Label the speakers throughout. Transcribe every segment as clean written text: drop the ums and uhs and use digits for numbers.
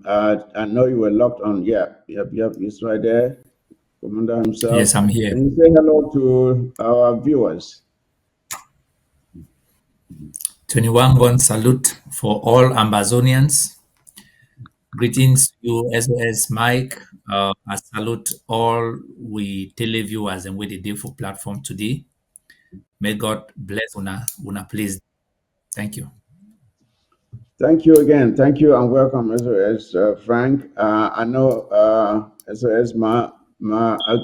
Speaker 1: I know you were locked on. Yeah, yep. He's right there. Commander himself.
Speaker 2: Yes, I'm here.
Speaker 1: Can you say hello to our viewers?
Speaker 2: 21 gun salute for all Amazonians. Greetings to you, SOS Mike. I salute all we televiewers and we the day for platform today. May God bless una please. Thank you.
Speaker 1: Thank you again. Thank you and welcome, SOS Frank. I know SOS Ma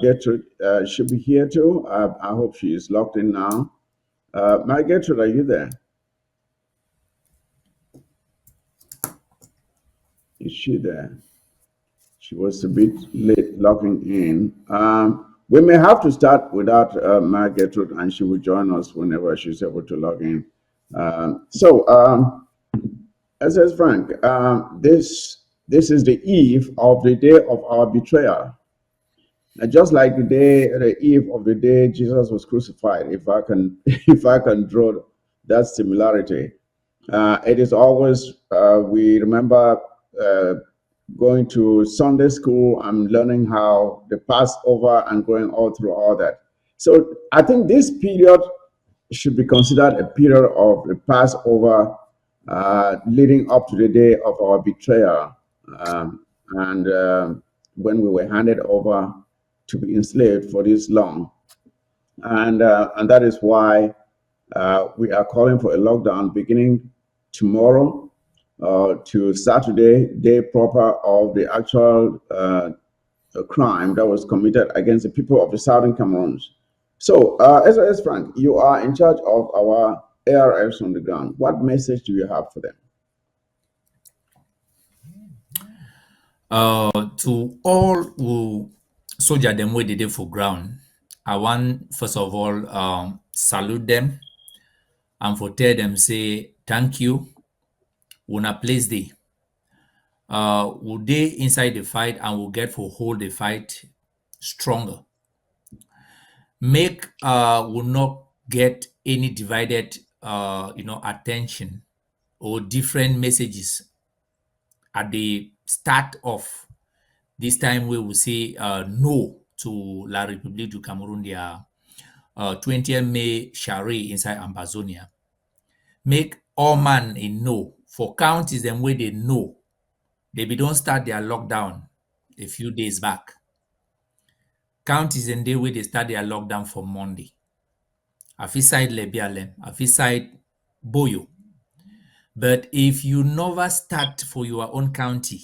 Speaker 1: Gertrude should be here too. I hope she is locked in now. Ma Gertrude, are you there? Is she there? She was a bit late logging in. We may have to start without Ma Gertrude, and she will join us whenever she's able to log in. SOS Frank, this is the eve of the day of our betrayal. Just like the eve of the day Jesus was crucified, if I can, if I can draw that similarity, it is always we remember going to Sunday school and learning how the Passover and going all through all that. So I think this period should be considered a period of the Passover leading up to the day of our betrayal, and when we were handed over to be enslaved for this long, and that is why we are calling for a lockdown beginning tomorrow to Saturday, day proper of the actual crime that was committed against the people of the Southern Cameroons. So, SOS Frank, you are in charge of our ARFs on the ground. What message do you have for them?
Speaker 2: To all who soldier them where they did for ground, I want first of all salute them and for tell them say thank you. Una place day. Will they inside the fight and will get for hold the fight stronger. Make will not get any divided attention or different messages at the start of this time we will say no to La République du Cameroun, their 20th May Shari inside Amazonia. Make all man in no for counties and where they know they be don't start their lockdown a few days back. Counties and day where they start their lockdown for Monday. Afiside Lebialem, Afiside Boyo. But if you never start for your own county,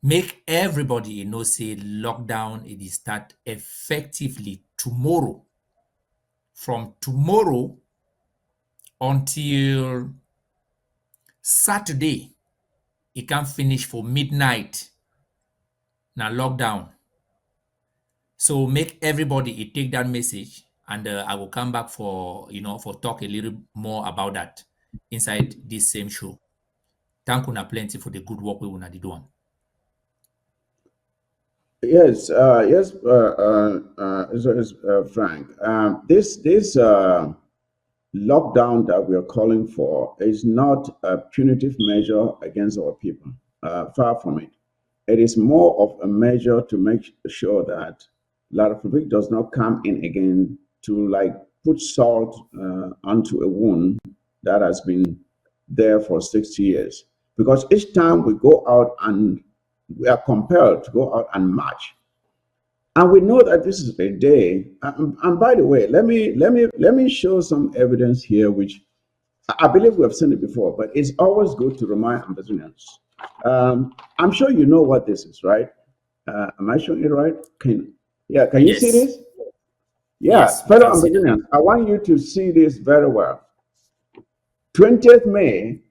Speaker 2: make everybody know say lockdown it is start effectively tomorrow. From tomorrow until Saturday, it can finish for midnight. Now lockdown. So make everybody take that message, and I will come back for for talk a little more about that inside this same show. Thank you plenty for the good work we wanna do.
Speaker 1: Yes, Frank. This lockdown that we are calling for is not a punitive measure against our people. Far from it. It is more of a measure to make sure that La Republic does not come in again to like put salt onto a wound that has been there for 60 years. Because each time we go out and we are compelled to go out and march, and we know that this is a day. And by the way, let me show some evidence here, which I believe we have seen it before, but it's always good to remind Ambazonians. I'm sure you know what this is, right? Am I showing it right? Can you see
Speaker 2: Yes.
Speaker 1: this? Yeah,
Speaker 2: Yes, we
Speaker 1: fellow
Speaker 2: can see that.
Speaker 1: Ambazonians, I want you to see this very well. 20th May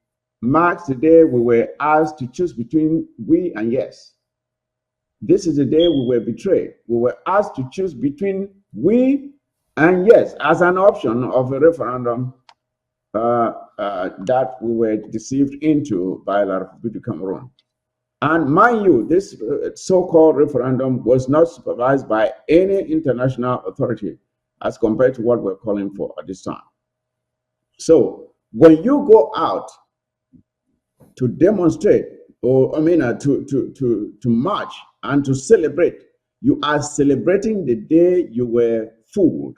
Speaker 1: marks the day we were asked to choose between we and yes. This is the day we were betrayed. We were asked to choose between we and yes as an option of a referendum that we were deceived into by La République du Cameroun. And mind you, this so-called referendum was not supervised by any international authority as compared to what we're calling for at this time. So when you go out to demonstrate or I mean, to march and to celebrate. You are celebrating the day you were fooled.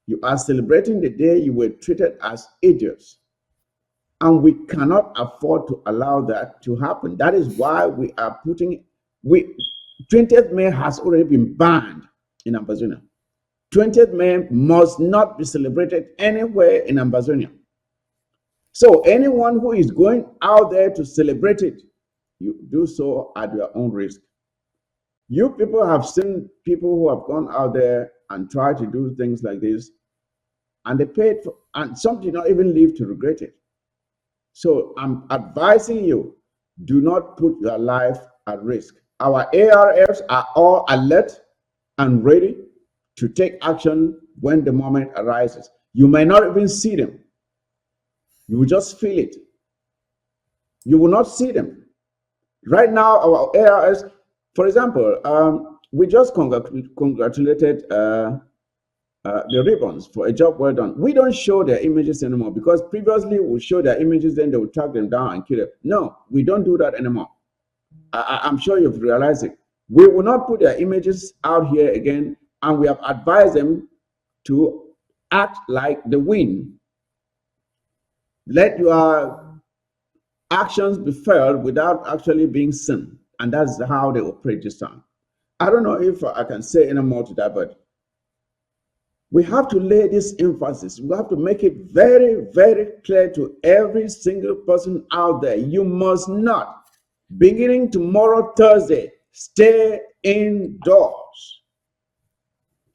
Speaker 1: You are celebrating the day you were treated as idiots. And we cannot afford to allow that to happen. That is why we are putting, we 20th May has already been banned in Amazonia. 20th May must not be celebrated anywhere in Amazonia. So anyone who is going out there to celebrate it, you do so at your own risk. You people have seen people who have gone out there and tried to do things like this, and they paid for, and some did not even live to regret it. So I'm advising you, do not put your life at risk. Our ARFs are all alert and ready to take action when the moment arises. You may not even see them. You will just feel it. You will not see them. Right now, our ARS, for example, we just congratulated the ribbons for a job well done. We don't show their images anymore because previously we show their images, then they would tag them down and kill them. No, we don't do that anymore. I'm sure you've realized it. We will not put their images out here again, and we have advised them to act like the wind. Let your actions be felt without actually being seen. And that's how they operate this time. I don't know if I can say any more to that, but we have to lay this emphasis. We have to make it very, very clear to every single person out there. You must not, beginning tomorrow, Thursday, stay indoors.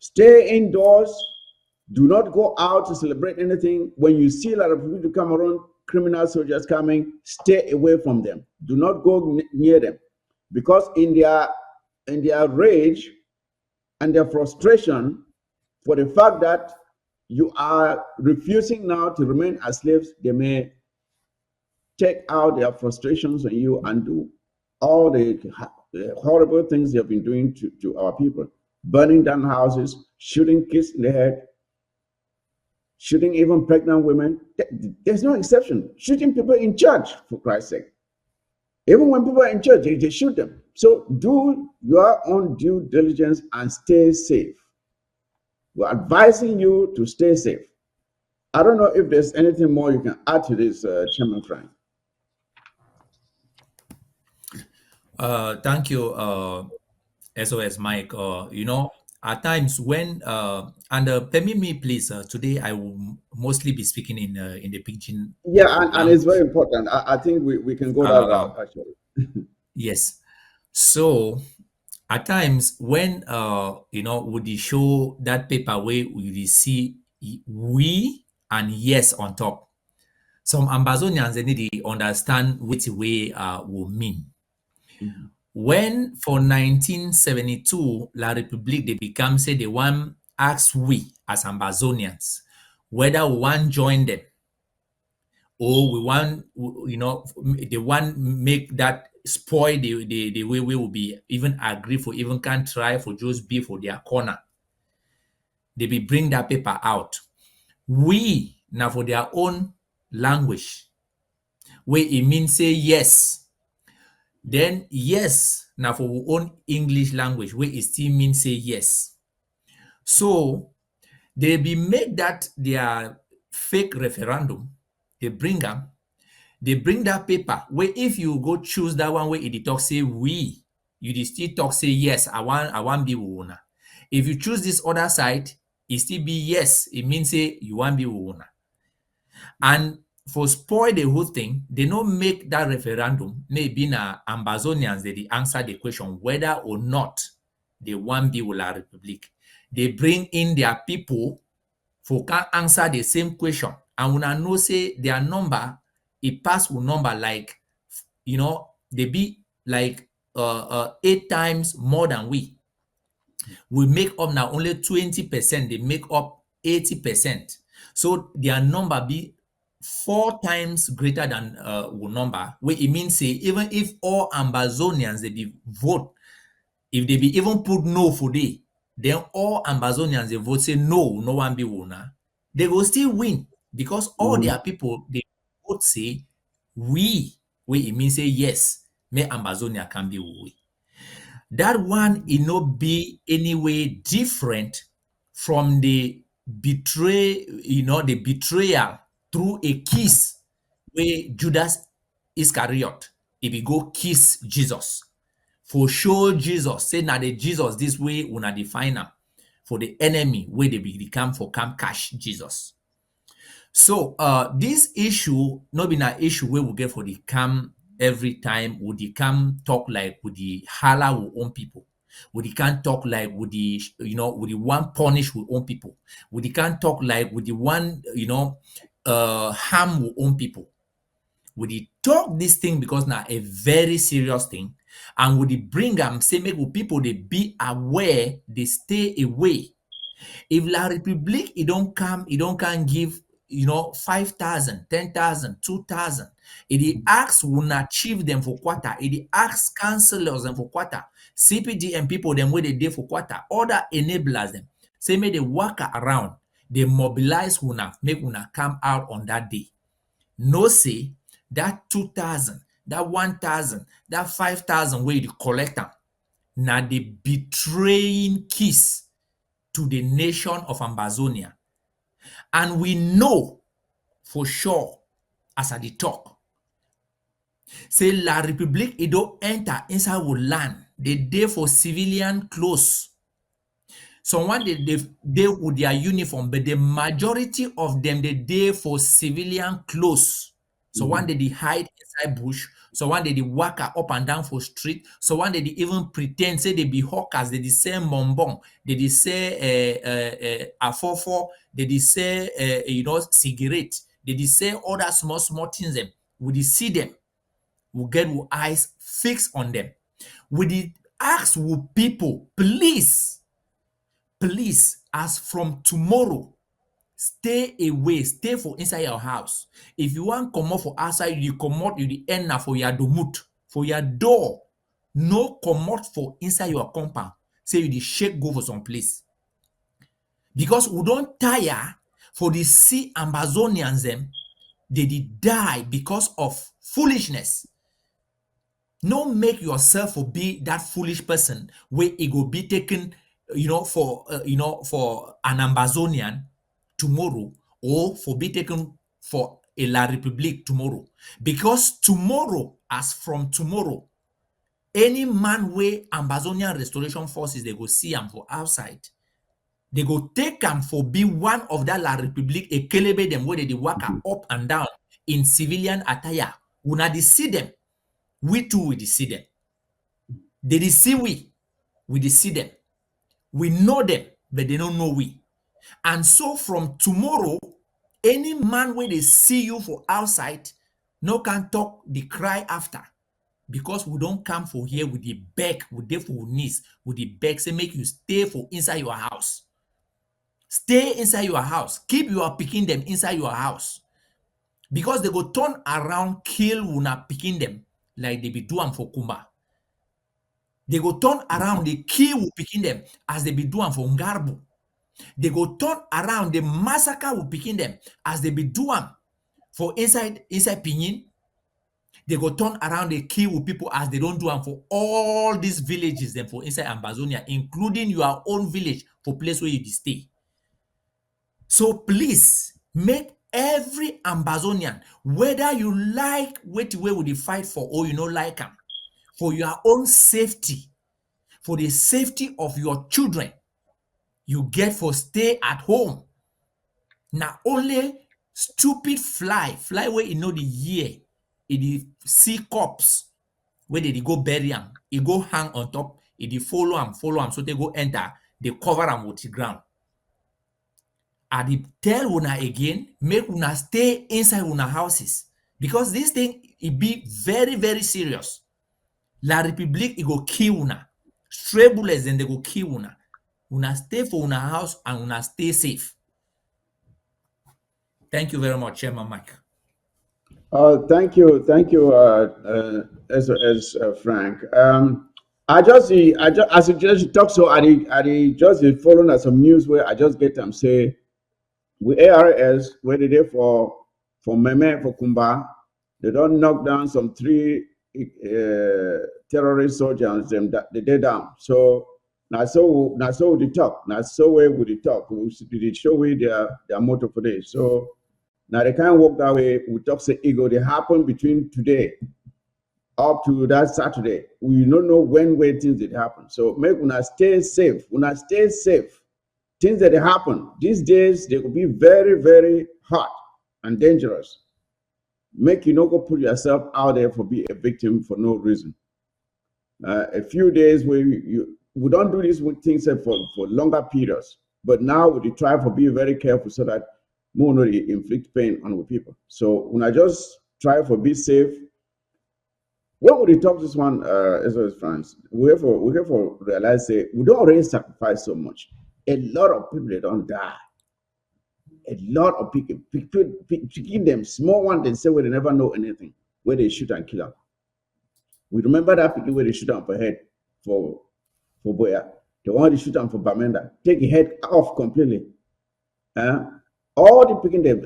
Speaker 1: Stay indoors. Do not go out to celebrate anything. When you see a lot of people come around, criminal soldiers coming, stay away from them. Do not go near them, because in their rage and their frustration for the fact that you are refusing now to remain as slaves, they may take out their frustrations on you and do all the horrible things they have been doing to our people, burning down houses, shooting kids in the head, shooting even pregnant women. There's no exception. Shooting people in church, for Christ's sake. Even when people are in church, they shoot them. So do your own due diligence and stay safe. We're advising you to stay safe. I don't know if there's anything more you can add to this, Chairman Frank.
Speaker 2: Thank you, SOS Mike. At times when and permit me, please. Today I will mostly be speaking in the pidgin
Speaker 1: Yeah, and it's very
Speaker 2: language.
Speaker 1: important. I think we can go that
Speaker 2: Uh,
Speaker 1: route, actually.
Speaker 2: yes. So at times when would you show that paper where we see we and yes on top. Some Amazonians they need to understand which way will mean.
Speaker 1: Mhm.
Speaker 2: When for 1972 La République they become say they want ask we as Amazonians whether we want join them or we want they want make that spoil the way we will be even agree for even can try for just be for their corner. They be bring that paper out. We now for their own language where it means say yes. Then yes now for our own English language where it still means say yes. So they be make that their fake referendum. They bring them. They bring that paper where if you go choose that one where it talk say we, you dey still talk say yes. I want be with. If you choose this other side, it still be yes. It means say you want be with. And for spoil the whole thing, they no make that referendum. Maybe na Ambazonians they answer the question whether or not they want be with La Republic. They bring in their people for can answer the same question. And una know say their number, it pass with number like they be like 8 times more than we. We make up now only 20%, they make up 80%. So their number be 4 times greater than our number, where it means say even if all Ambazonians they be vote, if they be even put no for day, then all Ambazonians they vote say no, no one be winner. They will still win because all their
Speaker 1: Mhm.
Speaker 2: people they vote say we. where it means say yes, may Amazonia can be we. That one it not be any way different from the the betrayal through a kiss where Judas Iscariot, if he go kiss Jesus, for sure Jesus say na the Jesus this way una define am for the enemy where they become for come cash Jesus. So this issue not been an issue where we get for the cam every time would the cam talk like with the hala we own people. Would the can talk like with the with the one punish we own people. Would the can talk like with the one harm we own people. Would he talk this thing because now a very serious thing, and would he bring them say make people they be aware, they stay away. If La Republique, it don't can give, 5,000, 10,000, 2,000. It the asks will not achieve them for quarter. It the asks counselors them for quarter. CPD and people them where they do for quarter. Other enablers them. Say make they work around. They mobilize una, make una come out on that day. No say that 2,000, that 1,000, that 5,000 where you collect them. Now the betraying kiss to the nation of Amazonia. And we know for sure, as I dey talk, say La Republique it don't enter inside our land. They dey for civilian clothes. Someone they with their uniform, but the majority of them they dey for civilian clothes. So one day they hide inside bush. So one day they walk up and down for street. So one day they even pretend say they be hawkers. They say bonbon. They say afofo. They say cigarette. They say other small things. Them we see them. We get our eyes fixed on them. We ask people, please, as from tomorrow, stay away, stay for inside your house. If you want come out for outside, you come out you the end for your domut, for your door. No come out for inside your compound. Say you the shake go for some place. Because we don't tire for the sea Amazonians them, they did die because of foolishness. No make yourself for be that foolish person where it go be taken, for an Amazonian tomorrow, or for be taken for a La Republique tomorrow. Because tomorrow, as from tomorrow, any man where Amazonian Restoration Forces they go see him for outside, they go take him for be one of that La Republique, a kelebe them where they walk up and down in civilian attire. Una dey see them. We too we dey see them. They dey see we dey see them. We know them, but they don't know we. And so from tomorrow, any man where they see you for outside, no can talk the cry after. Because we don't come for here with the beg, with the for knees, with the beg, say make you stay for inside your house. Stay inside your house. Keep your picking them inside your house. Because they go turn around, kill una picking them like they be doing for Kumba. They go turn around, they kill picking them as they be doing for Ngarbu. They go turn around, they massacre who picking them as they be doing for inside Pinyin. They go turn around, they kill people as they don't do them for all these villages them for inside Amazonia, including your own village for place where you stay. So please make every Amazonian, whether you like what way would you fight for or you don't like them, for your own safety, for the safety of your children, you get for stay at home. Now only stupid fly where you know the year, it see corpse where they go bury them, it go hang on top, it follow them, so they go enter, they cover them with the ground. I dey tell una again, make una stay inside una houses because this thing it be very very serious. La Republique it go kill una. Stray bullets then they go kill una. Una stay for una house and una stay safe. Thank you very much, Chairman Mike.
Speaker 1: Thank you, Frank. As you just talk, so I just following some news where I just get them say, we ARS where they there for Meme for Kumba, They don't knock down some three terrorist soldiers them that they down. So now so they talk. Now so way would they talk. They show way their motto for this. So now they can't walk that way. We talk say ego. They happen between today up to that Saturday. We don't know when where things did happen. So make una stay safe. Una stay safe. Things that happen these days, they could be very, very hot and dangerous. Make you not go put yourself out there for be a victim for no reason. A few days where we don't do this with things for longer periods, but now we try for be very careful so that more not inflict pain on the people. So when I just try for be safe, what would you talk this one as well as France? We have for realize say we don't already sacrifice so much. A lot of people they don't die. A lot of people picking them small one they say where they never know anything, where they shoot and kill them. We remember that picking where they shoot them for head for Boya. The one they shoot them for Bamenda. Take your head off completely. Uh, all the picking them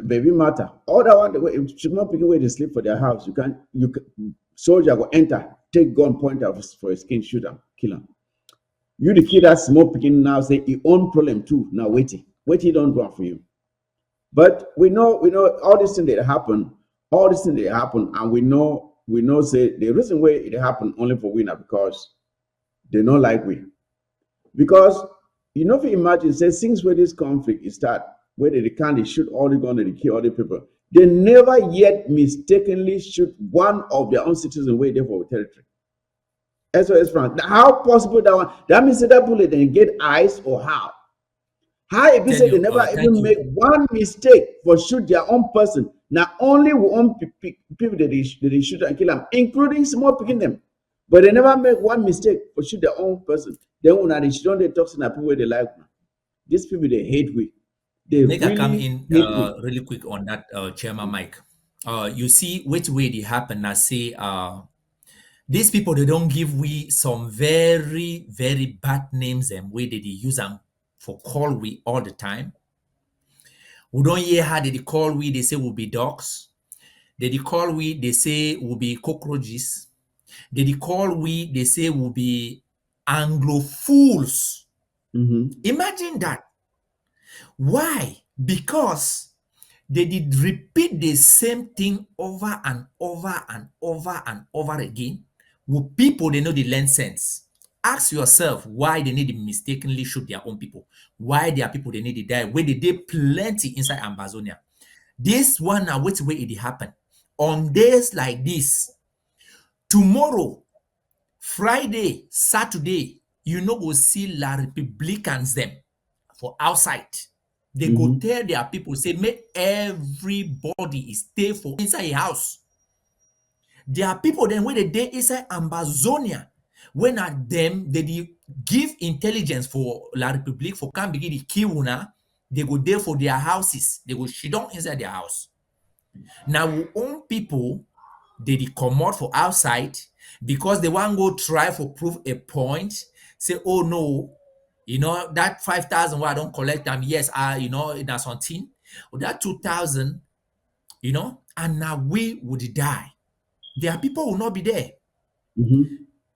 Speaker 1: baby matter. All that one if should not picking where they sleep for their house. You can soldier will enter, take gun point out for a skin, shoot them, kill them. You the kid that small picking now say your own problem too. Now waiting don't run for you. But we know all these things that happen, and we know say the reason why it happen only for winner because they not like we. Because if you imagine say things where this conflict is start, where they can't they shoot all the gun and they kill all the people, they never yet mistakenly shoot one of their own citizens away there for territory. SOS France. How possible that one? That means that bullet then get eyes or how? How if you
Speaker 2: Tell
Speaker 1: say they
Speaker 2: you,
Speaker 1: never
Speaker 2: thank
Speaker 1: even
Speaker 2: you.
Speaker 1: make one mistake for shoot their own person. Now only we own people that they shoot and kill them, including small picking them. But they never make one mistake for shoot their own person. Then when they shoot on the toxin and people where they like. These people they hate we. They
Speaker 2: Make I come
Speaker 1: really
Speaker 2: in
Speaker 1: hate we.
Speaker 2: really quick on that, Chairman Mike. You see which way they happen. I say these people they don't give we some very very bad names and way that they use them for call we all the time. We don't hear how they call we. They say will be dogs. They call we. They say will be cockroaches. They call we. They say will be Anglo fools.
Speaker 1: Mm-hmm.
Speaker 2: Imagine that. Why? Because they did repeat the same thing over and over and over and over again. With people, they know they learn sense. Ask yourself why they need to mistakenly shoot their own people. Why their people they need to die. Where they did plenty inside Amazonia. This one now, which way it happen? On days like this, tomorrow, Friday, Saturday, you know go see La Republicans them for outside. They go
Speaker 1: Mm-hmm.
Speaker 2: tell their people, say, make everybody stay for inside a house. There are people then when they dey inside Amazonia, when at them they dey give intelligence for La Republique for can begin the kill una, they go there for their houses. They go sit down inside their house. Now we own people they dey comot for outside because they wan go try for prove a point. Say, oh no, that 5,000 wey I don collect am, yes, na something. Or that 2,000, and now we would die. Their people will not be there.
Speaker 1: Mm-hmm.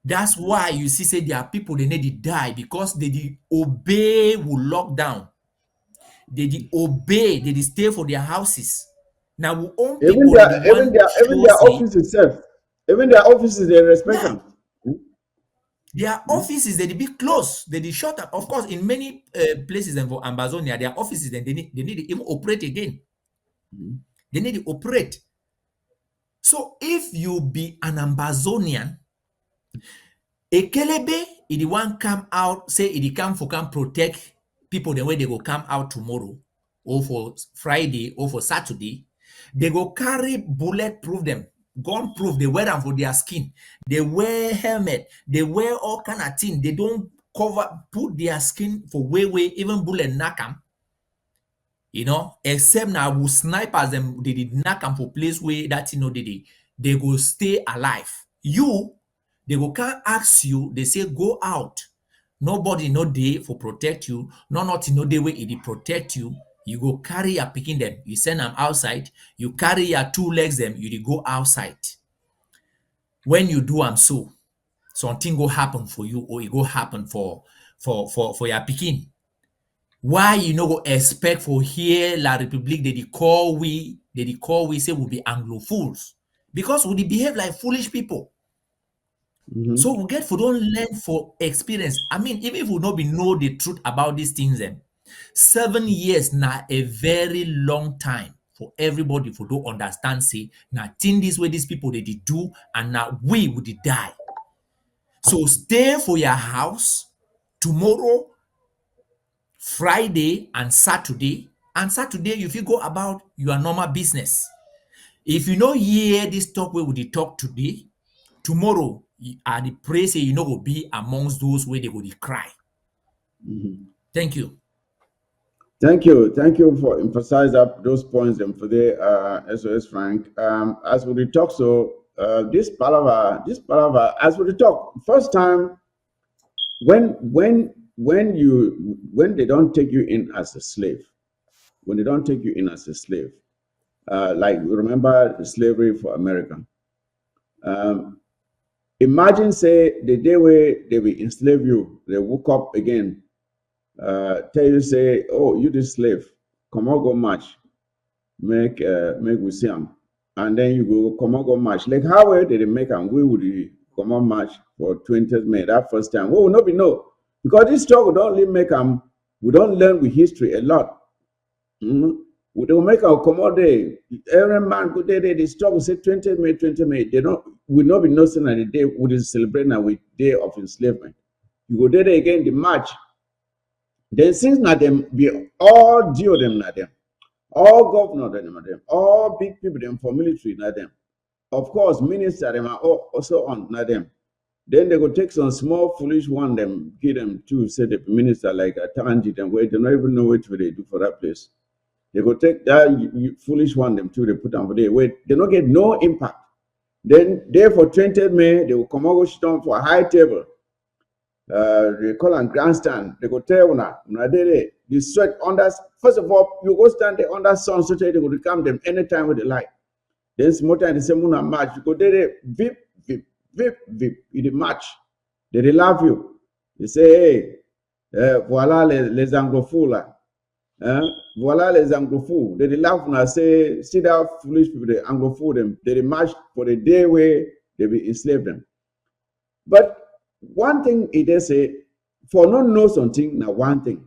Speaker 2: That's why you see, say there are people they need to die because they did obey will lock down. They did obey, they did stay for their houses. Now we own
Speaker 1: Even
Speaker 2: people they
Speaker 1: their
Speaker 2: did
Speaker 1: even
Speaker 2: one
Speaker 1: their even
Speaker 2: show
Speaker 1: their
Speaker 2: say,
Speaker 1: office itself. Even their offices they respect
Speaker 2: yeah,
Speaker 1: them.
Speaker 2: their offices they did be close, they did shut up. Of course, in many places and for Amazonia, their offices then they need to even operate again.
Speaker 1: Mm-hmm.
Speaker 2: They need to operate. So if you be an Amazonian, Ekelebe, if the one come out, say if the come for can protect people the way they go come out tomorrow, or for Friday, or for Saturday, they go carry bulletproof them, gun proof, they wear them for their skin, they wear helmet, they wear all kind of thing. They don't put their skin for way, even bullet knock them, except now will snipers them they did knock them for place where that they go stay alive. You they go can't ask you, they say go out. Nobody no day for protect you, no nothing no day where it dey protect you. You go carry your picking them, you send them outside, you carry your two legs them, you dey go outside. When you do am so, something go happen for you or it go happen for your picking. Why you no go expect for here La Republique they dey call we say we be Anglophiles because we dey behave like foolish people. So
Speaker 1: Mm-hmm.
Speaker 2: we get for don learn for experience. I mean, even if we no be know the truth about these things, 7 years na a very long time for everybody for do understand say na thing this way these people they dey do and na we would die. So stay for your house tomorrow, Friday and Saturday. And Saturday, you fit go about your normal business. If you no hear this talk wey we dey talk today, tomorrow I dey pray say you no go be amongst those wey dey go dey cry.
Speaker 1: Mm-hmm.
Speaker 2: Thank you.
Speaker 1: Thank you for emphasize up those points and for the SOS Frank. As we talk, so this palaver, as we talk, first time when they don't take you in as a slave, when they don't take you in as a slave, like remember the slavery for America. Um, Imagine say the day where they will enslave you, they woke up again, tell you say, oh, you this slave, come on go march, make we see 'em. And then you go come on go march. Like how well did they make them? We would come on march for 20th May that first time. We will not be know because this struggle don't only make them. We don't learn with history a lot. Mhm. We don't make our commodity. Every man good day, they struggle say 20 May, 20 May. They don't will not be nothing at the day we is celebrating our day of enslavement. You go there again, the march. Then since not them be all due them not them, all governor them not them, all big people them for military not them. Of course, minister them are also on not them. Then they go take some small foolish one them, give them to say the minister like a Tangi them where they don't even know what they do for that place. They go take that foolish one them too, they put them for there. Wait, they don't get no impact. Then there for 20th May, they will come over down for a high table. They call them grandstand. They go tell una they the sweat under. First of all, you go stand there under sun so they will come them anytime with the light. Then small time they say muna match. You go there, vip, vip, vip, vip. In the match, they love you. They say, hey, voilà les anglophones là. Voilà les anglophones. They laugh when I say, see that foolish people, the anglophone them. They march for the day where they will enslave them. But one thing it is say, for not know something, now one thing.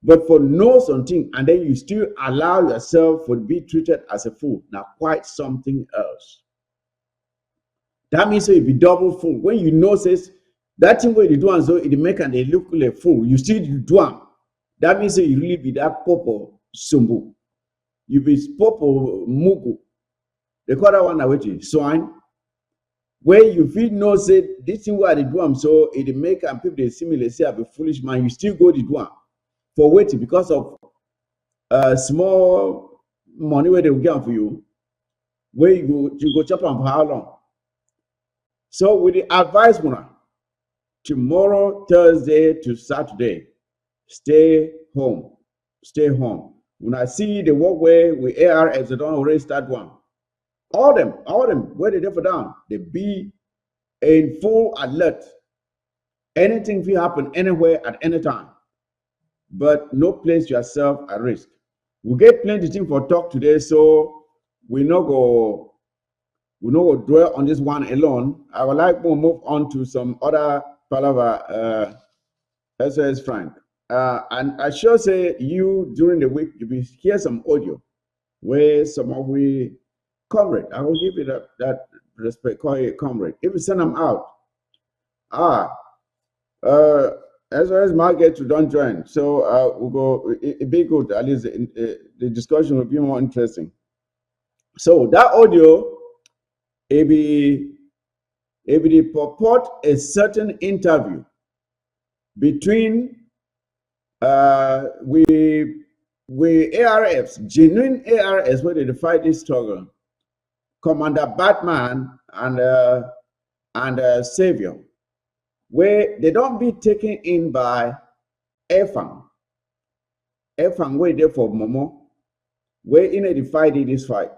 Speaker 1: But for know something, and then you still allow yourself to be treated as a fool, now quite something else. That means you be double fool. When you know says that thing where you do and so it make and they look like a fool, you still do them. That means you really be that popo sumbu. You be popo mugu. They call that one away swine. Where you feel no say this thing where they do them so it make and people they similarly say I'm a foolish man, you still go to do them for waiting because of small money where they will get for you. Where you go chop them for how long? So with the advice Muna, tomorrow, Thursday to Saturday, stay home. Stay home. When I see the walkway with ARS, they don't already start one. All them, where they for down, they be in full alert. Anything will happen anywhere at any time. But no place yourself at risk. We get plenty thing for talk today, so we not go dwell on this one alone. I would like to move on to some other palaver SOS Frank. And I sure say you during the week you will hear some audio where some of we comrade. I will give you that respect, call you a comrade. If you send them out, uh SOS Market to don't join. So we'll go it be good, at least the discussion will be more interesting. So that audio it will purport a certain interview between we ARFs, genuine ARS, where they fight this struggle, Commander Batman and Savior, where they don't be taken in by AFAM. if I'm way there for Momo, where in a fight this fight.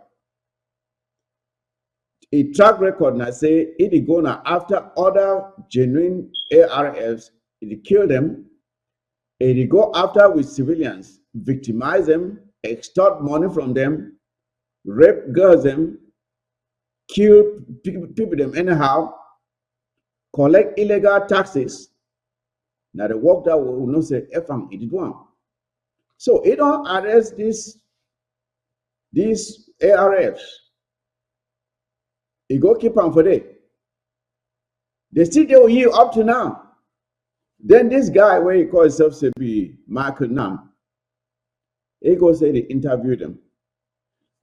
Speaker 1: A track record now say it go now after other genuine ARFs, it kill them, it go after with civilians, victimize them, extort money from them, rape girls them, kill people them anyhow, collect illegal taxes. Now the work that will not say FM it one. So it don't arrest these ARFs. It go keep on for day. They still do you up to now. Then this guy where he call himself to be Michael Nam, he go say they interviewed him.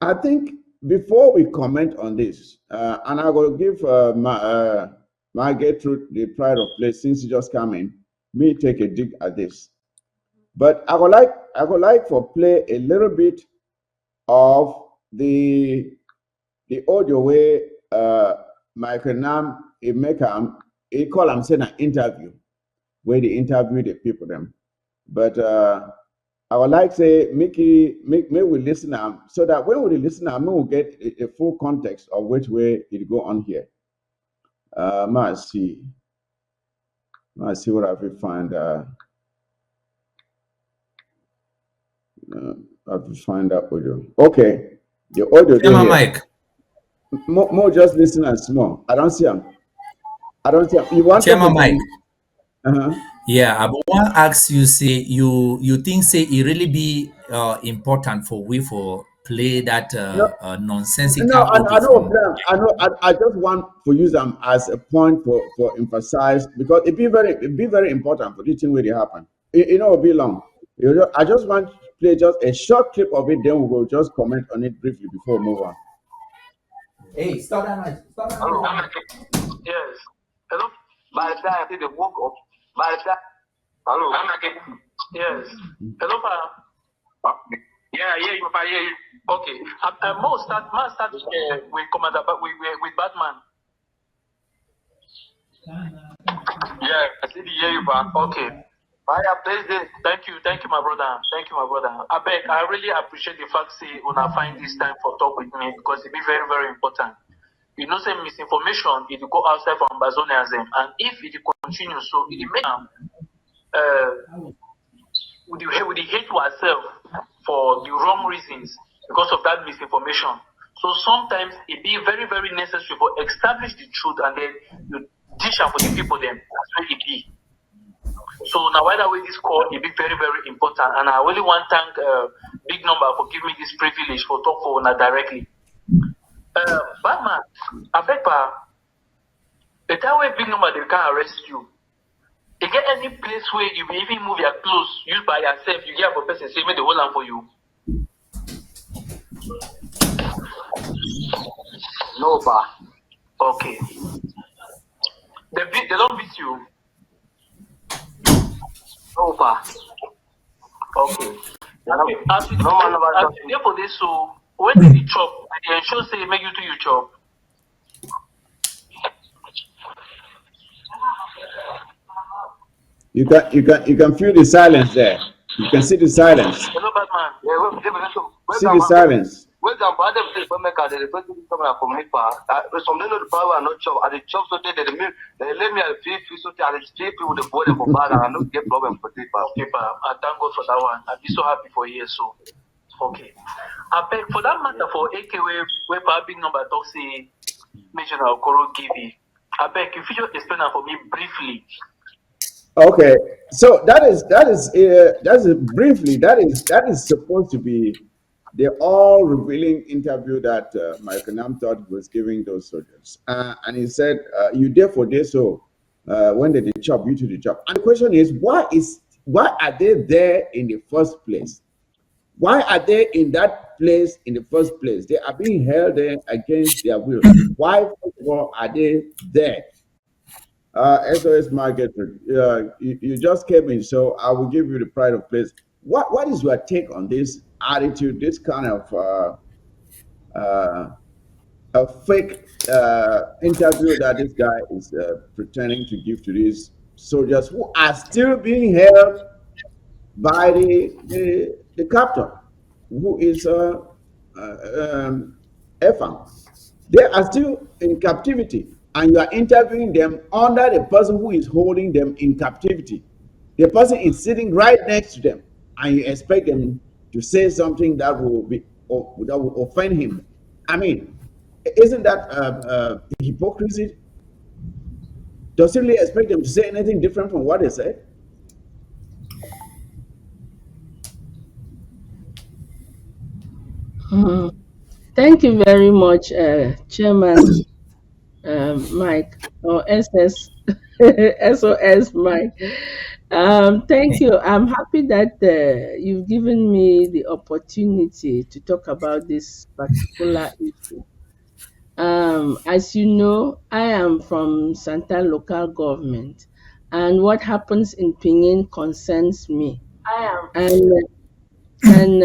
Speaker 1: I think before we comment on this, and I will give my Gertrude the pride of place since he just come in, me take a dig at this. But I would like for play a little bit of the audio where Michael Nam he make he call him saying an interview where they interview the people them. But I would like say Mickey make me we listen so that when we listen me will get a full context of which way it go on here. Let's see. Let's see what I will find. I will find that audio. Okay, the audio they
Speaker 2: Chairman
Speaker 1: here.
Speaker 2: Mike.
Speaker 1: More just listen and small. I don't see him. I don't see him. You want talk
Speaker 2: Chairman Mike.
Speaker 1: again? Uh-huh.
Speaker 2: Yeah, I want to ask you, say you think say it really be important for we for play that
Speaker 1: No, no,
Speaker 2: nonsensical
Speaker 1: I
Speaker 2: audio
Speaker 1: know a
Speaker 2: from.
Speaker 1: plan. I know. I just want to use them as a point for emphasize because it be very important for this thing where it happen. It be long. I just want to play just a short clip of it. Then we will just comment on it briefly before we move on.
Speaker 2: Hey, stop that noise. Stop that
Speaker 3: Hello.
Speaker 2: noise.
Speaker 3: Yes. Hello. By the time I see the woke up, by the time. Hello. Yes. Hello, pa. Yeah, yeah, you, pa, yeah, you. Okay. Start with Commander, but with Batman. Yeah, I see the hear you, pa. Okay. I place this. Thank you, my brother. Thank you, my brother. I really appreciate the fact say when I find this time for talk with me because it be very, very important. You know, say misinformation, it will go outside from Bazonianism, and if it continues, so it make we hate to ourselves for the wrong reasons because of that misinformation. So sometimes it be very, very necessary for establish the truth and then you teach them for the people them. That's where it be. So now why that way this call it be very, very important, and I really want to thank Big Number for giving me this privilege for talk for una directly. Batman, I beg pa, the time when Big Number they can arrest you. You get any place where you will even move your clothes, use by yourself, you get a person say make the whole land for you. No pa. Okay. They don't beat you. No pa. Okay. As you there for this, so when did you chop? They ensure say make you do your chop.
Speaker 1: You can feel the silence there. You can see the silence.
Speaker 3: Hello, Batman. Yeah,
Speaker 1: See the silence.
Speaker 3: where's the bother of the maker? The first thing coming out from me, pa. Some know the power and not chop. And the chop so they let me have feel so I feel people with the body for bad and I don't get problem for this, pa. Okay, pa. I thank God for that one. I'll be so happy for you, so. Okay. I beg for that matter for AK where Big Number talk say Major Okoro give you. I beg if you just explain that for me briefly.
Speaker 1: Okay, so that is briefly that is supposed to be the all revealing interview that Michael Nam thought he was giving those soldiers, and he said, "You there for this? So when did they chop you to the job?" And the question is, why are they there in the first place? Why are they in that place in the first place? They are being held there against their will. Why, first of all, are they there? SOS Market, you just came in, so I will give you the pride of place. What is your take on this attitude, this kind of a fake interview that this guy is pretending to give to these soldiers who are still being held by the captor, who is Ephraim, they are still in captivity, and you are interviewing them under the person who is holding them in captivity. The person is sitting right next to them, and you expect them to say something that will be or that will offend him. I mean, isn't that hypocrisy? Does he really expect them to say anything different from what they said?
Speaker 4: Mhm. Thank you very much, Chairman Mike, or SS SOS Mike. Thank you. I'm happy that you've given me the opportunity to talk about this particular issue. As you know, I am from Santa local government, and what happens in Pinyin concerns me. And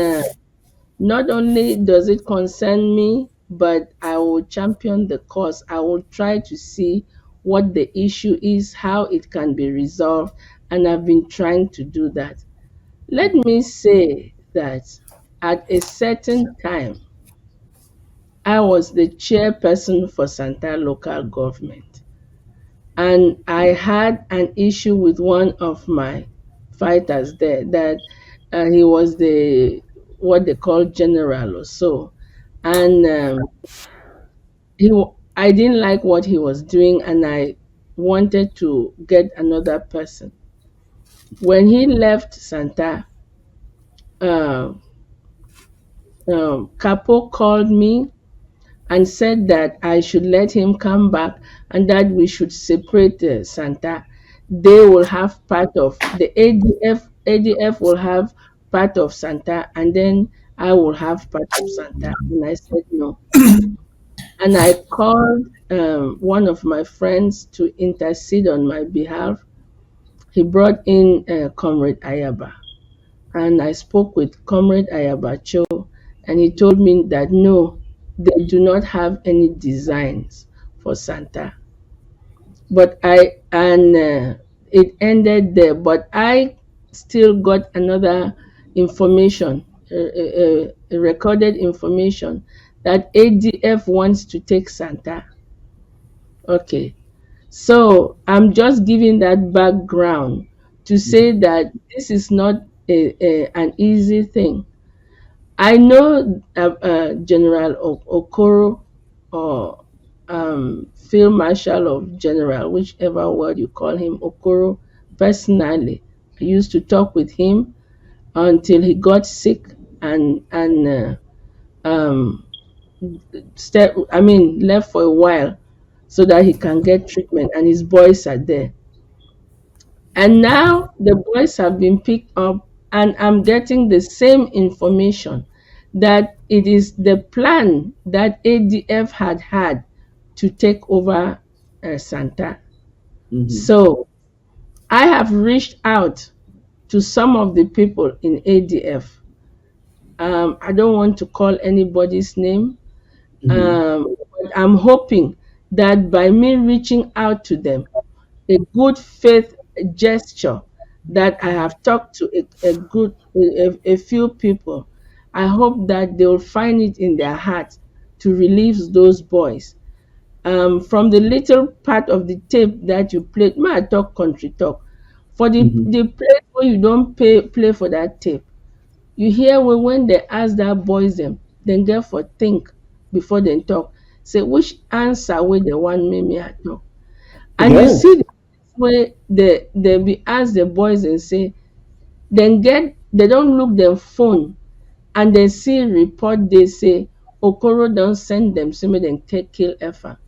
Speaker 4: not only does it concern me, but I will champion the cause. I will try to see what the issue is, how it can be resolved, and I've been trying to do that. Let me say that at a certain time, I was the chairperson for Santa local government, and I had an issue with one of my fighters there that he was the what they call general or so, and I didn't like what he was doing, and I wanted to get another person. When he left Santa, uh, Capo called me and said that I should let him come back and that we should separate Santa. They will have part of the ADF. ADF will have part of Santa, and then I will have part of Santa. And I said no. And I called one of my friends to intercede on my behalf. He brought in Comrade Ayaba, and I spoke with Comrade Ayabacho, and he told me that no, they do not have any designs for Santa. But it ended there. But I still got another information, recorded information that ADF wants to take Santa. Okay, so I'm just giving that background to say that this is not an easy thing. I know General Okoro, or Field Marshal of General, whichever word you call him, Okoro, personally. I used to talk with him until he got sick and um, left for a while so that he can get treatment, and his boys are there. And now the boys have been picked up, and I'm getting the same information that it is the plan that ADF had to take over Santa.
Speaker 1: Mm-hmm.
Speaker 4: So I have reached out to some of the people in ADF. I don't want to call anybody's name,
Speaker 1: Mm-hmm.
Speaker 4: but I'm hoping that by me reaching out to them, a good faith gesture, that I have talked to a few people. I hope that they will find it in their heart to release those boys. From the little part of the tape that you played, may I talk country talk? For
Speaker 1: Mm-hmm.
Speaker 4: the place where you don't play for that tape, you hear when they ask that boys them, then get for think before they talk. Say which answer will they want me I talk. And you see
Speaker 1: Yes.
Speaker 4: the way they be ask the boys and say, then get they don't look them phone, and they see report they say Okoro don't send them so make them take kill Effa.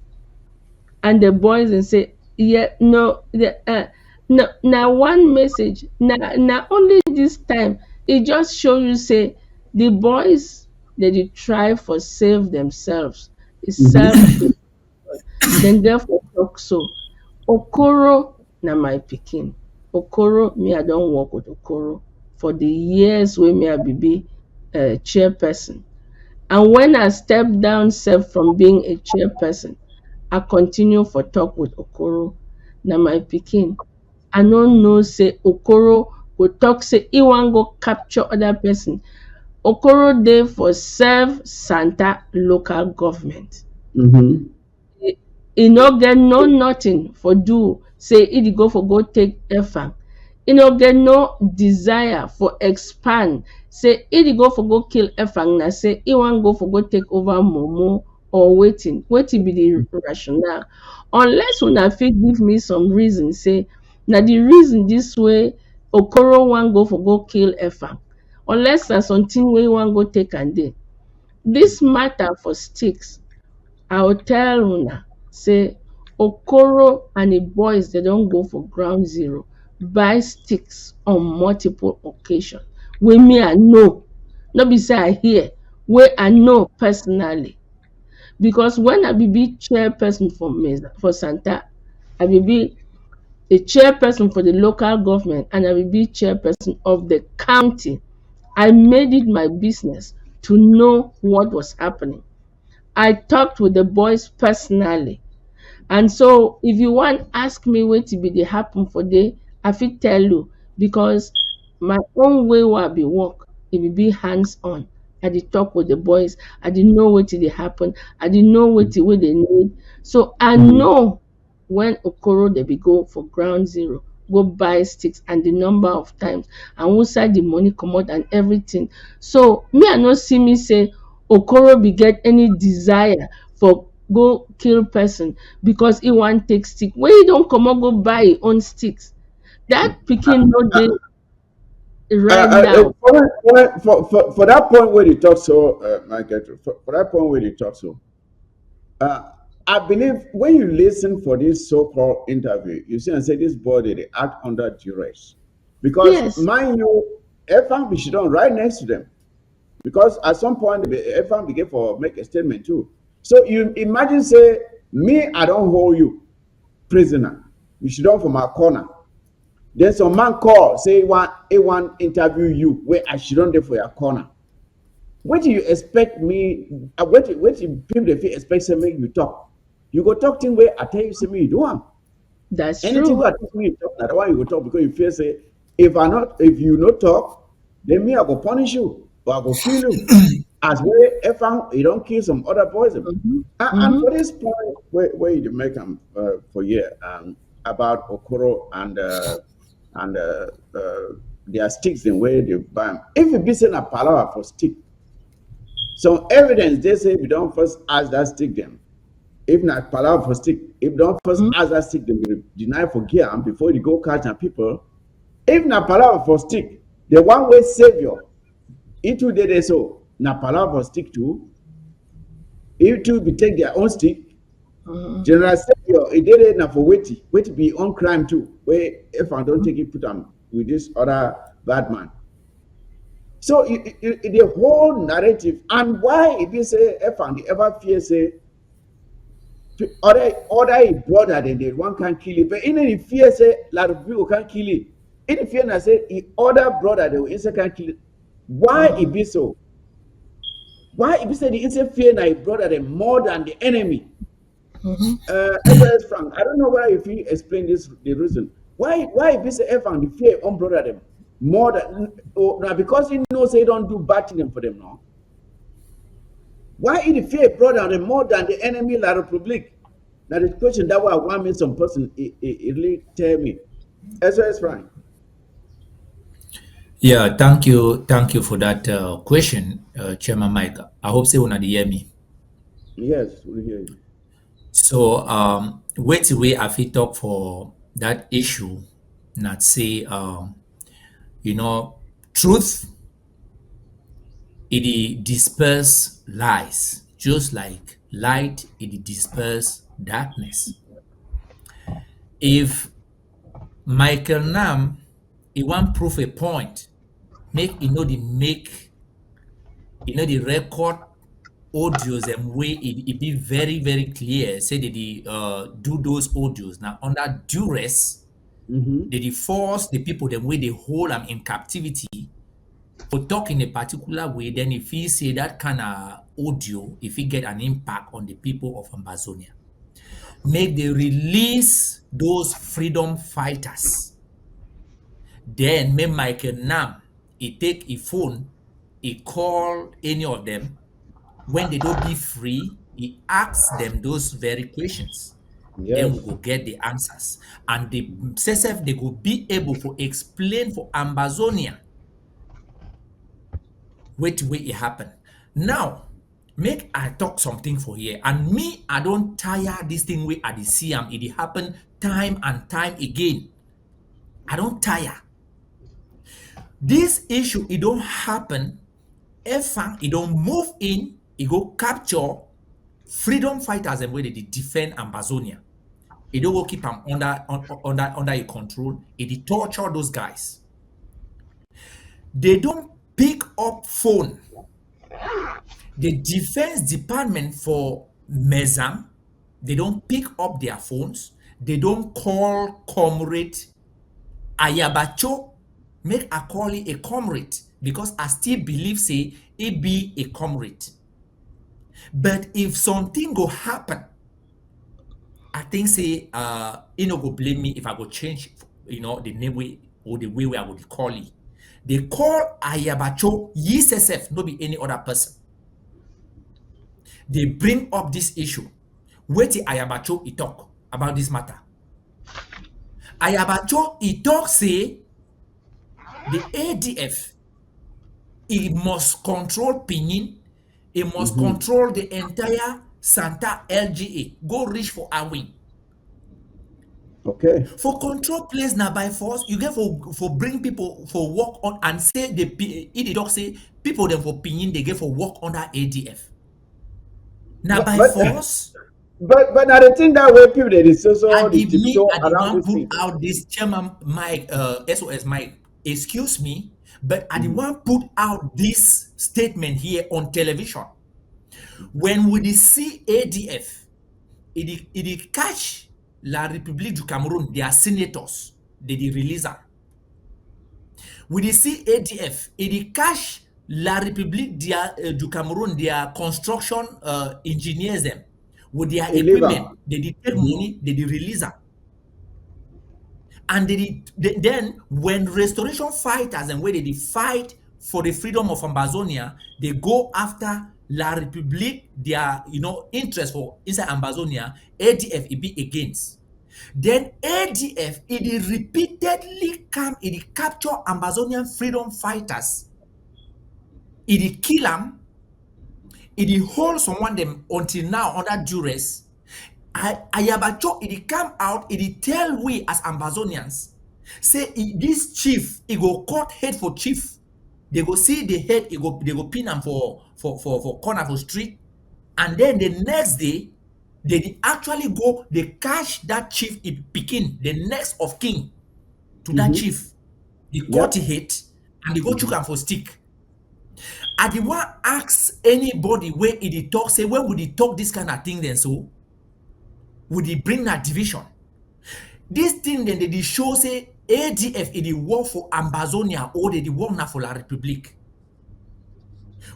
Speaker 4: And the boys and say, yeah, no, no, now one message, now only this time it just show you say the boys that they try for save themselves is self
Speaker 1: Mm-hmm.
Speaker 4: defense. Then therefore talk so. Okoro na my pikin. Okoro, me I don't work with Okoro for the years wey me I be chairperson. And when I step down sef from being a chairperson, I continue for talk with Okoro na my pikin. I no know say Okoro go talk say he wan go capture other person. Okoro dey for serve Santa local government.
Speaker 1: Mm-hmm.
Speaker 4: E no get no nothing for do say e dey go for go take Efang. E no get no desire for expand say e dey go for go kill Efang na say e wan go for go take over Momo or wetin be the rationale, unless una fit give me some reason say na the reason this way Okoro wan go for go kill Efang, unless na something wey e wan go take am dey. This matter for sticks, I will tell una say Okoro and the boys they don go for ground zero buy sticks on multiple occasions wey me I know, no be say I hear, wey I know personally. Because when I be chairperson for Mesa for Santa, I be a chairperson for the local government and I will be chairperson of the county. I made it my business to know what was happening. I talked with the boys personally. And so if you want ask me wetin be dey happen for there, I fit tell you because my own way wey I be work, e be hands on. I dey talk with the boys, I dey know wetin dey happen, I dey know wetin wey dey need. So I
Speaker 1: Mm-hmm.
Speaker 4: know when Okoro dey be go for ground zero, go buy sticks and the number of times and who side the money comot and everything. So me I no see me say Okoro be get any desire for go kill person because he wan take stick wey he don comot go buy him own sticks. Dat pikin no dey right now.
Speaker 1: For that point where they talk so, Michael, for that point where they talk so, uh, I believe when you listen for this so-called interview, you see and say this body they act under duress, because
Speaker 4: Yes,
Speaker 1: mind you, Efan Bishidon right next to them, because at some point Efan began for make a statement too. So you imagine say me, I don't hold you prisoner, you should don't from my corner. Then some man call say he want interview you where I should not there for your corner. What do you expect me? What do people they feel expect say make you talk? You go talk thing where I tell you say me you do am.
Speaker 4: that's
Speaker 1: Anything
Speaker 4: true.
Speaker 1: where I tell me you talk, na the one you go talk because you feel say if you not talk, then me I go punish you or I go kill you. As well, if you don't kill some other poison.
Speaker 4: Mhm,
Speaker 1: And
Speaker 4: mhm,
Speaker 1: for this point where you make them for year about Okoro and their sticks in where they buy 'em. If you be saying a palaver for stick, some evidence they say if you don't first ask that stick them. If not palaver for stick, if you don't first
Speaker 4: mhm,
Speaker 1: ask that stick them, you deny for gear before you go catch them people. If not palaver for stick, the one way savior, it too did they so. Na palaver for stick too. If too be take their own stick.
Speaker 4: mhm,
Speaker 1: General Savior, he did it now for wait be on crime too. Where if I don't take it, put them with this other bad man. So the whole narrative and why if you say if and the ever fear say other brother than the one can kill it, but in the fear say a lot of people can kill it. In the fear I say the other brother they will inside can kill it. Why it
Speaker 4: mhm,
Speaker 1: be so? Why if you say the inside fear now brother them more than the enemy?
Speaker 4: mhm,
Speaker 1: SOS Frank, I don't know whether if you explain this the reason why this F and the fear on brother them more than now because he knows they don't do bad thing for them now. Why he the fear brother them more than the enemy la republic? Now the question that I want me some person it really tell me. SOS Frank.
Speaker 2: Yeah, thank you for that question, Chairman Mike. I hope say una dey hear me.
Speaker 1: Yes, we hear you.
Speaker 2: So, wait till we have fit talk for that issue, not say, you know, truth, it dey disperse lies, just like light, it dey disperse darkness. If Michael Nam, he want prove a point, make e no dey make, e no dey record audios and way it be very, very clear, say they do those audios now under duress.
Speaker 1: Mm-hmm.
Speaker 2: They dey force the people them way they hold them in captivity for talk in a particular way, then if he say that kind of audio, if he get an impact on the people of Amazonia, make they release those freedom fighters Then me Michael Nam, he take a phone, he call any of them. When they don't be free, he asks them those very questions. Then we
Speaker 1: Yes.
Speaker 2: go get the answers. And the CSF, they go be able to explain for Ambazonia which way it happen. Now, make I talk something for here. And me, I don't tire this thing way at the CM. It happen time and time again. I don't tire. This issue, it don't happen. If it don't move in, it go capture freedom fighters and where they defend Amazonia. It don't go keep them under a control. It torture those guys. They don't pick up phone. The Defense Department for Mezam, they don't pick up their phones. They don't call comrade Ayabacho. Make I call it a comrade because I still believe say it be a comrade. But if something go happen, I think say you know go blame me if I go change the name way or the way I would call it. They call Ayabacho YSSF, no be any other person. They bring up this issue. Wait till Ayabacho he talk about this matter. Ayabacho he talk say the ADF he must control Pinin, he must control the entire Santa LGA. Go reach for Awin.
Speaker 1: Okay.
Speaker 2: For control place now by force, you get for bring people for work on and say the talk say people them for Pinin they get for work under ADF. Now by
Speaker 1: But
Speaker 2: force.
Speaker 1: but now the thing that way people they so
Speaker 2: And
Speaker 1: the
Speaker 2: if me,
Speaker 1: tiptoe
Speaker 2: I did
Speaker 1: around
Speaker 2: want
Speaker 1: this
Speaker 2: put
Speaker 1: thing.
Speaker 2: out this chairman Mike, SOS Mike, excuse me, but I did want put out this statement here on television. When we did see ADF, it catch La République du Cameroun, their senators, they did release them. We did see ADF, it catch La République du Cameroun, their construction engineers them, with their
Speaker 1: A
Speaker 2: equipment,
Speaker 1: liver.
Speaker 2: they did take money, they did release them. And then when restoration fighters and where they fight for the freedom of Ambazonia, they go after La République, their interest for inside Ambazonia, ADF it be against. Then ADF it repeatedly come, it capture Ambazonian freedom fighters. It kill them, it hold someone them until now under duress. Ayabacho it come out, it tell we as Ambazonians, say this chief, he go cut head for chief. They go see the head, they go pin him for corner for street. And then the next day, they actually go, they catch that chief in Pekin, the next of kin to that chief. They cut the head and they go chook him for stick. I did want ask anybody where it talk, say when would he talk this kind of thing then so? Would he bring that division? This thing then they show say ADF is the war for Ambazonia or they work now for La République.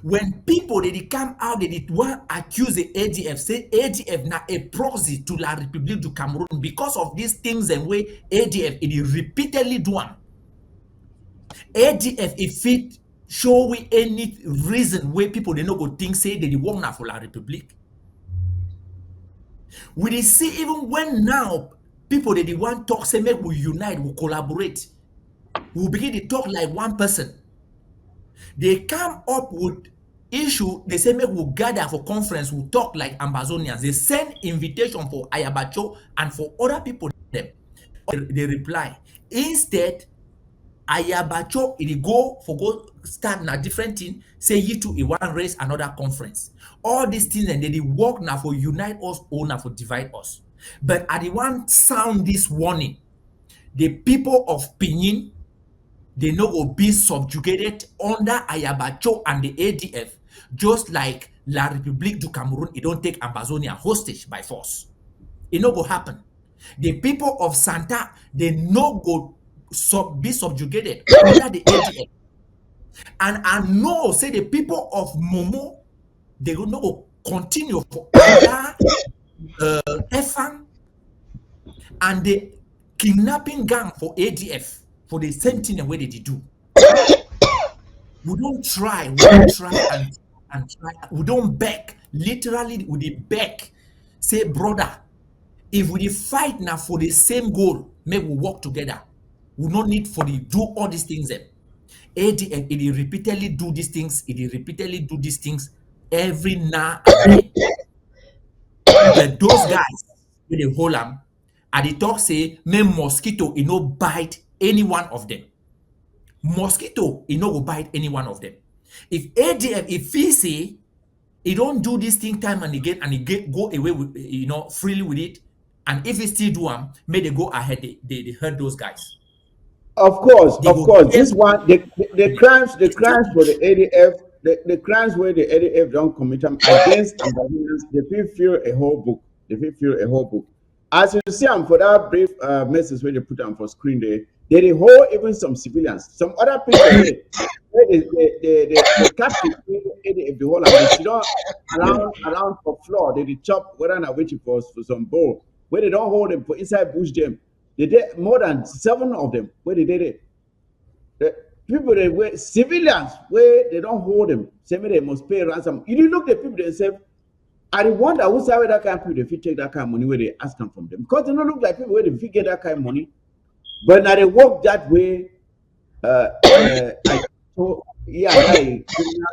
Speaker 2: When people they come out, they want accuse the ADF, say ADF now a proxy to La République du Cameroon because of these things and way ADF is repeatedly doing. ADF if it show we any reason where people they no go think say they work now for La République. We see even when now people they want talk say make we unite, we collaborate, we begin to talk like one person. They come up with issue, they say make we gather for conference, we talk like Ambazonians. They send invitation for Ayabacho and for other people them. They reply. Instead, Ayabacho it go start na different thing, say you two in one race, another conference. All these things and they work now for unite us or now for divide us. But I want sound this warning. The people of Pinin, they no go be subjugated under Ayabacho and the ADF, just like La République du Cameroun, it don't take Ambazonia hostage by force. It no go happen. The people of Santa, they no go be subjugated under the ADF. And I know, say the people of Momo, they will not continue for under Efang and the kidnapping gang for ADF. for the same thing and what did he do. We don't try and try. We don't beg. Literally, we dey beg. Say, brother, if we dey fight now for the same goal, make we work together. We no need for the do all these things. ADF, it dey repeatedly do these things. It dey repeatedly do these things every now and then. But those guys, wey dey hold am, I dey talk say, make mosquito e no bite any one of them. Mosquito e no go bite any one of them. If ADF e feel say e don do this thing time and again and e go away with freely with it, and if e still do am, make they go ahead, they hurt those guys. They
Speaker 1: Of
Speaker 2: go
Speaker 1: course.
Speaker 2: give
Speaker 1: This one, the crimes,
Speaker 2: the same
Speaker 1: for the ADF, the crimes where the ADF don't commit them against Ambazonians, they feel a whole book. They feel a whole book. As you see, for that brief message where they put on for screen, they hold even some civilians, some other people there. Where they capture ADF, the whole and they sit down around for floor. They chop whether not waiting for some bowl. Where they don't hold them for inside bush them. They did more than 7 of them. Where they did it. The people they were civilians where they don't hold them. Say they must pay ransom. You look the people themselves. I wonder who's that kind of people they take that kind of money where they ask them from them. Because they don't look like people where they get that kind of money. But now they work that way. Criminal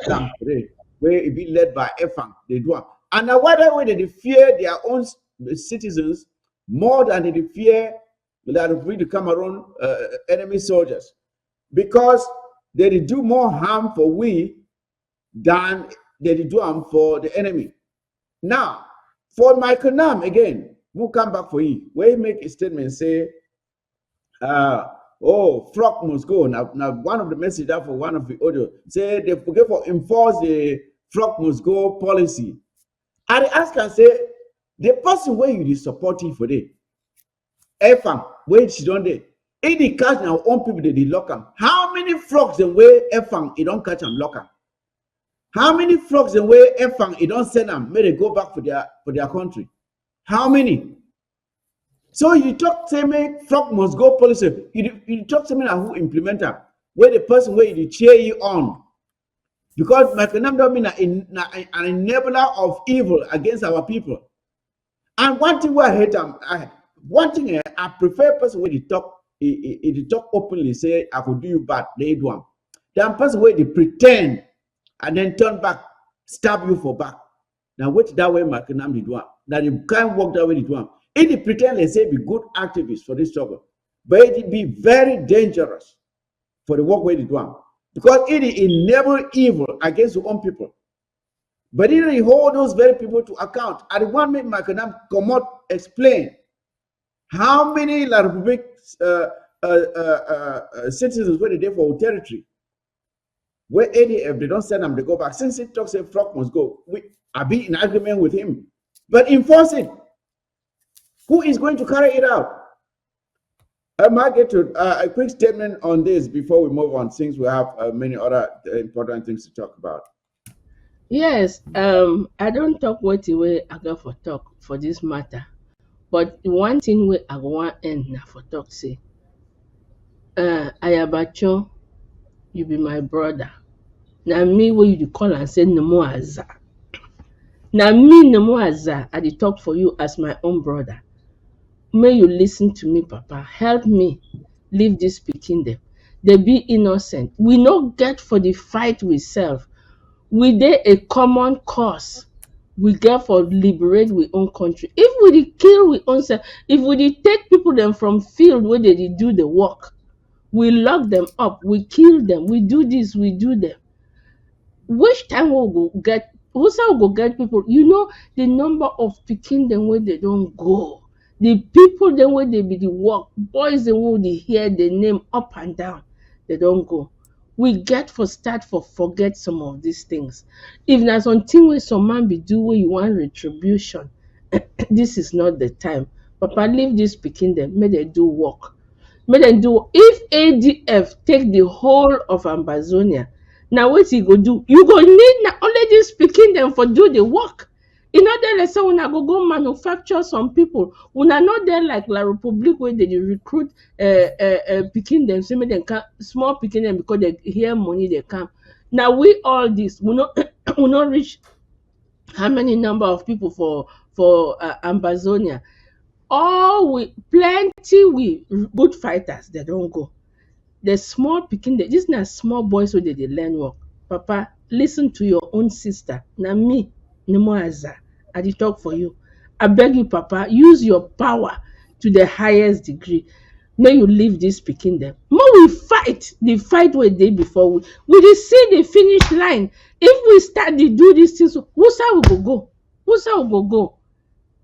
Speaker 1: gang today, where it be led by EFAN, they do it. And now why that way they fear their own citizens more than they fear that we the Cameroon enemy soldiers, because they do more harm for we than they do harm for the enemy. Now, for Michael Nam again, we'll come back for you. Where he make a statement say, flock must go. Now one of the messages that for one of the audio say they forget for enforce the flock must go policy. And I ask and say, the person where you supporting for the EFAM, where she don't there. If they catch now own people they lock them. How many flocks and where EFAM it don't catch them lock them? How many flocks and where EFAM it don't send them, may they go back for their country? How many? So you talk to me, flock must go policy. You talk to me now who implement that, where the person where you cheer you on. Because my Nam don't mean an enabler of evil against our people. And one thing where I hate them, I prefer person where they talk, they talk openly, say I could do you bad, they do them. Then person where they pretend and then turn back, stab you for back. Now what that way my Nam did one. That you can't work that way they do them. If they pretend they say be good activists for this struggle, but it be very dangerous for the work where they do them. Because it enable evil against your own people. But it hold those very people to account. I want me Makanam come out explain how many La Republic citizens were there for territory. Where ADF they don't send them, they go back. Since it talks a flock must go, I be in agreement with him. But enforce it. Who is going to carry it out? I might get to a quick statement on this before we move on, since we have many other important things to talk about.
Speaker 4: Yes, I don't talk what the way I got for talk for this matter. But one thing where I want end now for talk say, Ayabacho, you be my brother. Now me where you call and say no more aza. Now me no more aza, I dey talk for you as my own brother. May you listen to me, Papa. Help me leave this speaking them. They be innocent. We no get for the fight we self. We dey a common cause. We get for liberate we own country. If we dey kill we own self, if we dey take people them from field where they dey do the work, we lock them up, we kill them, we do this, we do them. Which time we go get? Who say we go get people? You know the number of picking them where they don't go. The people then where they be the work, boys and who they hear the name up and down, they don't go. We get for start for forget some of these things. If there's something where some man be do where you want retribution, this is not the time. Papa, leave this picking them, may they do work. May they do. If ADF take the whole of Ambazonia, now what you go do? You go need now only this picking them for do the work. E no dey like say una go manufacture some people. Una no dey like La Republic wey dey recruit pikin dem say make dem come, small pikin dem, because dey hear money dey come. Na we all dis we no we no reach how many number of people for Ambazonia. All we plenty we good fighters dey don go. The small pikin dem, dis na small boys wey dey learn work. Papa, listen to your own sister. Na me, Nemoaza, I dey talk for you. Abeg you, papa, use your power to the highest degree. Make you leave dis pikin dem. Make we fight the fight wey dey before we. We dey see the finish line. If we start dey do dis things, who side we go go? Who side we go go?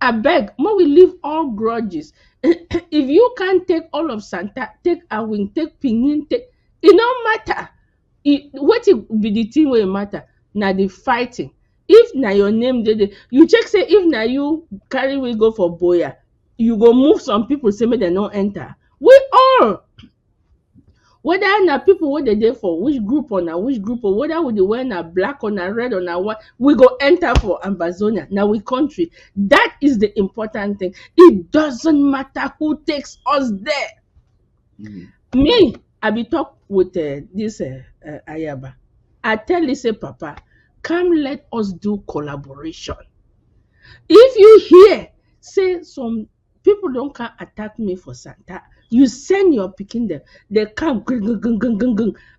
Speaker 4: Abeg, make we leave all grudges. If you can't take all of Santa, take Awin, take Pinin, take, e no matter. Wetin be the thing wey matter? Na the fighting. If na your name dey there, you check say if na you carry we go for Boya, you go move some people say make dem no enter. We all, whether na people wey dey there for which group or na which group, or whether we dey wear na black or na red or na white, we go enter for Ambazonia. Na we country. That is the important thing. It doesn't matter who takes us there. Me, I be talk with this Ayaba. I tell you, say, Papa, come let us do collaboration. If you hear, say some people don't come attack me for Santa, you send your pikin them, they come,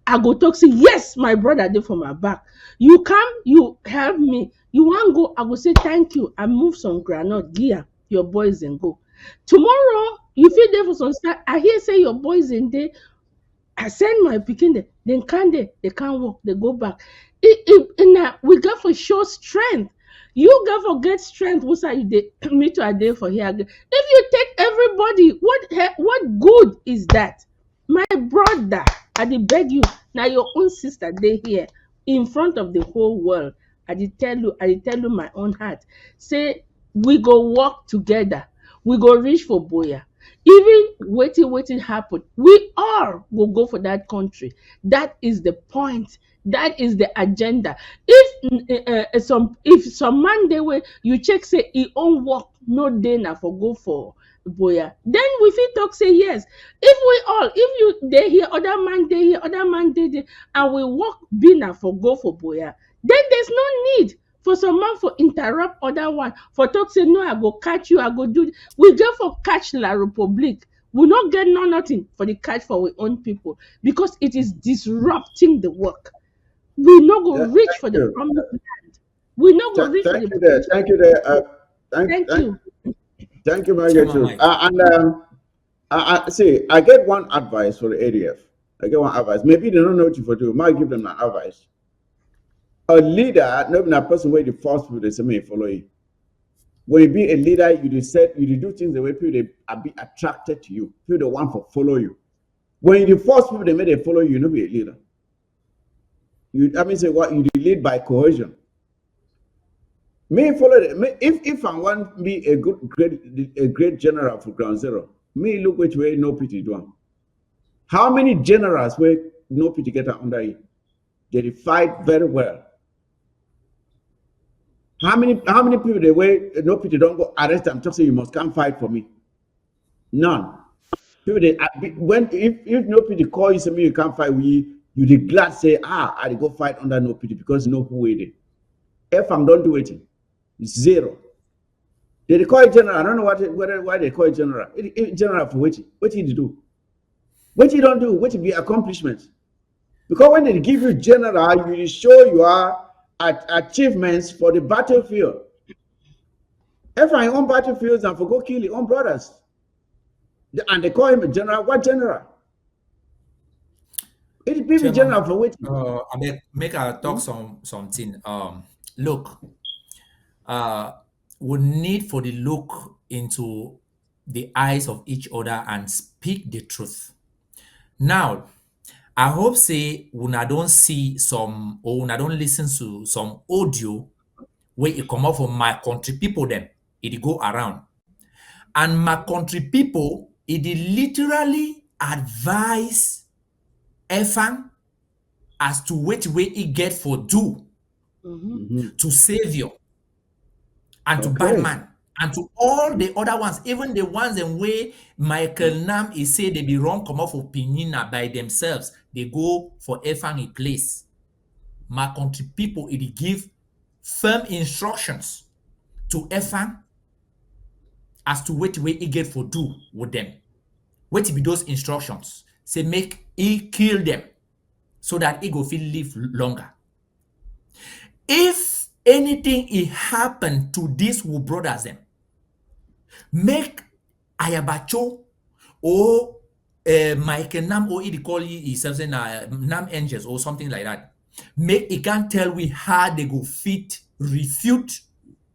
Speaker 4: I go talk, say, yes, my brother did for my back. You come, you help me. You want go, I go say, thank you. I move some granite, gear, your boys and go. Tomorrow, you feel there for some start. I hear say your boys in there. I send my pikin there. They can't walk. They go back. We got for show strength. You got for get strength. What's that you did? Me too. I did for here. If you take everybody, what good is that? My brother, I did beg you. Now your own sister, they here in front of the whole world. I did tell you my own heart. Say we go work together. We go reach for Boya. Even waiting happen, we all will go for that country. That is the point. That is the agenda. If some man they way you check say he own work no day na for go for Boya, then we fit talk say yes. If you they here other man they here other man they there, and we work be na for go for Boya, then there's no need for some man for interrupt other one for talk say no, I go catch you, I go do. We go for catch La Republic. We not get nothing for the catch for our own people because it is disrupting the work. We not go reach
Speaker 1: Thank
Speaker 4: for the
Speaker 1: you.
Speaker 4: promised land. We not go reach for
Speaker 1: Thank
Speaker 4: the
Speaker 1: you there.
Speaker 4: promised
Speaker 1: Thank you
Speaker 4: land.
Speaker 1: there.
Speaker 4: Thank you.
Speaker 1: Thank you, Margaret.
Speaker 2: Chairman Mike.
Speaker 1: I see. I get one advice for the ADF. I get one advice. Maybe they don't know what you for do. Might give them an advice. A leader, not a person where the first people they say may follow you. When you be a leader, you do things the way people they are be attracted to you. People the want to follow you. When you the first people they may they follow you, you not be a leader. Say what you lead by coercion. Me follow if I want to be a great general for ground zero, me look which way no pity do. How many generals where no pity get under you? They fight very well. How many people they way no pity don't go arrest them, just say you must come fight for me? None. People they when if no pity call you say me you can't fight with you they glad say I go fight under no pity because you know who it is. If I'm don't do it, zero. They call it general. I don't know why they call it general. General for what? What did you do? What you don't do? What be accomplishments? Because when they give you general, you show your achievements for the battlefield. If I own battlefields and for go kill your own brothers, and they call him a general. What general? It be
Speaker 2: Chairman
Speaker 1: general
Speaker 2: Mike.
Speaker 1: for what?
Speaker 2: Make I talk something. Look, we need for the look into the eyes of each other and speak the truth. Now, I hope say una don't see some or una don't listen to some audio where it come out from my country people them. It go around. And my country people, it literally advise Efan as to which way he get for do
Speaker 4: Mhm.
Speaker 2: to save you. and to
Speaker 1: Okay.
Speaker 2: Batman and to all the other ones, even the ones in way Michael Nam is say they be wrong come off of Pinina by themselves. They go for Efang in place. My country people, it give firm instructions to Efang as to what way he get for do with them. What be those instructions? Say make he kill them so that he go feel live longer. If anything he happen to these who brothers them, make Ayabacho or Mike Nam or he call himself saying Nam Angels or something like that. Make he can't tell we how they go fit refute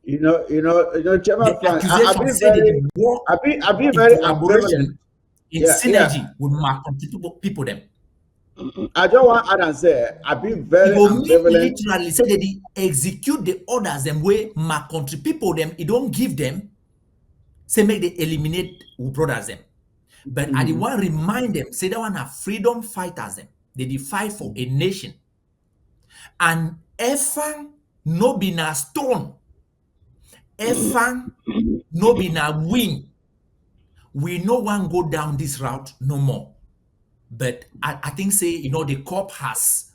Speaker 1: Chairman
Speaker 2: the
Speaker 1: Frank,
Speaker 2: accusation say that they work
Speaker 1: I've been
Speaker 2: in
Speaker 1: very ambivalent.
Speaker 2: collaboration, in
Speaker 1: Yeah, yeah.
Speaker 2: synergy with my people them.
Speaker 1: I don't want to add and say I've been
Speaker 2: It
Speaker 1: very
Speaker 2: go mean
Speaker 1: ambivalent.
Speaker 2: literally say that they execute the orders them way my country people them, it don't give them, say make they eliminate who brothers them. But I
Speaker 1: Mhm.
Speaker 2: want remind them, say that one are freedom fighters them. They fight for a nation. And Efang no be na stone. Efang no be na win. We no one go down this route no more. But I think say, the cup has,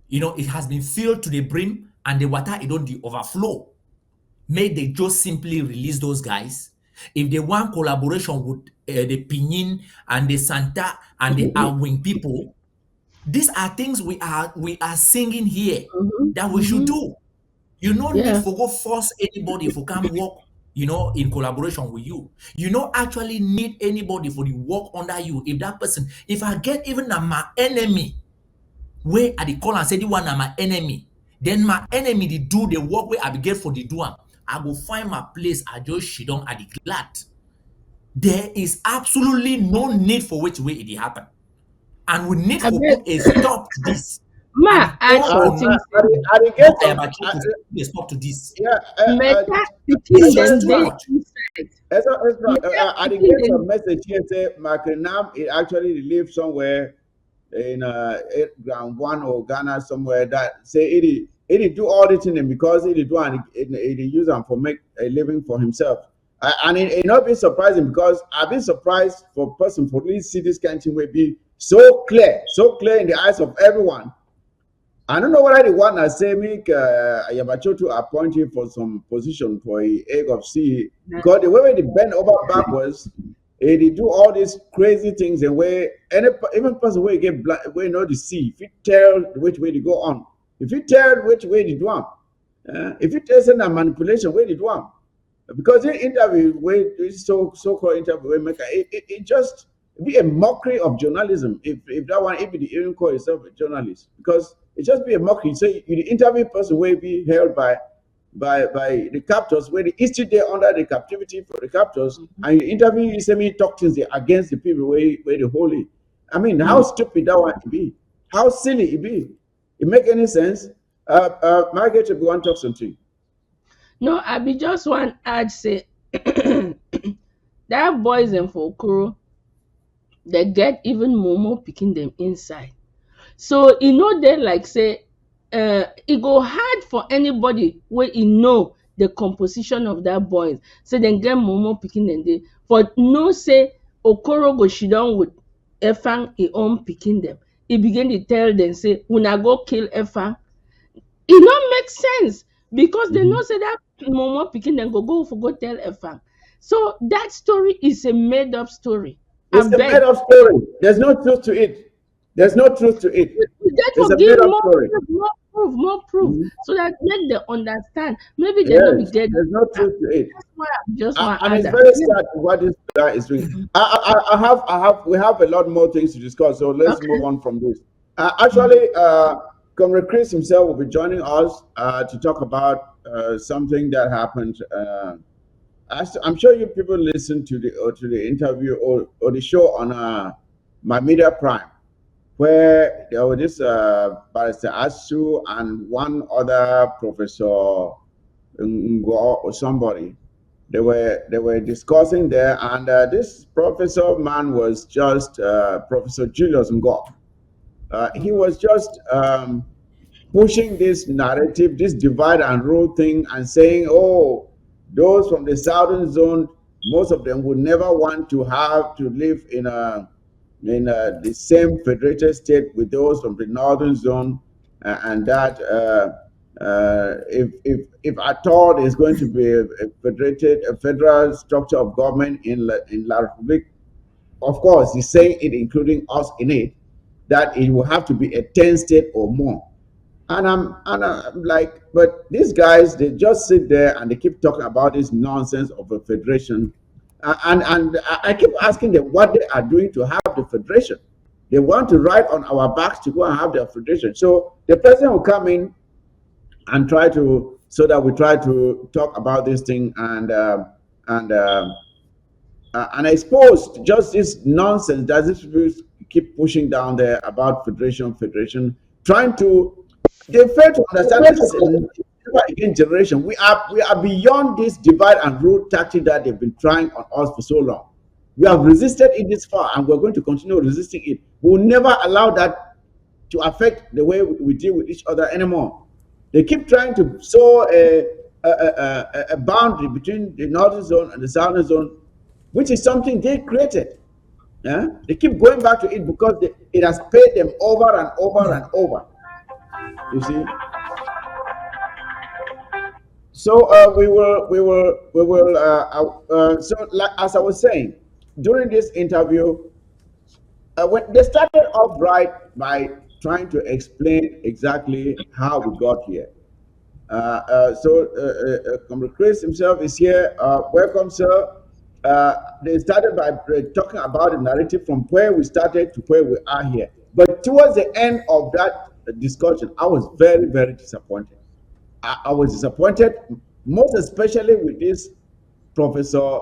Speaker 2: it has been filled to the brim and the water it don't overflow. May they just simply release those guys. If they want collaboration with the Pinin and the Santa and the Awing people, these are things we are singing here that we should
Speaker 4: Mhm.
Speaker 2: do. You no need
Speaker 4: Yeah.
Speaker 2: for go force anybody for come work, in collaboration with you. You don't actually need anybody for the work under you. If that person, if I get even my enemy, where I dey call and say the one na my enemy, then my enemy dey do the work where I be get for the do am. I go find my place, I just shit down at the glad. There is absolutely no need for which way it dey happen. And we need
Speaker 4: I
Speaker 2: to
Speaker 4: bet
Speaker 2: put a stop to this.
Speaker 4: ma
Speaker 2: And
Speaker 4: add
Speaker 2: all on
Speaker 4: something.
Speaker 1: I did get some.
Speaker 2: Ayabacho to put a stop to this.
Speaker 1: Yeah,
Speaker 4: Meta
Speaker 2: It's
Speaker 4: picking
Speaker 2: just
Speaker 4: them
Speaker 2: too
Speaker 4: day
Speaker 2: much.
Speaker 4: inside. Meta
Speaker 1: I did
Speaker 4: picking
Speaker 1: get some
Speaker 4: them.
Speaker 1: message here say Makenam it actually live somewhere in ground one or Ghana somewhere that say it do all this in him because it do and it use them for make a living for himself. And it not be surprising because I've been surprised for person for really see this kind of thing will be so clear in the eyes of everyone. I don't know whether the one that say make Yabacho to appoint him for some position for a egg of C because the way they bend over backwards, they do all these crazy things and where even person where you get blind, where you know the sea, if you tell which way to go on, if you tell which way to do if you tell some manipulation where to do because the interview where so-called interview where make it just be a mockery of journalism if that one if you even call yourself a journalist because it just be a mockery so you the interview person will be held by the captors where the history there under the captivity for the captors and you interview you say me talk things against the people where the holy I mean how stupid that one be how silly it be it make any sense Margaret if you want to talk something.
Speaker 4: No, I be just one add say that boys and for Okoro, they get even Momo picking them inside. So e no dey like say e go hard for anybody wey e know the composition of that boys say dem get Momo pikin dem dey for know say Okoro go sit down with Efang e own pikin dem. E begin dey tell dem say una go kill Efang. E no make sense because dem know
Speaker 1: Mhm.
Speaker 4: say that Momo pikin dem go tell Efang. So that story is a made up story.
Speaker 1: It's a made
Speaker 4: Abeg,
Speaker 1: up story. There's no truth to it. There's no truth to it.
Speaker 4: we get
Speaker 1: It's
Speaker 4: to
Speaker 1: a
Speaker 4: give
Speaker 1: made up
Speaker 4: more
Speaker 1: story.
Speaker 4: proof, more proof,
Speaker 1: Mhm.
Speaker 4: so that make them understand. Maybe they no be
Speaker 1: Yes,
Speaker 4: get.
Speaker 1: there's no
Speaker 4: Ah,
Speaker 1: truth to it.
Speaker 4: that's why I just want to
Speaker 1: And
Speaker 4: add
Speaker 1: it's
Speaker 4: that.
Speaker 1: very
Speaker 4: Yeah.
Speaker 1: sad what this guy is doing. We have a lot more things to discuss. So let's
Speaker 4: Okay.
Speaker 1: move on from this.
Speaker 4: Mhm.
Speaker 1: Actually, Comrade Chris himself will be joining us to talk about something that happened. I'm sure you people listened to the interview or the show on my media prime where there was this Barrister Asu and one other Professor Ngo or somebody. They were discussing there, and this professor man was just Professor Julius Ngo. He was just pushing this narrative, this divide and rule thing, and saying, "Oh." those from the southern zone, most of them would never want to have to live the same federated state with those from the northern zone, and that if at all there's going to be a federal structure of government in La Republic, of course, he's saying it, including us in it, that it will have to be a 10 state or more. And I'm like, but these guys, they just sit there and they keep talking about this nonsense of a federation. And I keep asking them what they are doing to have the federation. They want to ride on our backs to go and have their federation. So the president will come in and try to, so that we try to talk about this thing and and I suppose just this nonsense that these people keep pushing down there about federation, trying to, they fail to understand this is a never again generation. We are beyond this divide and rule tactic that they've been trying on us for so long. We have resisted it this far, and we're going to continue resisting it. We will never allow that to affect the way we deal with each other anymore. They keep trying to sow a boundary between the northern zone and the southern zone, which is something they created. Yeah? They keep going back to it because it has paid them over and over and over. You see. So we will. So, like, as I was saying, during this interview, when they started off right by trying to explain exactly how we got here. Comrade Chris himself is here. Welcome, sir. They started by talking about the narrative from where we started to where we are here. But towards the end of that discussion, I was very, very disappointed. I was disappointed, most especially with this Professor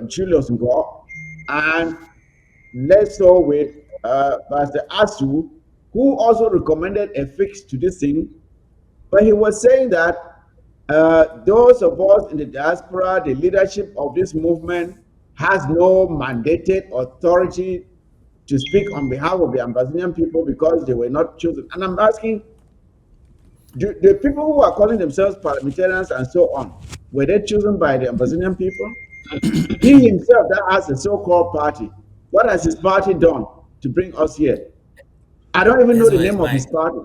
Speaker 1: Julius Ngo, and less so with Pastor Asu, who also recommended a fix to this thing. But he was saying that those of us in the diaspora, the leadership of this movement, has no mandated authority to speak on behalf of the Amazonian people because they were not chosen. And I'm asking, the people who are calling themselves parliamentarians and so on, were they chosen by the Amazonian people? He himself, that has a so-called party, what has his party done to bring us here? I don't even know the name of his party,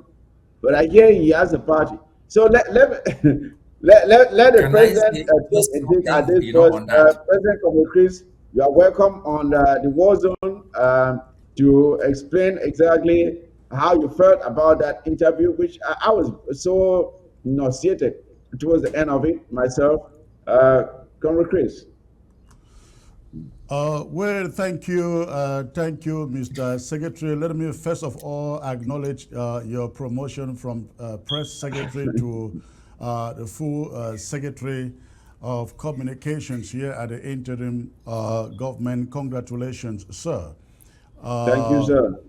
Speaker 1: but I hear he has a party. So let the
Speaker 2: Can I
Speaker 1: president
Speaker 2: say just
Speaker 1: take a dig at
Speaker 2: something,
Speaker 1: this first.
Speaker 2: on that?
Speaker 1: President Comrade Chris, you are welcome on the war zone to explain exactly how you felt about that interview, which I was so nauseated towards the end of it myself. Comrade Chris.
Speaker 5: Well, thank you, Mr. Secretary. Let me first of all acknowledge your promotion from press secretary to the full secretary of communications here at the interim government. Congratulations, sir.
Speaker 1: Thank you, sir.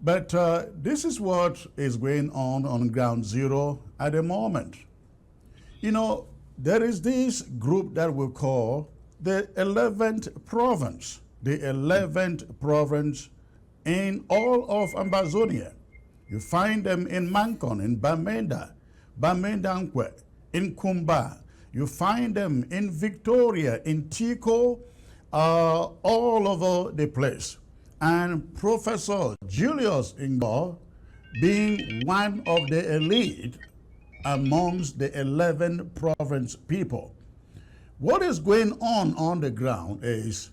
Speaker 5: But this is what is going on ground zero at the moment. You know, there is this group that we call the 11th province, the 11th province in all of Amazonia. You find them in Mancon, in Bamenda, Bamendankwe, in Kumba. You find them in Victoria, in Tico, all over the place. And Professor Julius Ngo being one of the elite amongst the 11 province people. What is going on the ground is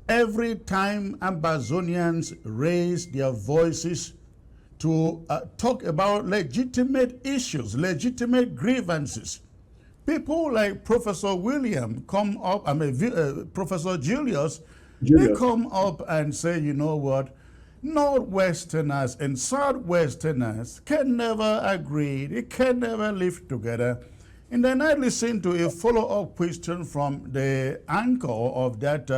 Speaker 5: every time Amazonians raise their voices to talk about legitimate issues, legitimate grievances, people like Professor William come up, Professor Julius, they come up and say, you know what, Northwesterners and Southwesterners can never agree, they can never live together. And then I listened to a follow-up question from the anchor of that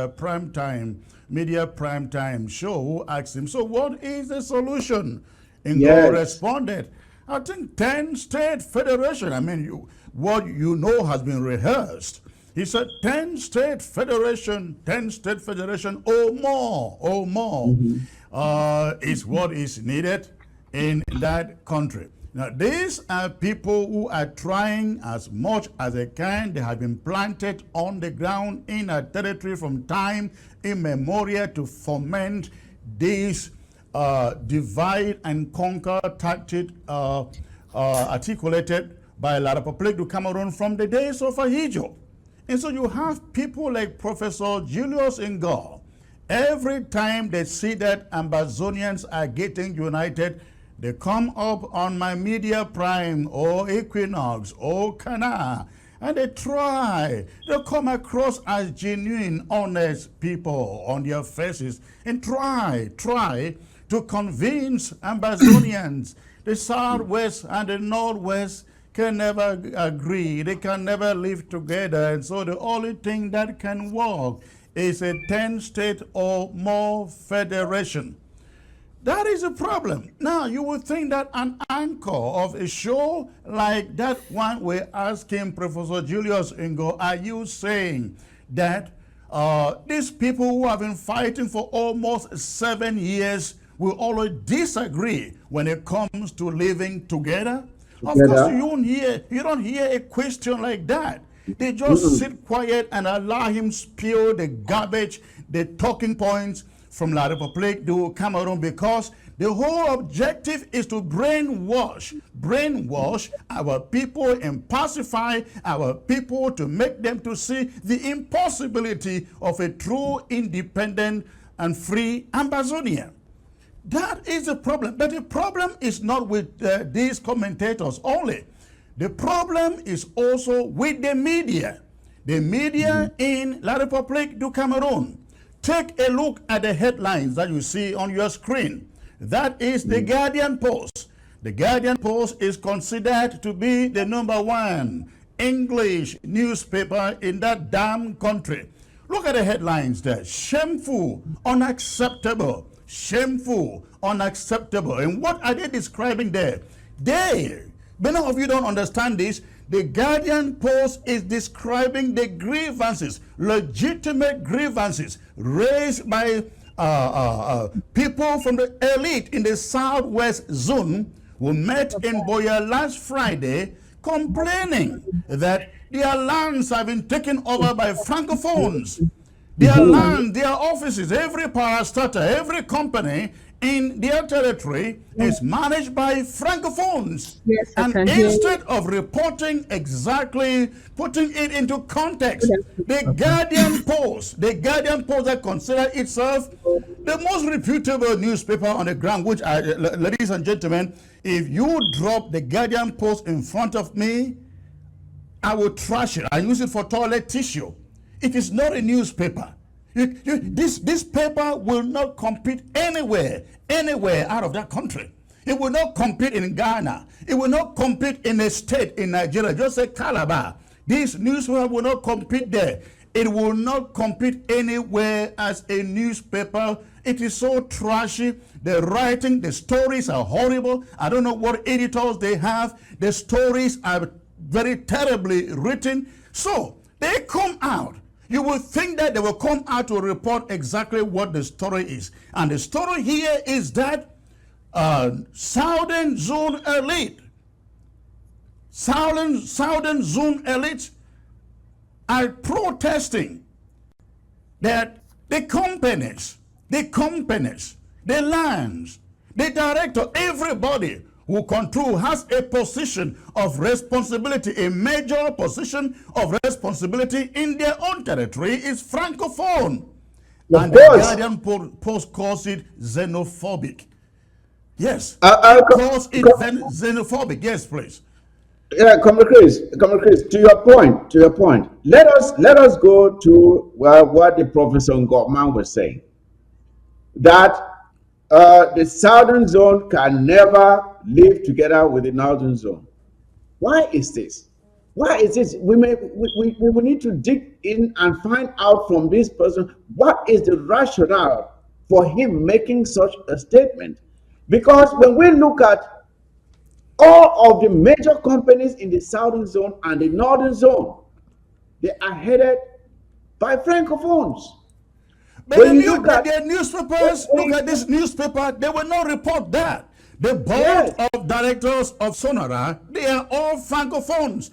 Speaker 5: media primetime show, who asked him, so what is the solution? And Ngo responded, I think 10-state federation. I mean, what you know has been rehearsed. He said 10-state federation or more is what is needed in that country. Now, these are people who are trying as much as they can. They have been planted on the ground in a territory from time immemorial to foment this divide and conquer tactic articulated by La République du Cameroon from the days of Ahijo. And so you have people like Professor Julius Ingor. Every time they see that Amazonians are getting united, they come up on my media prime or Equinox or Cana, and they come across as genuine, honest people on their faces and try to convince Amazonians the Southwest and the Northwest can never agree. They can never live together. And so the only thing that can work is a 10-state or more federation. That is a problem. Now, you would think that an anchor of a show like that one, we're asking Professor Julius Ingo, are you saying that these people who have been fighting for almost 7 years will always disagree when it comes to living together? Of course, you don't hear a question like that. They just sit quiet and allow him spew the garbage, the talking points from La République du Cameroon, because the whole objective is to brainwash our people and pacify our people to make them to see the impossibility of a true, independent, and free Amazonia. That is the problem. But the problem is not with these commentators only. The problem is also with the media. The media in La République du Cameroon. Take a look at the headlines that you see on your screen. That is the Guardian Post. The Guardian Post is considered to be the #1 English newspaper in that damn country. Look at the headlines there. Shameful, unacceptable. Shameful, unacceptable. And what are they describing there? Many of you don't understand this. The Guardian Post is describing the grievances, legitimate grievances raised by people from the elite in the Southwest Zone who met in Boya last Friday, complaining that their lands have been taken over by Francophones. Their land, their offices, every parastatal, every company in their territory is managed by Francophones.
Speaker 4: Yes,
Speaker 5: and instead of reporting exactly, putting it into context, the Guardian Post that consider itself the most reputable newspaper on the ground, which ladies and gentlemen, if you drop the Guardian Post in front of me, I will trash it. I use it for toilet tissue. It is not a newspaper. This paper will not compete anywhere out of that country. It will not compete in Ghana. It will not compete in a state in Nigeria. Just say Calabar. This newspaper will not compete there. It will not compete anywhere as a newspaper. It is so trashy. The writing, the stories are horrible. I don't know what editors they have. The stories are very terribly written. So they come out. You will think that they will come out to report exactly what the story is. And the story here is that Southern Zone elite are protesting that the companies, the lands, the director, everybody who control has a position of responsibility, a major position of responsibility in their own territory is Francophone. And the Guardian Post calls it xenophobic. Yes, it calls it xenophobic. Yes, please.
Speaker 1: Yeah, Comrade Chris, to your point, let us go to what the Professor Ngotman was saying, that the Southern Zone can never live together with the Northern Zone. Why is this? We need to dig in and find out from this person what is the rationale for him making such a statement. Because when we look at all of the major companies in the Southern Zone and the Northern Zone, they are headed by Francophones.
Speaker 5: But when you look at their newspapers, look at this newspaper, they will not report that. The board
Speaker 1: Yes.
Speaker 5: of directors of Sonora, they are all francophones.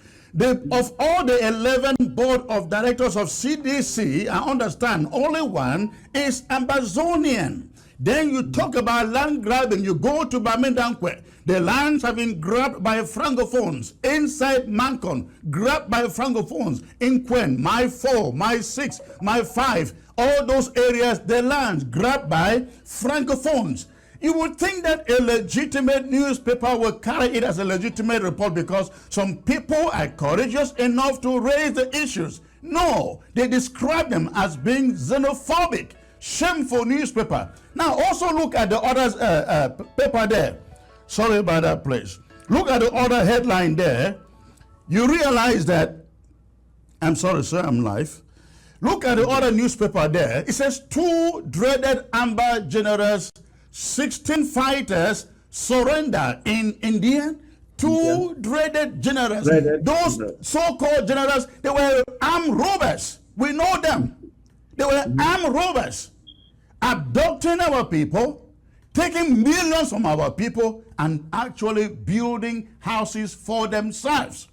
Speaker 5: Of all the 11 board of directors of CDC, I understand only one is Amazonian. Then you talk about land grabbing. You go to Bamindankwe. The lands have been grabbed by francophones. Inside Mancon, grabbed by francophones. In Quen, my 4, my 6, my 5. All those areas, the lands grabbed by francophones. You would think that a legitimate newspaper will carry it as a legitimate report because some people are courageous enough to raise the issues. No, they describe them as being xenophobic, shameful newspaper. Now also look at the other paper there. Sorry about that, please. Look at the other headline there. You realize that, I'm sorry, sir, I'm live. Look at the other newspaper there. It says 2 dreaded Amber generals, 16 fighters surrender in India. 2 dreaded generals. Those so-called generals, they were armed robbers. We know them. They were armed robbers, abducting our people, taking millions from our people, and actually building houses for themselves.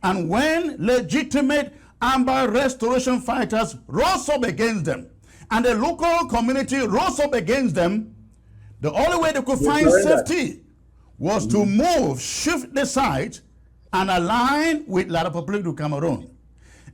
Speaker 5: And when legitimate Amber restoration fighters rose up against them, and the local community rose up against them, the only way they could find safety was to move, shift the site, and align with La République du Cameroon.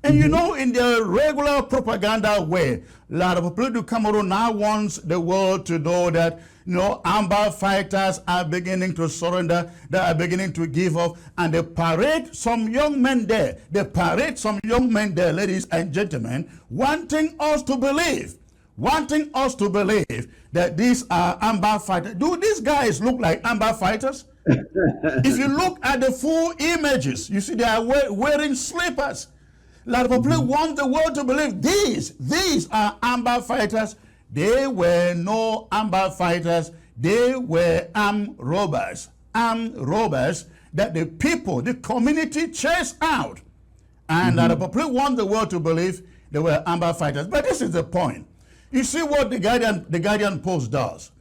Speaker 5: And you know, in their regular propaganda way, La République du Cameroon now wants the world to know that, you know, Amber fighters are beginning to surrender, they are beginning to give up, and they parade some young men there. They parade some young men there, ladies and gentlemen, wanting us to believe that these are Amber fighters. Do these guys look like Amber fighters? If you look at the full images, you see they are wearing slippers. La République wants the world to believe these are Amber fighters. They were no Amber fighters. They were armed robbers. Armed robbers that the people, the community chased out. And La République wants the world to believe they were Amber fighters. But this is the point. You see what the Guardian Post does.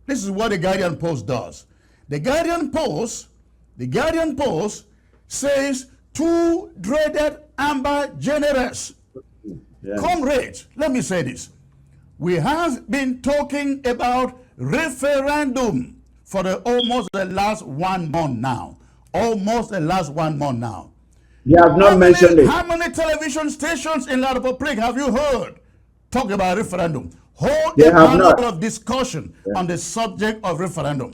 Speaker 5: This is what the Guardian Post does. The Guardian Post says 2 dreaded Amber generals. Yes. Comrades, let me say this. We have been talking about referendum for almost the last 1 month now. Almost the last 1 month now.
Speaker 1: You have not mentioned it.
Speaker 5: How many television stations in La République have you heard talk about referendum? Hold a panel of discussion on the subject of referendum.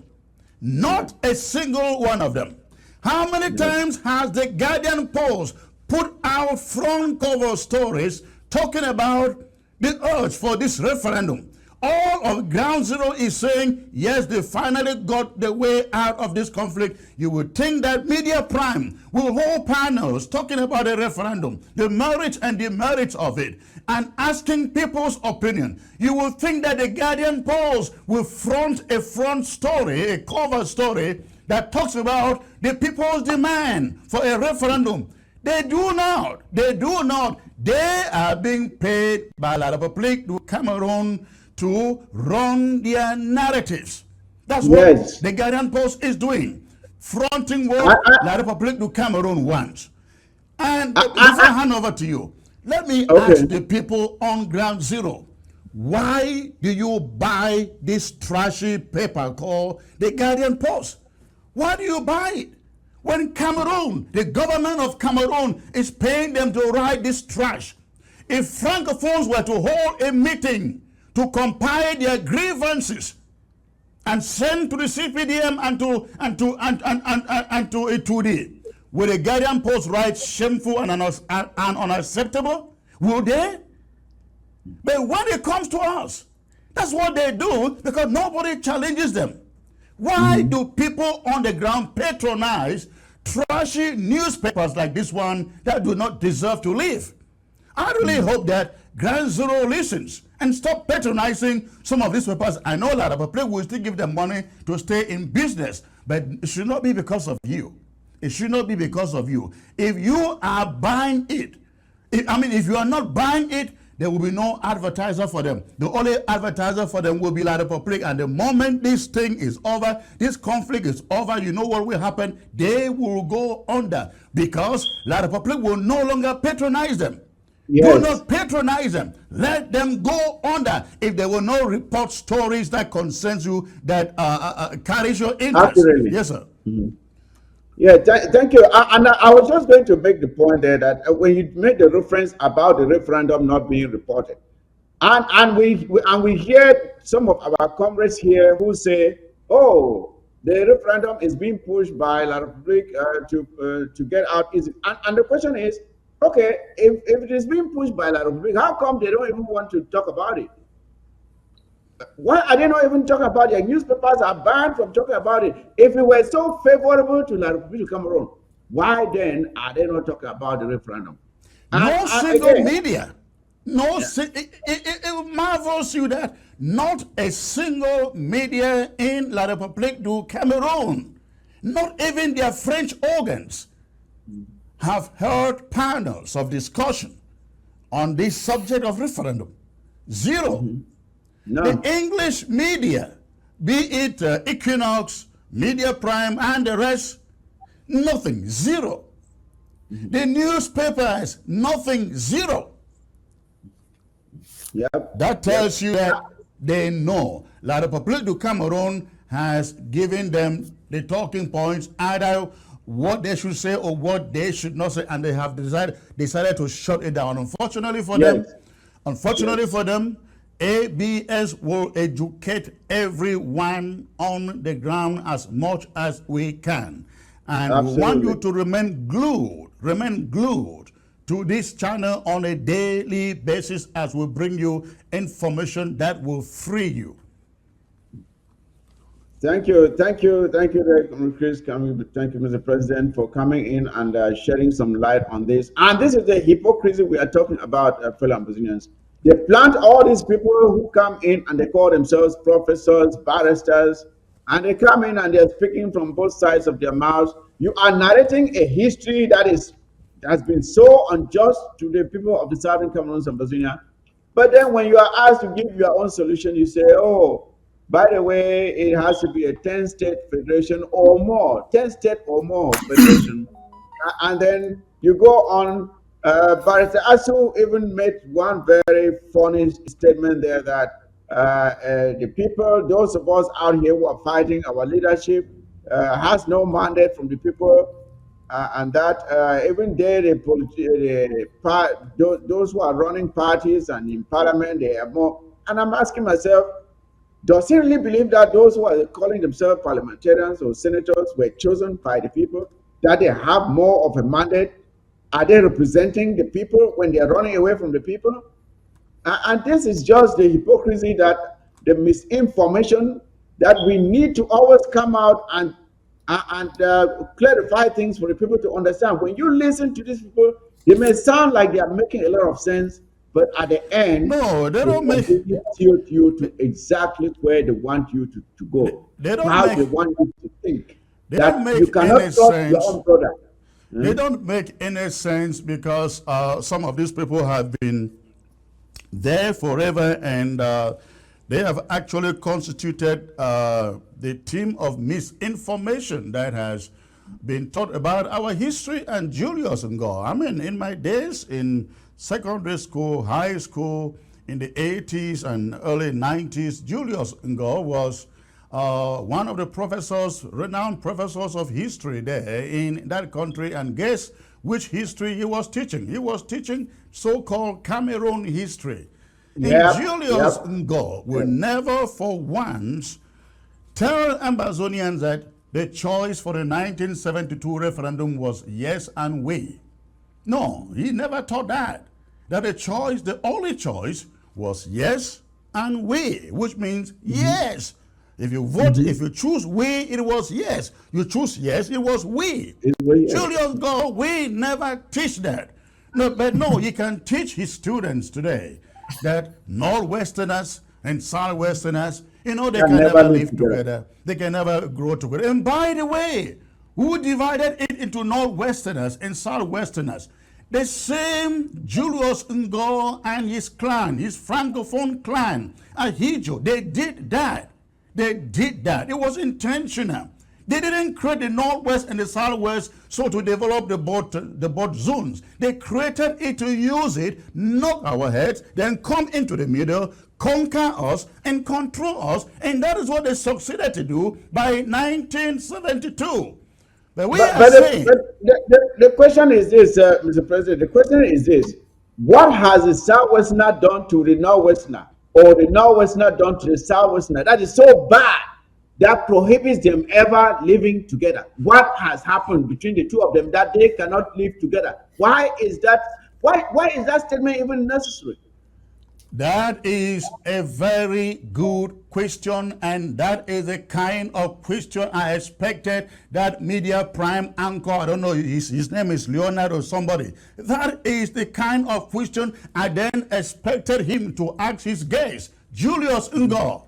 Speaker 5: Not a single one of them. How many times has the Guardian Post put out front cover stories talking about the urge for this referendum? All of Ground Zero is saying, yes, they finally got the way out of this conflict. You would think that Media Prime will hold panels talking about a referendum, the merits and demerits of it, and asking people's opinion. You will think that the Guardian Post will front a front story, a cover story, that talks about the people's demand for a referendum. They do not. They do not. They are being paid by La République du Cameroon to run their narratives. That's what the Guardian Post is doing. Fronting what La République du Cameroon wants. And before I hand over to you, let me ask the people on Ground Zero, why do you buy this trashy paper called the Guardian Post? Why do you buy it? When Cameroon, the government of Cameroon, is paying them to write this trash. If Francophones were to hold a meeting to compile their grievances and send to the CPDM and to Itudi, will the Guardian Post write shameful and unacceptable? Will they? But when it comes to us, that's what they do because nobody challenges them. Why do people on the ground patronize trashy newspapers like this one that do not deserve to live? I really hope that Ground Zero listens and stop patronizing some of these papers. I know La République will still give them money to stay in business, but it should not be because of you. It should not be because of you. If you are buying it, if you are not buying it, there will be no advertiser for them. The only advertiser for them will be La Republic. And the moment this thing is over, this conflict is over, you know what will happen? They will go under, because La Republic will no longer patronize them.
Speaker 1: Yes.
Speaker 5: Do not patronize them. Let them go under. If there will not report stories that concerns you, that carries your interest.
Speaker 1: Absolutely.
Speaker 5: Yes, sir.
Speaker 1: Yeah, thank you. And I was just going to make the point there that when you made the reference about the referendum not being reported, and we hear some of our comrades here who say, "Oh, the referendum is being pushed by La Republique to get out easy." And the question is, okay, if it is being pushed by La Republique, how come they don't even want to talk about it? Why are they not even talking about it? Newspapers are banned from talking about it. If it were so favorable to La Republique Cameroon, why then are they not talking about the referendum?
Speaker 5: No single media. No, it marvels you that not a single media in La République du Cameroon, not even their French organs, have held panels of discussion on this subject of referendum. Zero.
Speaker 1: No.
Speaker 5: The English media, be it Equinox, Media Prime, and the rest, nothing, zero. The newspapers, nothing, zero.
Speaker 1: Yep.
Speaker 5: That tells you that they know. La République du Cameroon has given them the talking points, either what they should say or what they should not say, and they have decided to shut it down. Unfortunately for them, ABS will educate everyone on the ground as much as we can. And
Speaker 1: Absolutely.
Speaker 5: we want you to remain glued to this channel on a daily basis as we bring you information that will free you.
Speaker 1: Thank you, Chris. Thank you, Mr. President, for coming in and shedding some light on this. And this is the hypocrisy we are talking about, fellow Ambazonians. They plant all these people who come in and they call themselves professors, barristers, and they come in and they're speaking from both sides of their mouths. You are narrating a history that has been so unjust to the people of the Southern Cameroon and Ambazonia. But then when you are asked to give your own solution, you say, oh, by the way, it has to be a 10-state federation or more, 10-state or more federation. And then you go on. Barrister Asu even made one very funny statement there that the people, those of us out here who are fighting our leadership, has no mandate from the people, and that even those who are running parties and in parliament, they have more. And I'm asking myself, does he really believe that those who are calling themselves parliamentarians or senators were chosen by the people, that they have more of a mandate? Are they representing the people when they are running away from the people? And this is just the hypocrisy, that the misinformation, that we need to always come out and clarify things for the people to understand. When you listen to these people, they may sound like they are making a lot of sense, but at the end,
Speaker 5: no, they don't make
Speaker 1: tilt you to exactly where they want you to go.
Speaker 5: They
Speaker 1: want you to think.
Speaker 5: They don't make
Speaker 1: you cannot
Speaker 5: any
Speaker 1: trust
Speaker 5: sense.
Speaker 1: your own brother.
Speaker 5: They don't make any sense, because some of these people have been there forever, and they have actually constituted the team of misinformation that has been taught about our history and Julius Ngo. I mean, in my days in secondary school, high school, in the 80s and early 90s, Julius Ngo was one of the professors, renowned professors of history there in that country. And guess which history he was teaching? He was teaching so-called Cameroon history.
Speaker 1: Yep,
Speaker 5: And Julius Ngo will never for once tell Ambazonians that the choice for the 1972 referendum was yes and we. No, he never taught that. That the only choice was yes and we, which means yes. If you vote, if you choose we, it was yes. You choose yes, it was we. Julius Ngo, we never teach that. No, but no, you can teach his students today that Northwesterners and Southwesterners, they can never live together. They can never grow together. And by the way, who divided it into Northwesterners and Southwesterners? The same Julius Ngo and his clan, his Francophone clan, Ahijo, they did that. They did that. It was intentional. They didn't create the Northwest and the Southwest so to develop the both zones. They created it to use it, knock our heads, then come into the middle, conquer us, and control us. And that is what they succeeded to do by 1972. But we are saying...
Speaker 1: The question is this, Mr. President. The question is this. What has the Southwesterner done to the Northwesterner, or the Northwesterner done to the Southwesterner that is so bad that prohibits them ever living together? What has happened between the two of them that they cannot live together? Why is that? Why is that statement even necessary?
Speaker 5: That is a very good question, and that is the kind of question I expected that media prime anchor, I don't know, his name is Leonard or somebody. That is the kind of question I then expected him to ask his guest, Julius Ngo.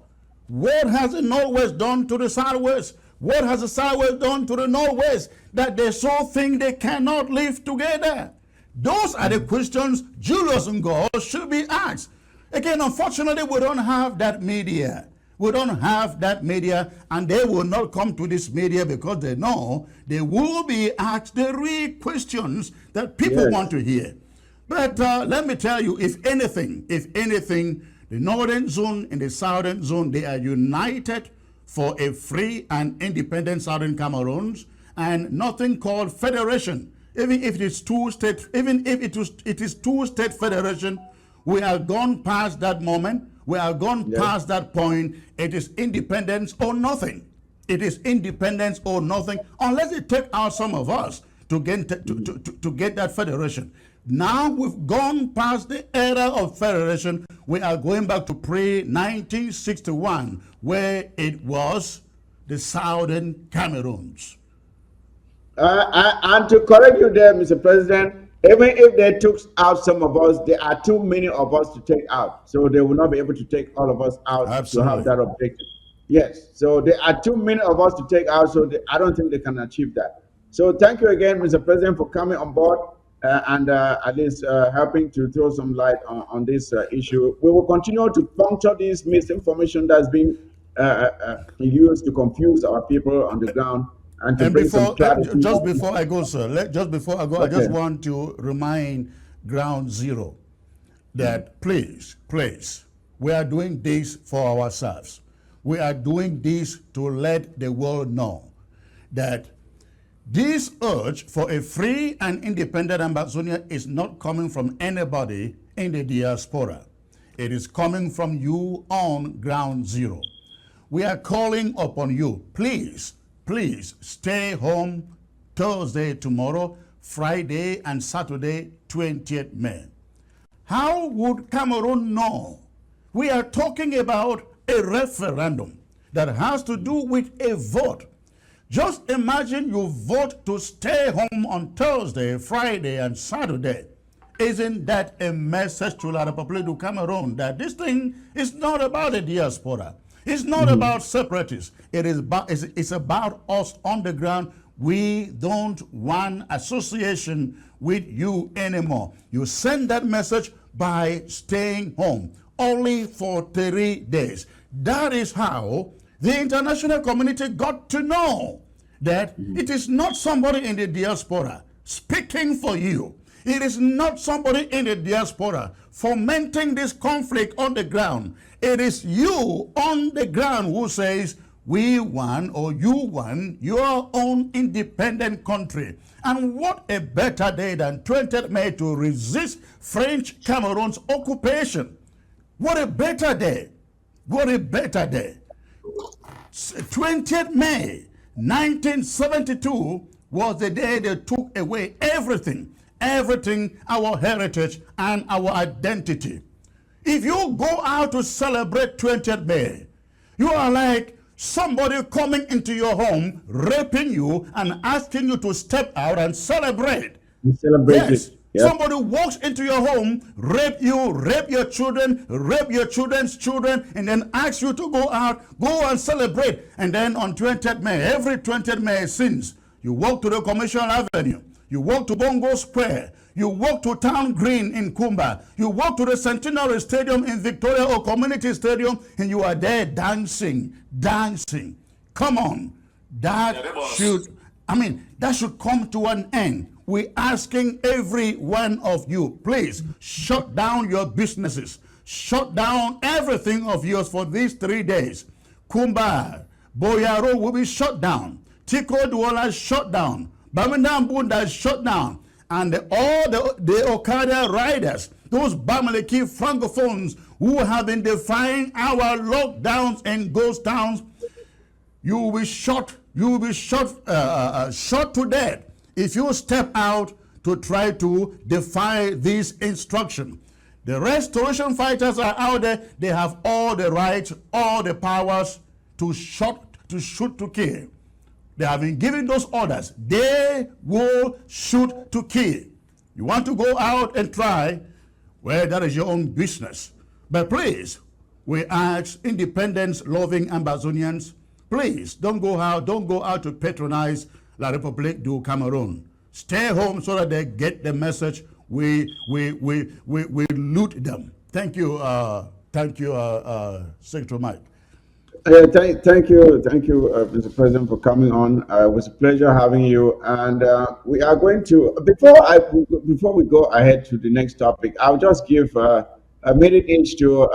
Speaker 5: What has the Northwest done to the Southwest? What has the Southwest done to the Northwest that they so think they cannot live together? Those are the questions Julius Ngo should be asked. Again, unfortunately, we don't have that media. We don't have that media, and they will not come to this media because they know they will be asked the real questions that people want to hear. But let me tell you, if anything, the northern zone and the southern zone, they are united for a free and independent southern Cameroons, and nothing called federation. Even if it is two-state, even if it is two-state federation, we are gone past that moment. We are gone past that point. It is independence or nothing. It is independence or nothing, unless they take out some of us to get that federation. Now we've gone past the era of federation. We are going back to pre-1961, where it was the Southern Cameroons.
Speaker 1: And to correct you there, Mr. President, even if they took out some of us, there are too many of us to take out. So they will not be able to take all of us out.
Speaker 5: Absolutely.
Speaker 1: To have that objective. Yes. So there are too many of us to take out, so I don't think they can achieve that. So thank you again, Mr. President, for coming on board and at least helping to throw some light on this issue. We will continue to puncture this misinformation that's been used to confuse our people on the ground. And
Speaker 5: just before I go, sir, I just want to remind Ground Zero that please, we are doing this for ourselves. We are doing this to let the world know that this urge for a free and independent Ambazonia is not coming from anybody in the diaspora. It is coming from you on Ground Zero. We are calling upon you, please stay home Thursday, tomorrow, Friday, and Saturday, 20th May. How would Cameroon know? We are talking about a referendum that has to do with a vote. Just imagine you vote to stay home on Thursday, Friday, and Saturday. Isn't that a message to La République du Cameroon that this thing is not about the diaspora? It's not about separatists. It's about us on the ground. We don't want association with you anymore. You send that message by staying home only for 3 days. That is how the international community got to know that it is not somebody in the diaspora speaking for you. It is not somebody in the diaspora fomenting this conflict on the ground. It is you on the ground who says, we want, or you want, your own independent country. And what a better day than 20th May to resist French Cameroon's occupation. What a better day. What a better day. 20th May 1972 was the day they took away everything, our heritage and our identity. If you go out to celebrate 20th May, you are like somebody coming into your home, raping you and asking you to step out and celebrate. Yes. Yep. Somebody walks into your home, rape you, rape your children, rape your children's children, and then asks you to go out, go and celebrate. And then on 20th May, every 20th May since, you walk to the Commercial Avenue, you walk to Bongo Square, You walk to Town Green in Kumba. You walk to the Centenary Stadium in Victoria or Community Stadium, and you are there dancing, dancing. Come on. That should, that should come to an end. We're asking every one of you, please shut down your businesses. Shut down everything of yours for these 3 days. Kumba, Boyaro will be shut down. Tiko Duola shut down. Bamina Bunda shut down. And all the Okada riders, those Bamaleki francophones who have been defying our lockdowns in ghost towns, you will be shot. You will be shot to death if you step out to try to defy this instruction. The restoration fighters are out there. They have all the rights, all the powers to shoot, to kill. They have been given those orders. They will shoot to kill. You want to go out and try, well, that is your own business. But please, we ask independence-loving Ambazonians, please don't go out to patronize La République du Cameroon. Stay home so that they get the message. We loot them. Thank you, Secretary Mike.
Speaker 1: Thank you, Mr. President, for coming on. It was a pleasure having you. And we are going to before we go ahead to the next topic, I'll just give a minute each to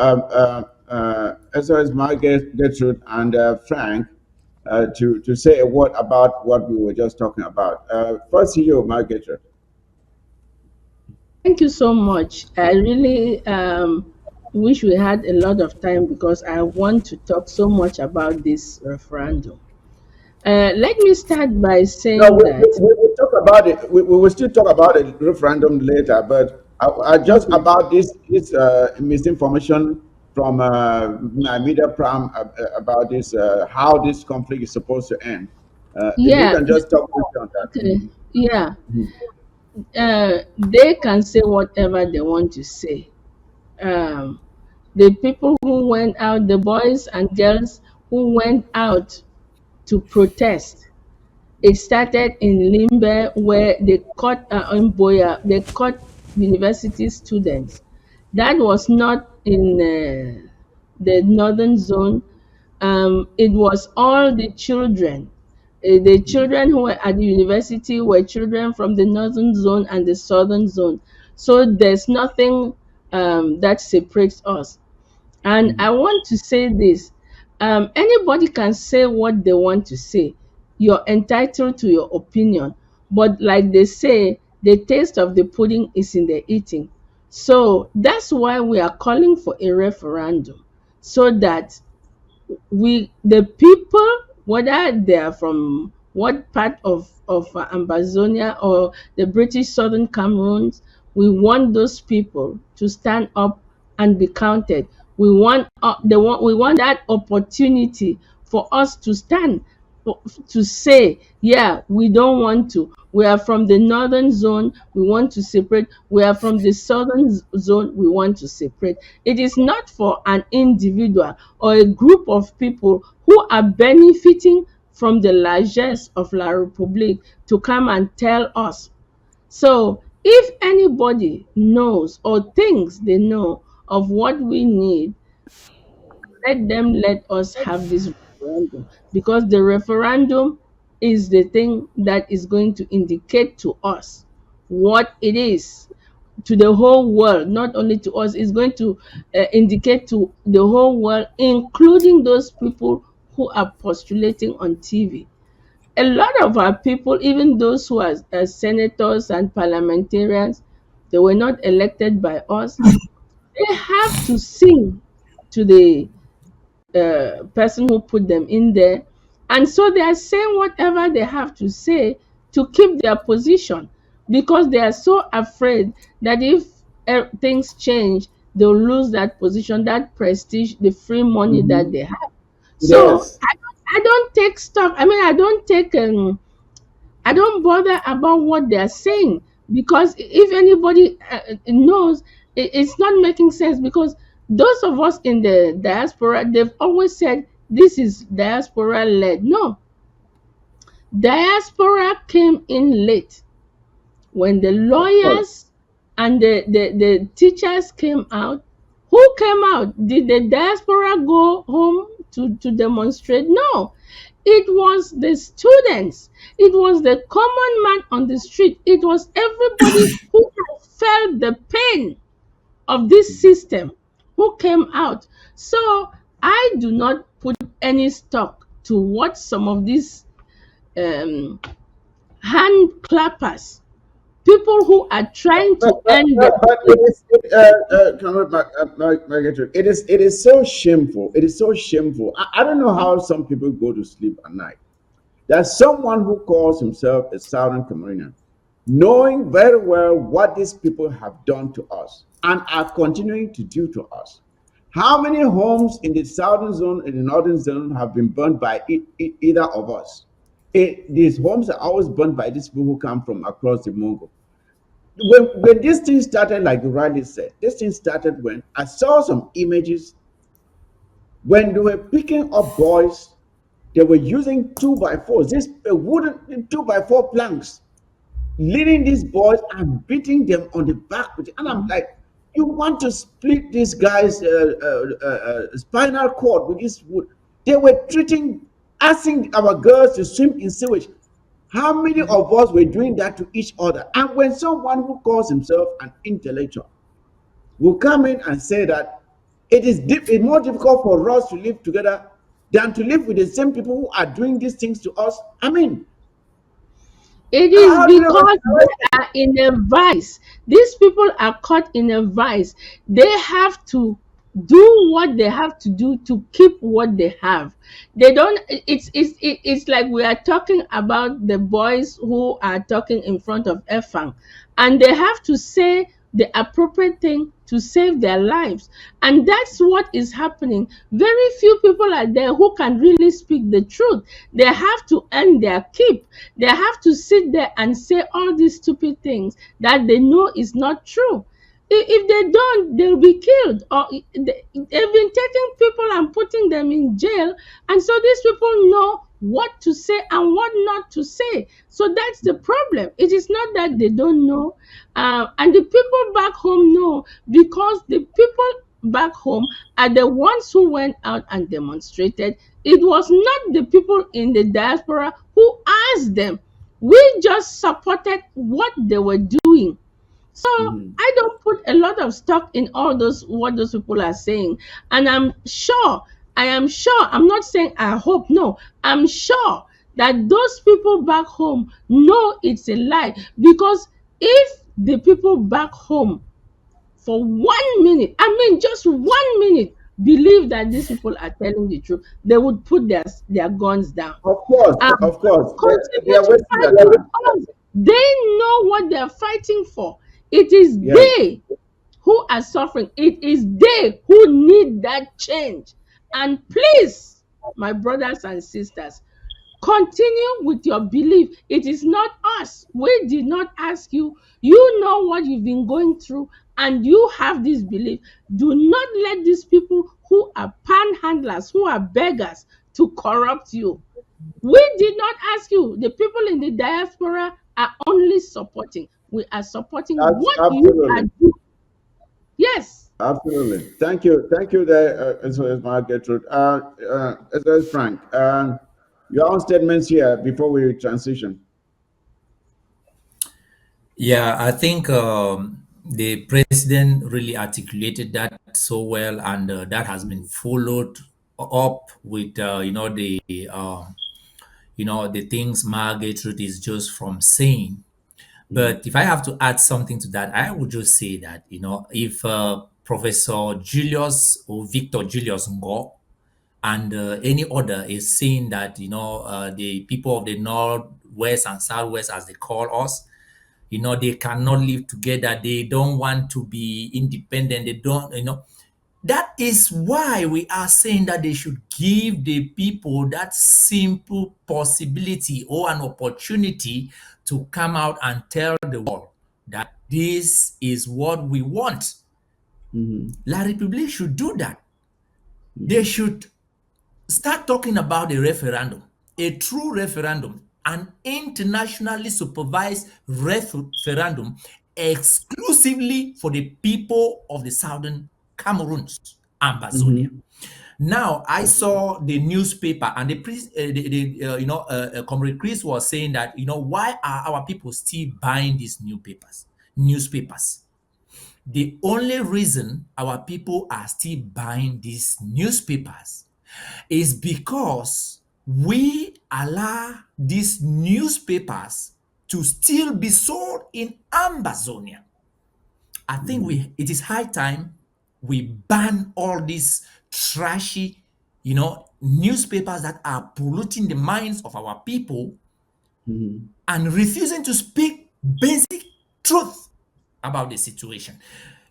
Speaker 1: SOS Margaret, Gertrude, and Frank to say a word about what we were just talking about. First, you, Margaret.
Speaker 4: Thank you so much. I really wish we had a lot of time because I want to talk so much about this referendum. Let me start by
Speaker 1: No,
Speaker 4: saying that,
Speaker 1: we will talk about it. We will still talk about the referendum later, but I just
Speaker 4: okay,
Speaker 1: about this misinformation from media pram about this how this conflict is supposed to end. If you
Speaker 4: yeah,
Speaker 1: can just talk briefly on that.
Speaker 4: okay, yeah,
Speaker 1: Mhm.
Speaker 4: they can say whatever they want to say. Um, the people who went out, the boys and girls who went out to protest, it started in Limbe where they caught in Boya, they caught university students. That was not in the northern zone. It was all the children. The children who were at the university were children from the northern zone and the southern zone. So there's nothing that separates us. And I want to say this, anybody can say what they want to say. You're entitled to your opinion. But like they say, the taste of the pudding is in the eating. So that's why we are calling for a referendum so that the people, whether they are from what part of Ambazonia or the British Southern Cameroons, we want those people to stand up and be counted. We want that opportunity for us to stand, to say, yeah, we don't want to. We are from the northern zone, we want to separate. We are from the southern zone, we want to separate. It is not for an individual or a group of people who are benefiting from the largesse of La République to come and tell us. So if anybody knows or thinks they know of what we need, let us have this referendum, because the referendum is the thing that is going to indicate to us what it is, to the whole world, not only to us. It's going to indicate to the whole world, including those people who are postulating on TV. A lot of our people, even those who are senators and parliamentarians, they were not elected by us. They have to sing to the person who put them in there. And so they are saying whatever they have to say to keep their position, because they are so afraid that if things change, they'll lose that position, that prestige, the free money that
Speaker 1: Mhm.
Speaker 4: they have. So
Speaker 1: Yes.
Speaker 4: I don't take stock. I mean, I don't bother about what they're saying, because if anybody knows, it's not making sense, because those of us in the diaspora, they've always said this is diaspora led. No, diaspora came in late when the
Speaker 1: Of course.
Speaker 4: lawyers and the teachers came out. Who came out? Did the diaspora go home to demonstrate? No. It was the students. It was the common man on the street. It was everybody who had felt the pain of this system who came out. So I do not put any stock to what some of these um, hand clappers, people who are trying to end the
Speaker 1: But Comrade Margaret, it is so shameful. It is so shameful. I don't know how some people go to sleep at night. There's someone who calls himself a Southern Cameroonian, knowing very well what these people have done to us and are continuing to do to us. How many homes in the southern zone and the northern zone have been burned by either of us? These homes are always burned by these people who come from across the Mongol. When this thing started, like Riley said, this thing started when I saw some images when they were picking up boys. They were using 2x4s, this wooden 2x4 planks, leading these boys and beating them on the back with it. And I'm like, you want to split this guy's spinal cord with this wood? They were asking our girls to swim in sewage. How many of us were doing that to each other? And when someone who calls himself an intellectual will come in and say that it's more difficult for us to live together than to live with the same people who are doing these things to us. I mean,
Speaker 4: It is
Speaker 1: how do you
Speaker 4: because they are in a vice. These people are caught in a vice. They have to do what they have to do to keep what they have. They don't. It's like we are talking about the boys who are talking in front of Efang, and they have to say the appropriate thing to save their lives, and that's what is happening. Very few people are there who can really speak the truth. They have to earn their keep. They have to sit there and say all these stupid things that they know is not true. If they don't, they'll be killed. Or they've been taking people and putting them in jail, and so these people know what to say and what not to say. So that's the problem. It is not that they don't know, and the people back home know, because the people back home are the ones who went out and demonstrated. It was not the people in the diaspora who asked them. We just supported what they were doing. So
Speaker 1: Mhm.
Speaker 4: I don't put a lot of stock in all those what those people are saying. And I am sure, I'm not saying I hope, no, I'm sure that those people back home know it's a lie. Because if the people back home for 1 minute, I mean just 1 minute, believe that these people are telling the truth, they would put their guns down and
Speaker 1: Of course, they
Speaker 4: continue
Speaker 1: are
Speaker 4: to
Speaker 1: wasting
Speaker 4: fight
Speaker 1: their time.
Speaker 4: because they know what they're fighting for. It is
Speaker 1: Yes,
Speaker 4: they who are suffering. It is they who need that change. And please, my brothers and sisters, continue with your belief. It is not us. We did not ask you. You know what you've been going through, and you have this belief. Do not let these people who are panhandlers, who are beggars, to corrupt you. We did not ask you. The people in the diaspora are only supporting. We are supporting what you are
Speaker 1: absolutely.
Speaker 4: doing. Yes.
Speaker 1: Absolutely. Thank you there, as well as Margaret. As well as Frank. Your own statements here before we transition.
Speaker 2: Yeah, I think the president really articulated that so well, and that has been followed up with the things Margaret Ruth is just from saying.
Speaker 1: Mhm.
Speaker 2: But if I have to add something to that, I would just say that if Professor Julius or Victor Julius Ngo and any other is saying that the people of the north, west, and southwest, as they call us, they cannot live together, they don't want to be independent, they don't, that is why we are saying that they should give the people that simple possibility or an opportunity to come out and tell the world that this is what we want.
Speaker 1: Mhm.
Speaker 2: La République should do that. They
Speaker 1: Mhm.
Speaker 2: should start talking about a referendum, a true referendum, an internationally supervised referendum exclusively exclusively for the people of the southern Cameroons, Ambazonia. Now, I saw the newspaper, and Comrade Chris was saying that, why are our people still buying these newspapers? The only reason our people are still buying these newspapers is because we allow these newspapers to still be sold in Ambazonia. I think it is high time we ban all these trashy, newspapers that are polluting the minds of our people and refusing to speak basic truth about the situation.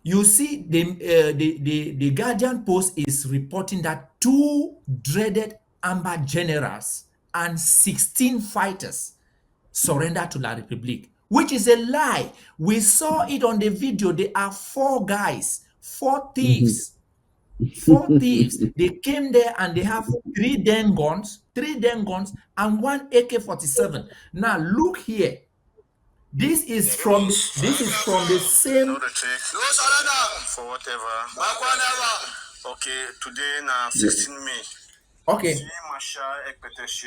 Speaker 2: You see, the Guardian Post is reporting that 2 dreaded Amber generals and 16 fighters surrender to La République, which is a lie. We saw it on the video. There are 4 guys, 4 thieves. 4 thieves. They came there and they have 3 den guns, and 1 AK-47. Now look here. This is from the same.
Speaker 6: No retreat. No surrender. For whatever. Okay, today now 16 May.
Speaker 2: Okay.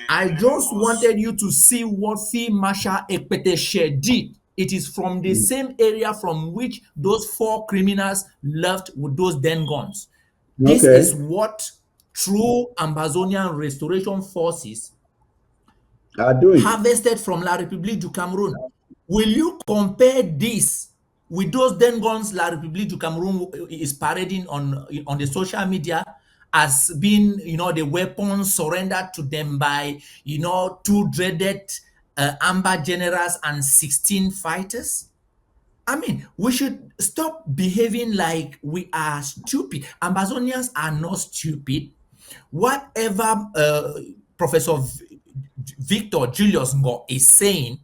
Speaker 2: I just wanted you to see what Field Marshal Ekpeteshe did. It is from the same area from which those 4 criminals left with those den guns. This is what true Ambazonian restoration forces
Speaker 1: are doing.
Speaker 2: Harvested from La République du Cameroun. Will you compare this with those den guns La République du Cameroun is parading on the social media as being, the weapons surrendered to them by, 2 dreaded Amber generals and 16 fighters? I mean, we should stop behaving like we are stupid. Ambazonians are not stupid. Whatever Professor Victor Julius Ngo is saying,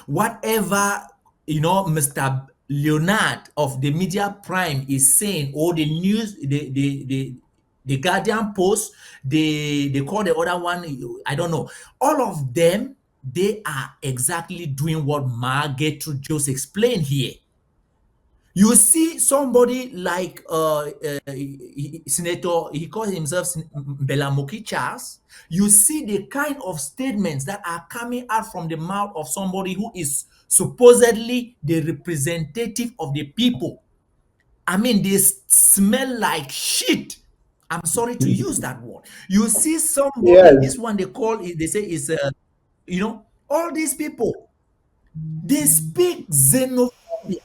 Speaker 2: whatever Mr. Leonard of the Media Prime is saying, or the news, the Guardian Post, they call the other one, I don't know. All of them, they are exactly doing what Margaret just explained here. You see somebody like Senator, he calls himself Belamoki Charles. You see the kind of statements that are coming out from the mouth of somebody who is supposedly the representative of the people. I mean, they smell like shit. I'm sorry to use that word. You see somebody, this one they say is, all these people, they speak xenophobia.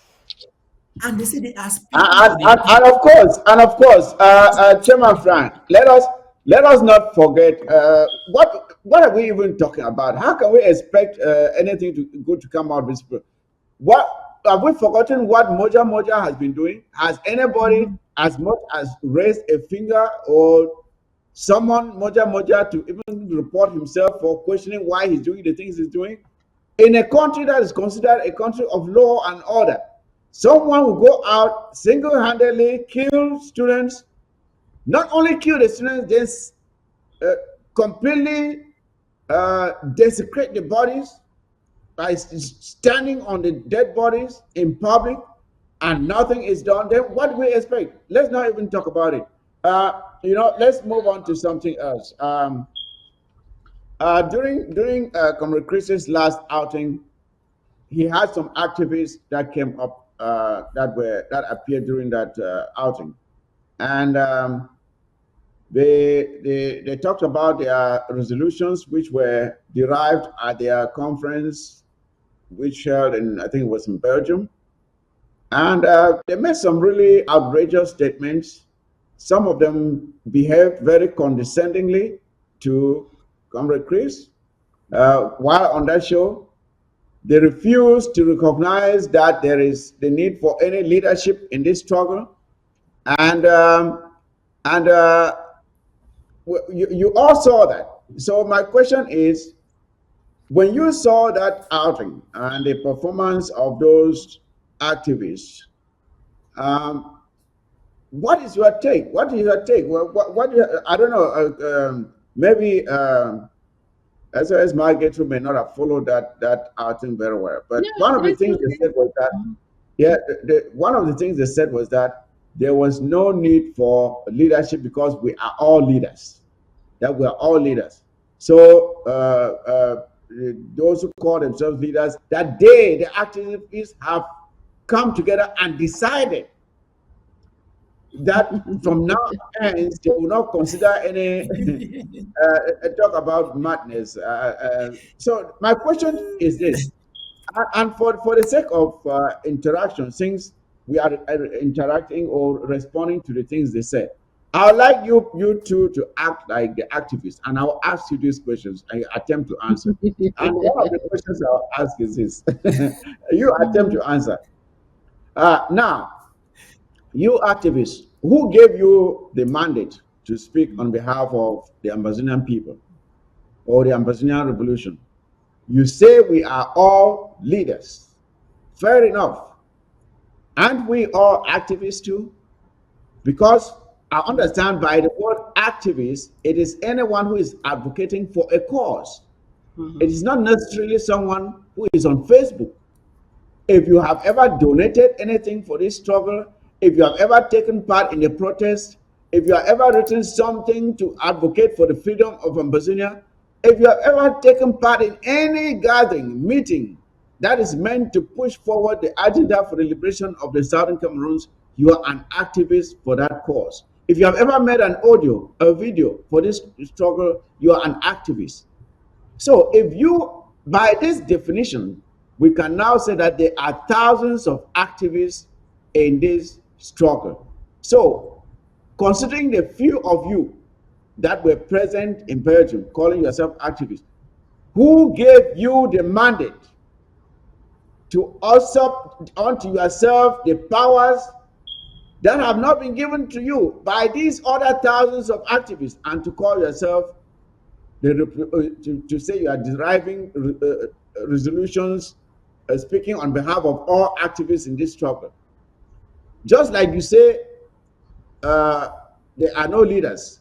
Speaker 2: And they say they are speaking for the people.
Speaker 1: And of course, Chairman Frank, let us not forget what are we even talking about? How can we expect anything good to come out of this? What have we forgotten? What Moja Moja has been doing? Has anybody as much as raised a finger or someone Moja Moja to even report himself for questioning why he's doing the things he's doing in a country that is considered a country of law and order? Someone will go out single-handedly, kill students, not only kill the students, then completely desecrate the bodies by standing on the dead bodies in public, and nothing is done. Then what do we expect? Let's not even talk about it. Let's move on to something else. During Comrade Chris's last outing, he had some activists that came up that appeared during that outing, and they talked about their resolutions, which were derived at their conference, which held in, I think it was in Belgium, and they made some really outrageous statements. Some of them behaved very condescendingly to Comrade Chris while on that show. They refuse to recognize that there is the need for any leadership in this struggle, and you all saw that. So my question is, when you saw that outing and the performance of those activists, what is your take? What is your take? I don't know. Maybe. SOS Margaret may not have followed that outing very well. But one of the things they said was that Yeah, one of the things they said was that there was no need for leadership because we are all leaders. That we are all leaders. So those who call themselves leaders, that they, the activists, have come together and decided that from now on, they will not consider any talk about madness. So my question is this, and for the sake of interaction, since we are interacting or responding to the things they said, I would like you two to act like the activists, and I'll ask you these questions and you attempt to answer. And one of the questions I'll ask is this: you attempt to answer. Now, you activists, who gave you the mandate to speak on behalf of the Amazonian people or the Amazonian revolution? You say we are all leaders. Fair enough. Aren't we all activists too? Because I understand by the word activist, it is anyone who is advocating for a cause. It is not necessarily someone who is on Facebook. If you have ever donated anything for this struggle, if you have ever taken part in a protest, if you have ever written something to advocate for the freedom of Ambazonia, if you have ever taken part in any gathering, meeting that is meant to push forward the agenda for the liberation of the Southern Cameroons, you are an activist for that cause. If you have ever made an audio, a video for this struggle, you are an activist. So if you, by this definition, we can now say that there are thousands of activists in this struggle. So considering the few of you that were present in Belgium calling yourself activists, who gave you the mandate to usurp unto yourself the powers that have not been given to you by these other thousands of activists, and to call yourself to say you are deriving resolutions, speaking on behalf of all activists in this struggle? Just like you say, uh, there are no leaders.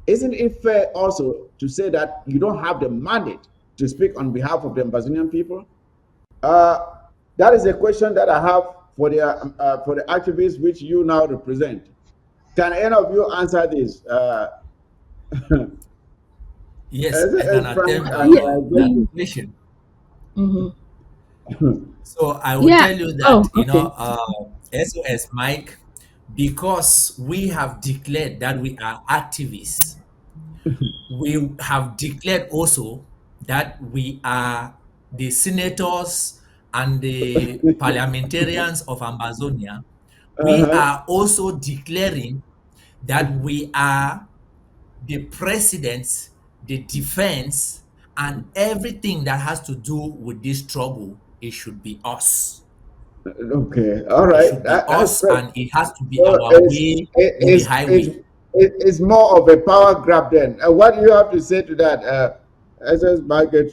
Speaker 1: Isn't it fair also to say that you don't have the mandate to speak on behalf of the Amazonian people? Uh, that is a question that I have for the activists which you now represent. Can any of you answer this?
Speaker 2: Yes, I can
Speaker 1: As Frank
Speaker 2: attempt
Speaker 1: and
Speaker 4: Yeah.
Speaker 2: that
Speaker 1: Jeffrey.
Speaker 2: question.
Speaker 4: Mhm.
Speaker 2: So I will
Speaker 4: Yeah.
Speaker 2: tell you
Speaker 4: Oh,
Speaker 2: that,
Speaker 4: okay.
Speaker 2: SOS Mike, because we have declared that we are activists, we have declared also that we are the senators and the parliamentarians of Amazonia. We
Speaker 1: Uh-huh.
Speaker 2: are also declaring that we are the presidents, the defense, and everything that has to do with this struggle. It should be us.
Speaker 1: Okay, all
Speaker 2: It
Speaker 1: right,
Speaker 2: should be
Speaker 1: that's
Speaker 2: us,
Speaker 1: great.
Speaker 2: and it has to be
Speaker 1: So
Speaker 2: our way or the highway.
Speaker 1: it's more of a power grab then. What do you have to say to that, SS Margaret?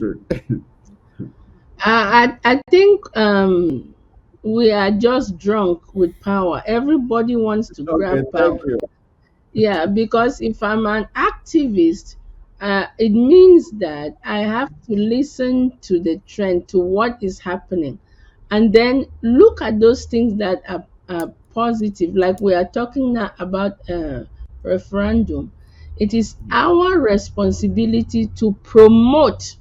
Speaker 4: I think we are just drunk with power. Everybody wants to
Speaker 1: Okay,
Speaker 4: grab
Speaker 1: thank
Speaker 4: power.
Speaker 1: you.
Speaker 4: Yeah, because if I'm an activist, it means that I have to listen to the trend, to what is happening, and then look at those things that are positive. Like we are talking now about referendum. It is our responsibility to promote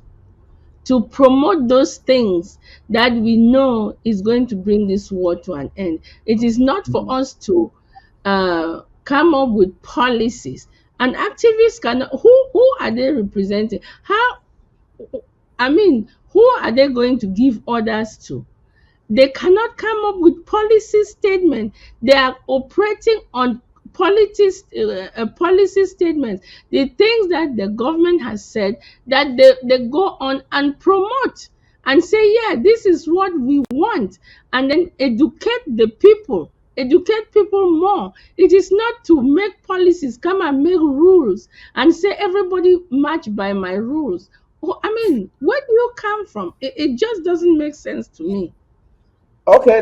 Speaker 4: those things that we know is going to bring this war to an end. It is not for
Speaker 1: Mhm.
Speaker 4: us to come up with policies. And activists can who are they representing? How, I mean, who are they going to give orders to? They cannot come up with policy statement. They are operating on policy statements, the things that the government has said, that they go on and promote and say, yeah, this is what we want, and then educate people more. It is not to make policies, come and make rules and say everybody match by my rules. Oh, I mean, where do you come from? It just doesn't make sense to me.
Speaker 1: Okay,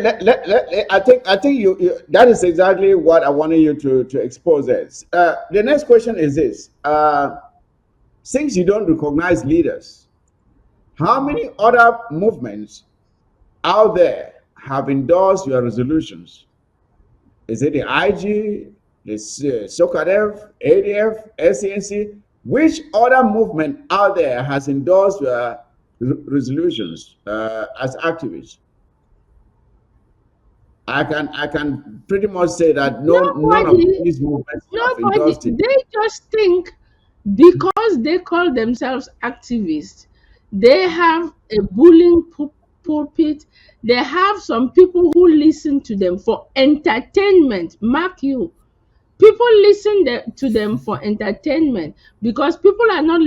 Speaker 1: I think that is exactly what I wanted you to expose as. The next question is this: since you don't recognize leaders, how many other movements out there have endorsed your resolutions? Is it the IG, the SOCADEF, ADF, SCNC? Which other movement out there has endorsed your resolutions as activists? I can pretty much say that none of
Speaker 4: Nobody,
Speaker 1: these movements have
Speaker 4: nobody,
Speaker 1: endorsed it.
Speaker 4: they just think because they call themselves activists, they have a bullying pulpit. They have some people who listen to them for entertainment. Mark you, people listen to them for entertainment, because people are not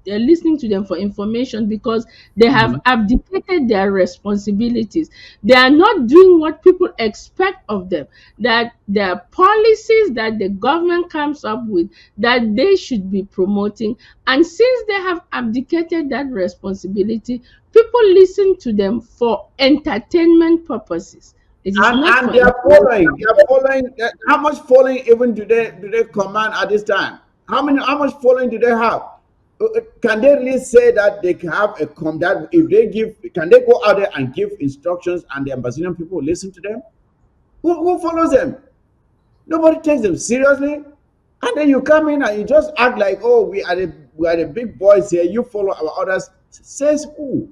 Speaker 4: they're listening to them for information, because they have
Speaker 1: Mhm.
Speaker 4: abdicated their responsibilities. They are not doing what people expect of them, that there are policies that the government comes up with that they should be promoting, and since they have abdicated that responsibility, people listen to them for entertainment purposes. It is not
Speaker 1: And
Speaker 4: for
Speaker 1: they are
Speaker 4: information.
Speaker 1: following. They are following. How much following even do they command at this time? How much following do they have? Can they really say that they can have a that if they give, can they go out there and give instructions and the Ambazonian people will listen to them? Who follows them? Nobody takes them seriously. And then you come in and you just act like, oh, we are the big boys here. You follow our orders. Says who?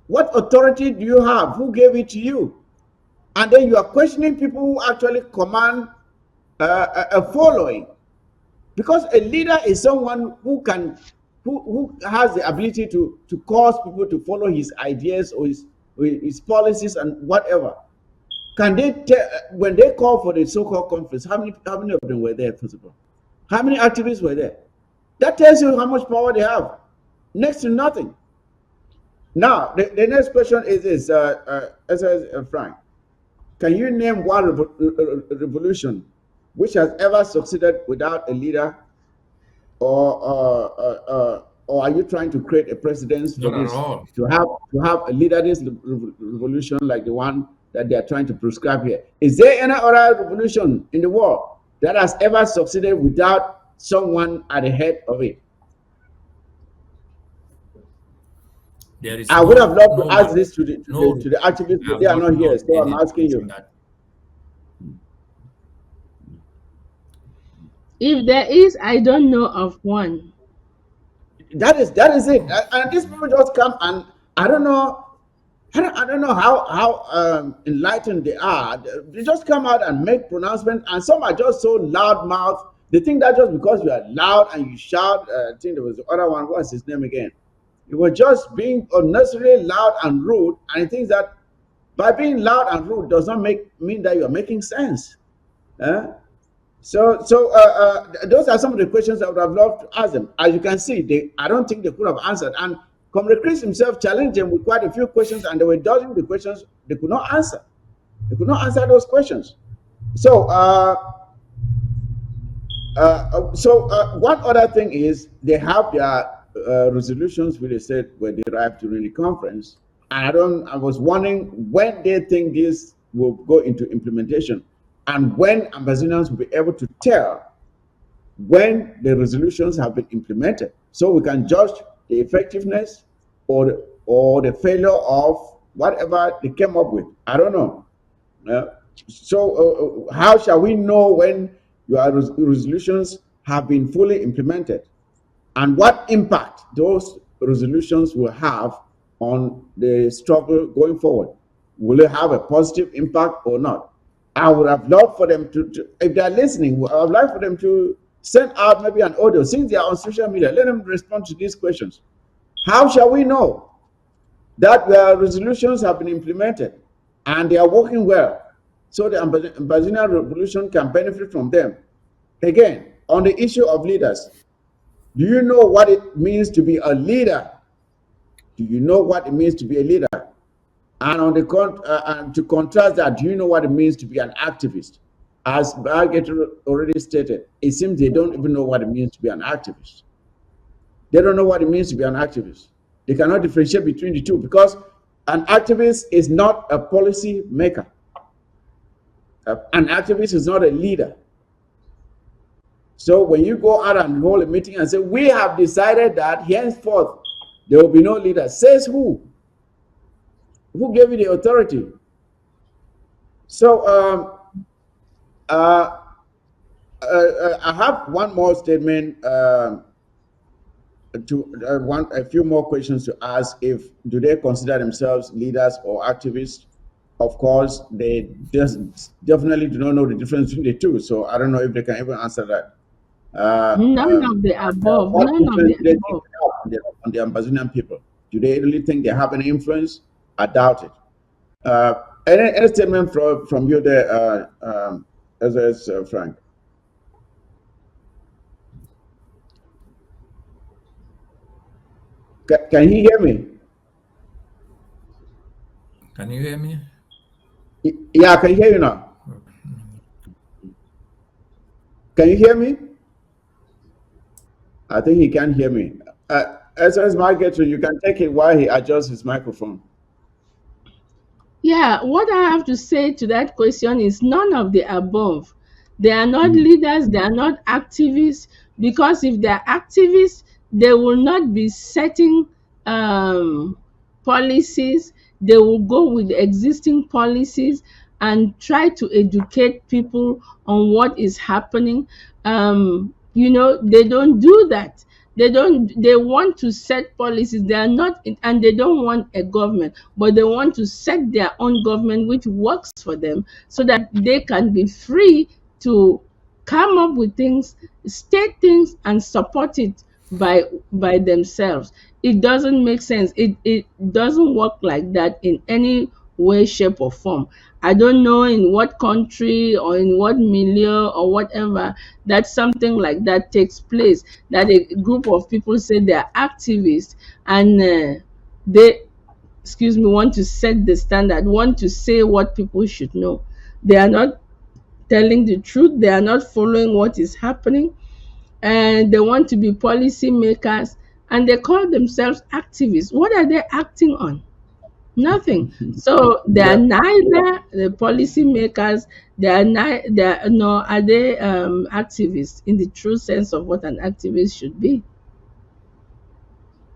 Speaker 1: What authority do you have? Who gave it to you? And then you are questioning people who actually command a following, because a leader is someone who has the ability to cause people to follow his ideas or his policies and whatever. Can they tell, when they call for the so-called conference, how many of them were there? First of all, how many activists were there? That tells you how much power they have. Next to nothing. Now the next question is this, Frank. Can you name one revolution which has ever succeeded without a leader, or are you trying to create a precedence for
Speaker 2: Not at
Speaker 1: this,
Speaker 2: all.
Speaker 1: to have a leaderless revolution like the one that they are trying to prescribe here? Is there any other revolution in the world that has ever succeeded without someone at the head of it?
Speaker 2: There is
Speaker 1: I would have loved
Speaker 2: no
Speaker 1: to ask
Speaker 2: one,
Speaker 1: this to the to
Speaker 2: no
Speaker 1: the to the
Speaker 2: revolution.
Speaker 1: activists,
Speaker 2: I
Speaker 1: but
Speaker 2: have
Speaker 1: they are
Speaker 2: not
Speaker 1: not here,
Speaker 2: known
Speaker 1: so I'm
Speaker 2: any
Speaker 1: asking
Speaker 2: revolution
Speaker 1: you.
Speaker 2: that.
Speaker 4: If there is, I don't know of one.
Speaker 1: That is it. And these people just come and I don't know. I don't know how enlightened they are. They just come out and make pronouncements, and some are just so loud mouth. They think that just because you are loud and you shout, I think there was the other one. What's his name again? It was just being unnecessarily loud and rude, and he thinks that by being loud and rude does not mean that you are making sense. Eh? Those are some of the questions I would have loved to ask them. As you can see, I don't think they could have answered. And Comrade Chris himself challenged them with quite a few questions, and they were dodging the questions they could not answer. They could not answer those questions. So, one other thing is they have their resolutions, which they said were derived during the conference. And I was wondering when they think this will go into implementation, and when ambassadors will be able to tell when the resolutions have been implemented, so we can judge the effectiveness or the failure of whatever they came up with. I don't know. Uh, how shall we know when your resolutions have been fully implemented, and what impact those resolutions will have on the struggle going forward? Will it have a positive impact or not? I would have loved for them to if they're listening, I would like for them to send out maybe an audio. Since they are on social media, let them respond to these questions. How shall we know that the resolutions have been implemented and they are working well, so the Ambazonian revolution can benefit from them? Again, on the issue of leaders, do you know what it means to be a leader? Do you know what it means to be a leader? And and to contrast that, do you know what it means to be an activist? As Barget already stated, it seems they don't even know what it means to be an activist. They don't know what it means to be an activist. They cannot differentiate between the two, because an activist is not a policy maker. An activist is not a leader. So when you go out and hold a meeting and say, we have decided that henceforth there will be no leader, says who? Who gave you the authority? So uh, I have one more statement to one a few more questions to ask. If do they consider themselves leaders or activists? Of course, they just definitely do not know the difference between the two. So I don't know if they can even answer that.
Speaker 4: None of the above.
Speaker 1: What
Speaker 4: None of
Speaker 1: influence
Speaker 4: the
Speaker 1: do they think
Speaker 4: above.
Speaker 1: they have on the Amazonian people? Do they really think they have any influence? I doubt it. Any statement from you there, as Frank? Can he hear me?
Speaker 2: Can you hear me?
Speaker 1: Yeah, I can hear you now. Can you hear me? I think he can't hear me. As Mike gets you can take it while he adjusts his microphone.
Speaker 4: Yeah, what I have to say to that question is none of the above. They are not
Speaker 1: Mhm.
Speaker 4: leaders, they are not activists, because if they're activists, they will not be setting um, policies. They will go with the existing policies and try to educate people on what is happening. They don't do that. They want to set policies. They are not, and they don't want a government, but they want to set their own government which works for them so that they can be free to come up with things, state things, and support it by themselves. It doesn't make sense. It doesn't work like that in any way, shape, or form. I don't know in what country or in what milieu or whatever that something like that takes place, that a group of people say they're activists and they, excuse me, want to set the standard, want to say what people should know. They are not telling the truth, they are not following what is happening, and they want to be policy makers, and they call themselves activists. What are they acting on? Nothing. So they are
Speaker 1: Yeah.
Speaker 4: neither the policy makers, they are no, are they activists in the true sense of what an activist should be.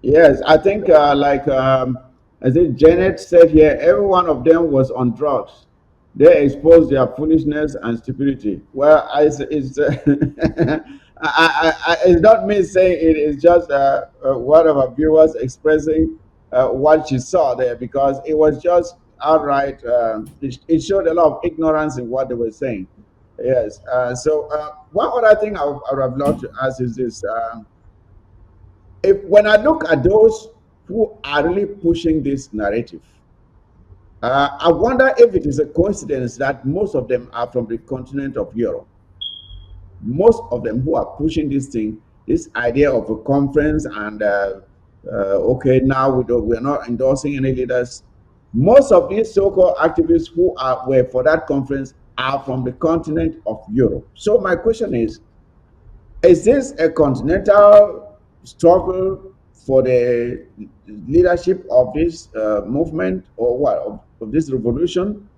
Speaker 1: Yes, I think I think Janet said here, every one of them was on drugs. They exposed their foolishness and stupidity. Well, it's not me saying it. It's just one of our viewers expressing what she saw there because it was just outright. It showed a lot of ignorance in what they were saying. Yes. One other thing I would have loved to ask is this. If when I look at those who are really pushing this narrative, I wonder if it is a coincidence that most of them are from the continent of Europe. Most of them who are pushing this thing, this idea of a conference, and okay, now we're not endorsing any leaders. Most of these so-called activists who were for that conference are from the continent of Europe. So my question is this a continental struggle for the leadership of this movement or what, of this revolution?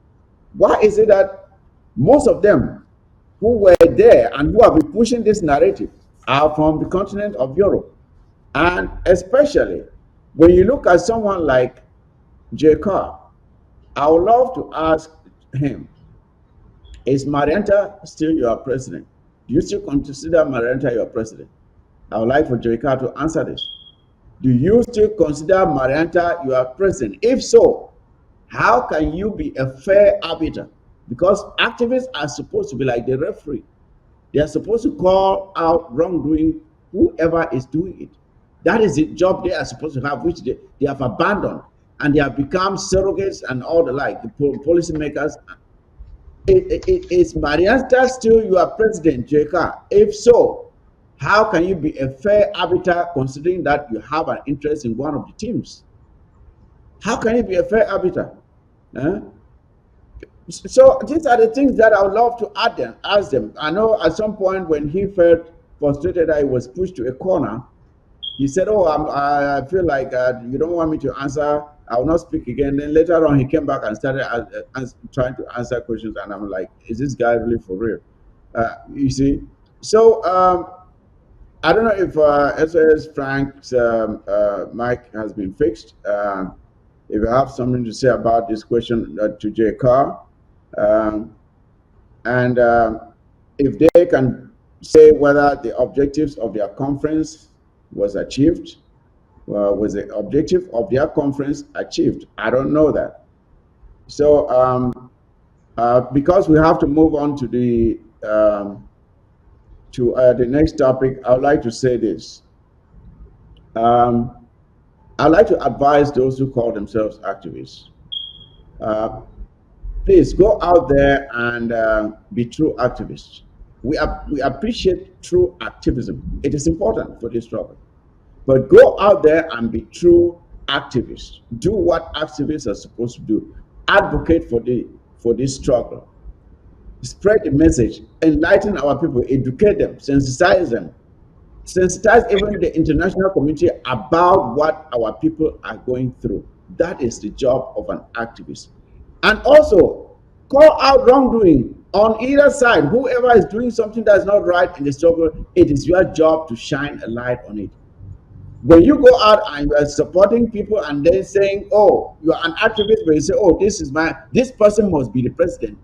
Speaker 1: Why is it that most of them who were there and who have been pushing this narrative are from the continent of Europe? And especially when you look at someone like J. Carr, I would love to ask him, is Marianta still your president? Do you still consider Marianta your president? I would like for Joyka to answer this. Do you still consider Marianta your president? If so, how can you be a fair arbiter? Because activists are supposed to be like the referee. They are supposed to call out wrongdoing, whoever is doing it. That is the job they are supposed to have, which they have abandoned. And they have become surrogates and all the like, the policymakers. Is Marianta still your president, JK? If so, how can you be a fair arbiter considering that you have an interest in one of the teams? How can you be a fair arbiter? Huh? So these are the things that I would love to ask them. I know at some point when he felt frustrated that he was pushed to a corner, he said, "Oh, I feel like you don't want me to answer. I will not speak again." Then later on, he came back and started trying to answer questions, and I'm like, "Is this guy really for real?" You see. So I don't know if SAS Frank's mic has been fixed. if you have something to say about this question to J. Carr, um, and if they can say whether the objectives of their conference was achieved, was the objective of their conference achieved? I don't know that. So because we have to move on to the next topic, I would like to say this. Um, I'd like to advise those who call themselves activists. Uh, Please go out there and be true activists. We appreciate true activism. It is important for this struggle. But go out there and be true activists. Do what activists are supposed to do. Advocate for this struggle. Spread the message. Enlighten our people. Educate them. Sensitize even the international community about what our people are going through. That is the job of an activist. And also, call out wrongdoing on either side. Whoever is doing something that's not right in the struggle, it is your job to shine a light on it. When you go out and you are supporting people and then saying, oh, you are an activist, but you say, oh, this person must be the president,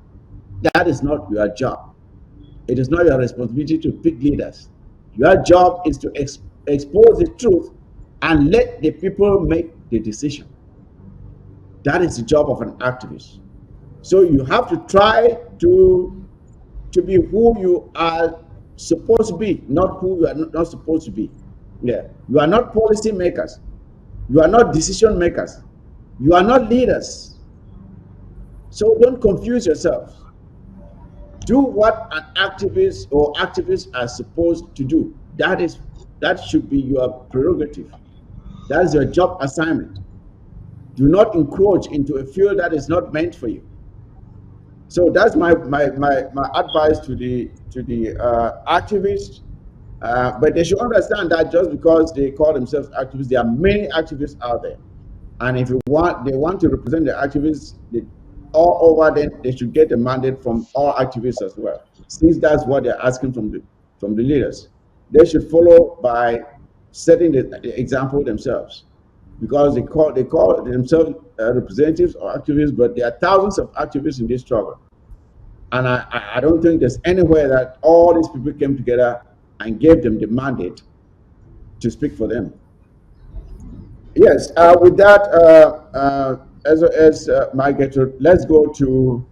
Speaker 1: that is not your job. It is not your responsibility to pick leaders. Your job is to expose the truth and let the people make the decision. That is the job of an activist. So you have to try to be who you are supposed to be, not who you are not supposed to be. Yeah, you are not policy makers. You are not decision makers. You are not leaders. So don't confuse yourselves. Do what an activist or activists are supposed to do. That should be your prerogative. That is your job assignment. Do not encroach into a field that is not meant for you. So that's my advice to the activists. But they should understand that just because they call themselves activists, there are many activists out there. And if they want to represent the activists all over, then they should get a mandate from all activists as well. Since that's what they're asking from the leaders, they should follow by setting the example themselves, because they call themselves representatives or activists, but there are thousands of activists in this struggle. And I don't think there's anywhere that all these people came together and gave them the mandate to speak for them. Yes, with that, as Mike gets to, let's go to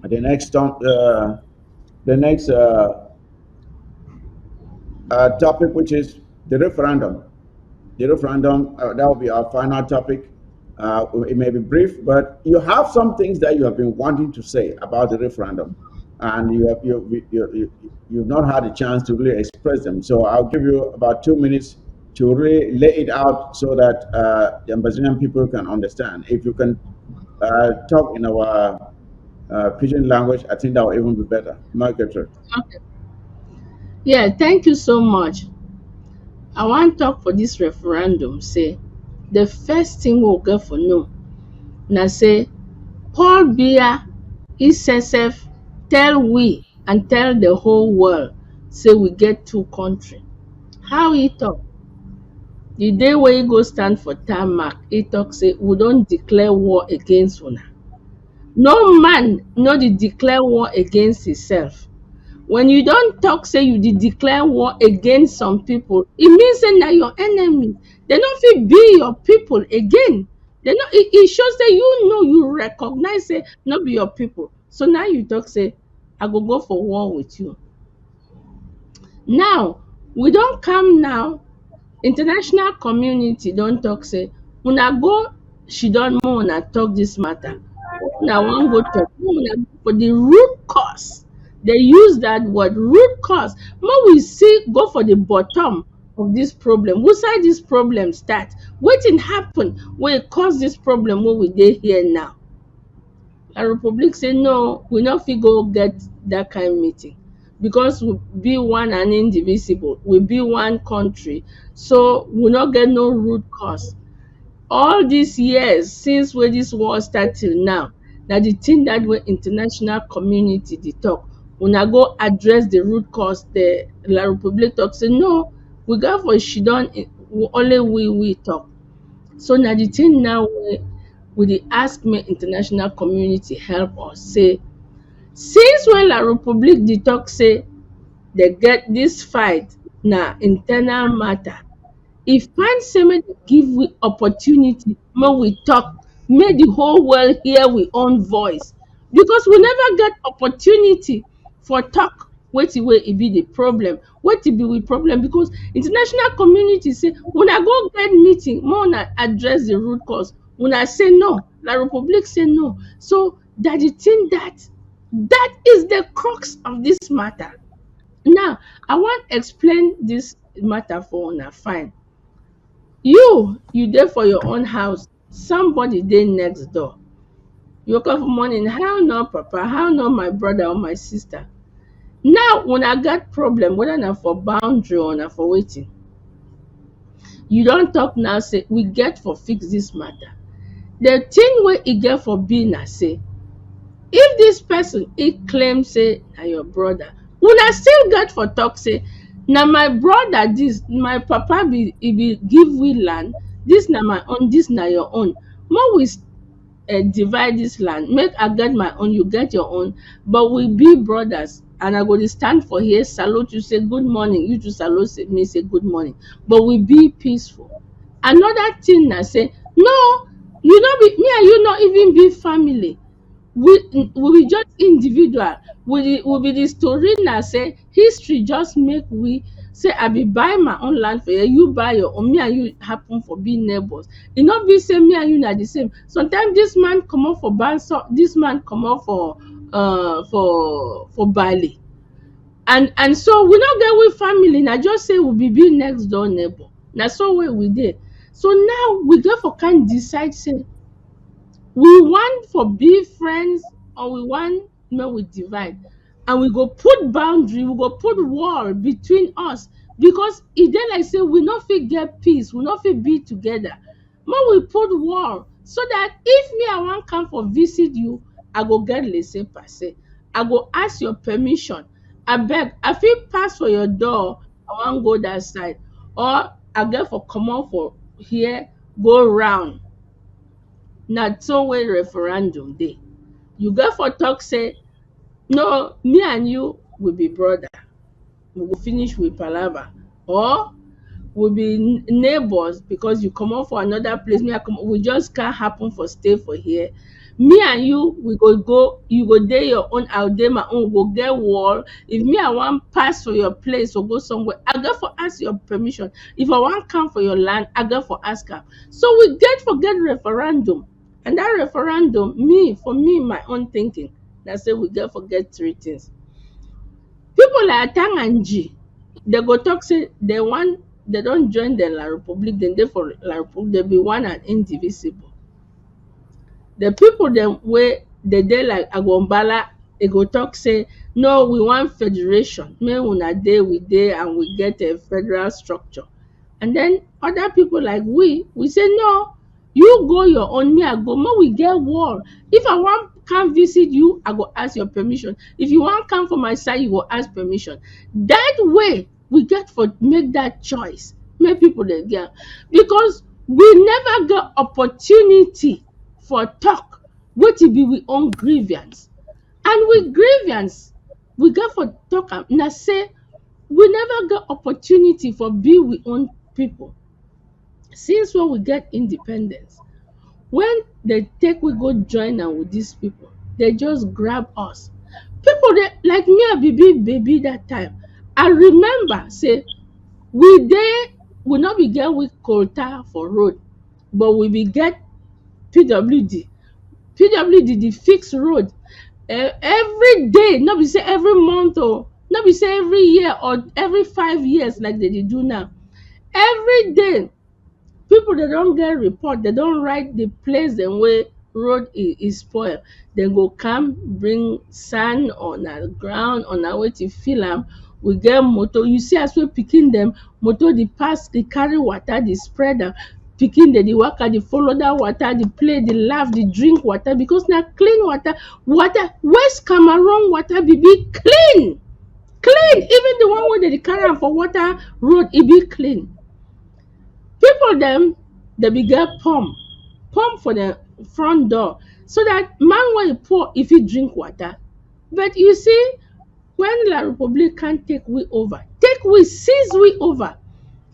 Speaker 1: the next topic, which is the referendum. The referendum, that will be our final topic. It may be brief, but you have some things that you have been wanting to say about the referendum, and you've not had a chance to really express them. So I'll give you about 2 minutes to really lay it out so that the Ambazonian people can understand. If you can talk in our pidgin language, I think that will even be better. Margaret.
Speaker 4: Okay. Yeah, thank you so much. I want talk for this referendum. Say the first thing we'll get for no. Now say Paul Biya himself tell we and tell the whole world say we get two country. How he talk? The day wey he go stand for tarmac, he talk say we don declare war against una. No man no dey declare war against himself. When you don talk say you dey declare war against some people, e mean say na your enemy. Dem no fit be your people again. Dem no, e show say you know, you recognize say no be your people. So now you talk say I go for war with you. Now we don calm now. International community don talk say una go siddon make una talk dis matter. Una wan go talk, make una go for the root cause. They use that word, root cause. Make we see go for the bottom of this problem. Who side this problem start? Wetin happen wey cause this problem wey we dey here now? And Republic say no, we no fit go get that kind meeting because we be one and indivisible. We be one country, so we no get no root cause. All these years since wey this war start till now, na the thing that wey international community dey talk. Una go address the root cause. The La Republic talk say no, we got for siddon, only we talk. So now the thing now we dey ask me international community help us say, since when La Republique dey talk say they get this fight na internal matter, if find say make dem give we opportunity make we talk, make the whole world hear we own voice, because we never get opportunity for talk wetin wey e be the problem, wetin be we problem, because international community say una go get meeting make una address the root cause, una say no, La Republique say no. So that the thing that is the crux of this matter. Now I wan explain this matter for una fine. You dey for your own house, somebody dey next door. You wake up for morning, how not papa, how not my brother or my sister. Now una get problem whether na for boundary or na for wetin. You don talk now say we get for fix this matter. The thing wey e get for be na say, if this person e claim say na your brother, una still get for talk say na my brother this, my papa be e be give we land, this na my own, this na your own. Make we divide this land, make I get my own, you get your own, but we be brothers, and I go dey stand for here salute you say good morning, you too salute me say good morning, but we be peaceful. Another thing na say no, you no be me and you not even be family, we be just individual. We be the story na say history just make we say I be buy my own land for you buy your own, me and you happen for be neighbors. E no be say me and you na the same. Sometimes this man comot for Banso, this man comot for Bali, and so we no get we family, na just say we be next door neighbor, na so wey we dey. So now we get for kind decide say we want for be friends or we want make we divide, and we go put boundary, we go put wall between us, because e dey like say we no fit get peace, we no fit be together. Make we put wall so that if me I wan come for visit you, I go get laissez passer, I go ask your permission, abeg I fit pass for your door, I wan go that side, or I get for comot for here go round. Na so wey referendum dey. You get for talk say no, me and you we be brother, we go finish with palava, or we be neighbors because you comot for another place, me I comot, we just can't happen for stay for here. Me and you we go, you go dey your own, I dey my own, we go get wall. If me I wan pass for your place or go somewhere, I get for ask your permission. If I wan come for your land, I get for ask am. So we get for get referendum, and that referendum, for me my own thinking, na say we get for get three things. People like Atang and G, they go talk say they want, they don't join the La Republique, then they for La Republique, they be one and indivisible. The people them where they dey like Agombala, they go talk say no, we want federation, make una dey we dey and we get a federal structure. And then other people like we say no, you go your own, me I go, make we get wall. If I want come visit you, I go ask your permission. If you want come for my side, you go ask permission. That way we get for make that choice, make people dey get, because we never get opportunity for talk wetin be we own grievance, and with grievance we get for talk am, na say we never get opportunity for be we own people. Since when we get independence, when they take we go join am with these people, they just grab us. People dey like me, I be big baby that time. I remember say we not be get with quota for road, but we be get PWD. PWD the fix road. Every day, not be say every month, or not be say every year or every 5 years like they dey do now. Every day people they don't get report, they don't write the place dem wey road is spoil, dem go come bring sand on the ground, on our way to fill am. We get motor, you see as we pikin dem motor dey pass, dey carry water, dey spread am. Pikin dem dey waka, dey follow that water, dey play, dey laugh, dey drink water, because na clean water. West Cameroon water be clean, even the one wey dey carry am for water road, e be clean. People dem they be get pump for the front door, so that man wey poor if he drink water. But you see, when La Republic can take we seize we over,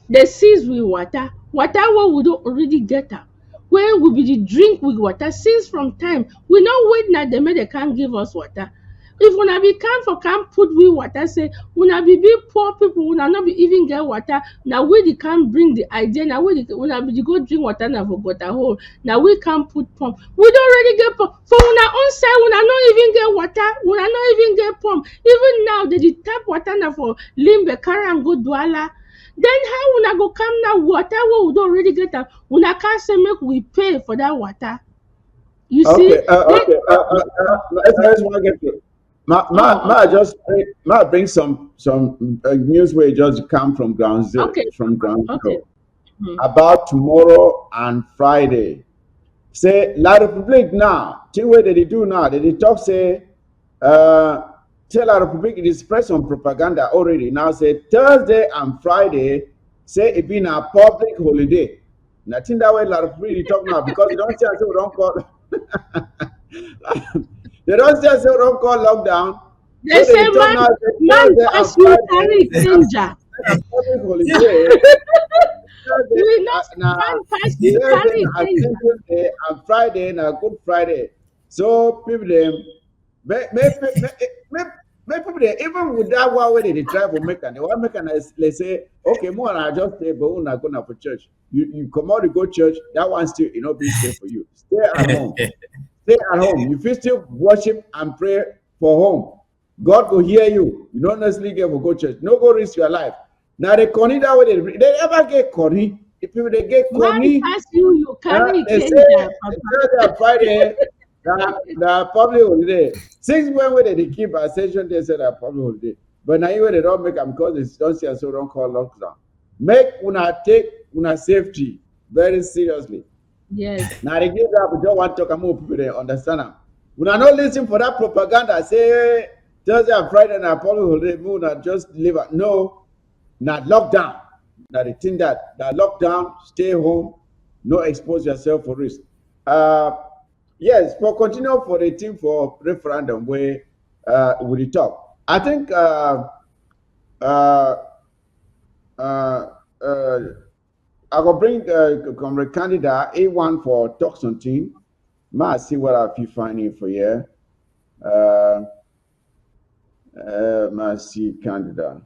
Speaker 4: they seize we water wey we don already get am, wey we be dey drink with water since from time. We no wait na dem make dem can give us water. If una be can put we water, say una be big poor people, una no be even get water, na we dey can bring the idea, na we dey una be dey go drink water na for gutter hole, na we can put pump. We don already get pump for una own side, una no even get water, una no even get pump. Even now dey dey tap water na for Limbe carry am go Douala. Den how una go come now water wey we don already get am, una can say make we pay for dat water. You see,
Speaker 1: Okay, let's want to get to. Ma
Speaker 4: okay,
Speaker 1: just bring some news where just come from ground zero
Speaker 4: okay, okay.
Speaker 1: about tomorrow and Friday. Say La Republic now, thing where they do now, they talk say tell La Republic it is press on propaganda already. Now say Thursday and Friday, say it been a public holiday. And I think that way La Republic they talk now because they don't say we don't call they don't say we don't call lockdown.
Speaker 4: They
Speaker 1: So
Speaker 4: say
Speaker 1: they talk now say
Speaker 4: man
Speaker 1: Thursday and
Speaker 4: pass you
Speaker 1: Friday
Speaker 4: carry danger.
Speaker 1: na public holiday. Thursday
Speaker 4: We not
Speaker 1: na
Speaker 4: man pass you
Speaker 1: Thursday
Speaker 4: carry
Speaker 1: na
Speaker 4: danger.
Speaker 1: Ascension Day and Friday na Good Friday. So people them make people they even with that one way they try to make and they want make and they say okay more I just stay but we're not gonna for church. You come out to go church that one still you know be safe for you. Stay at home. Stay at home. You feel still worship and pray for home. God will hear you. You don't necessarily get for go church. No go risk your life. Now they corny that way they ever get corny. If people they get
Speaker 4: Man
Speaker 1: corny,
Speaker 4: pass you carry
Speaker 1: they say
Speaker 4: danger,
Speaker 1: Thursday and Friday the public holiday. Since when they keep Ascension they say that public holiday. But now even they don't make them because they don't see so don't call lockdown. Make una take una safety very seriously.
Speaker 4: Yes.
Speaker 1: Now they give that we don't want to talk more people they understand them. We are not listening for that propaganda. Say Thursday and Friday and public holiday, we not just live. No, not lockdown. Now they think that lockdown, stay home, no expose yourself for risk. Yes, for continue for the team for referendum where we talk. I think uh, uh, I will bring comrade candidate A1 for talk something. Might see what I feel finding for here. Might see candidate.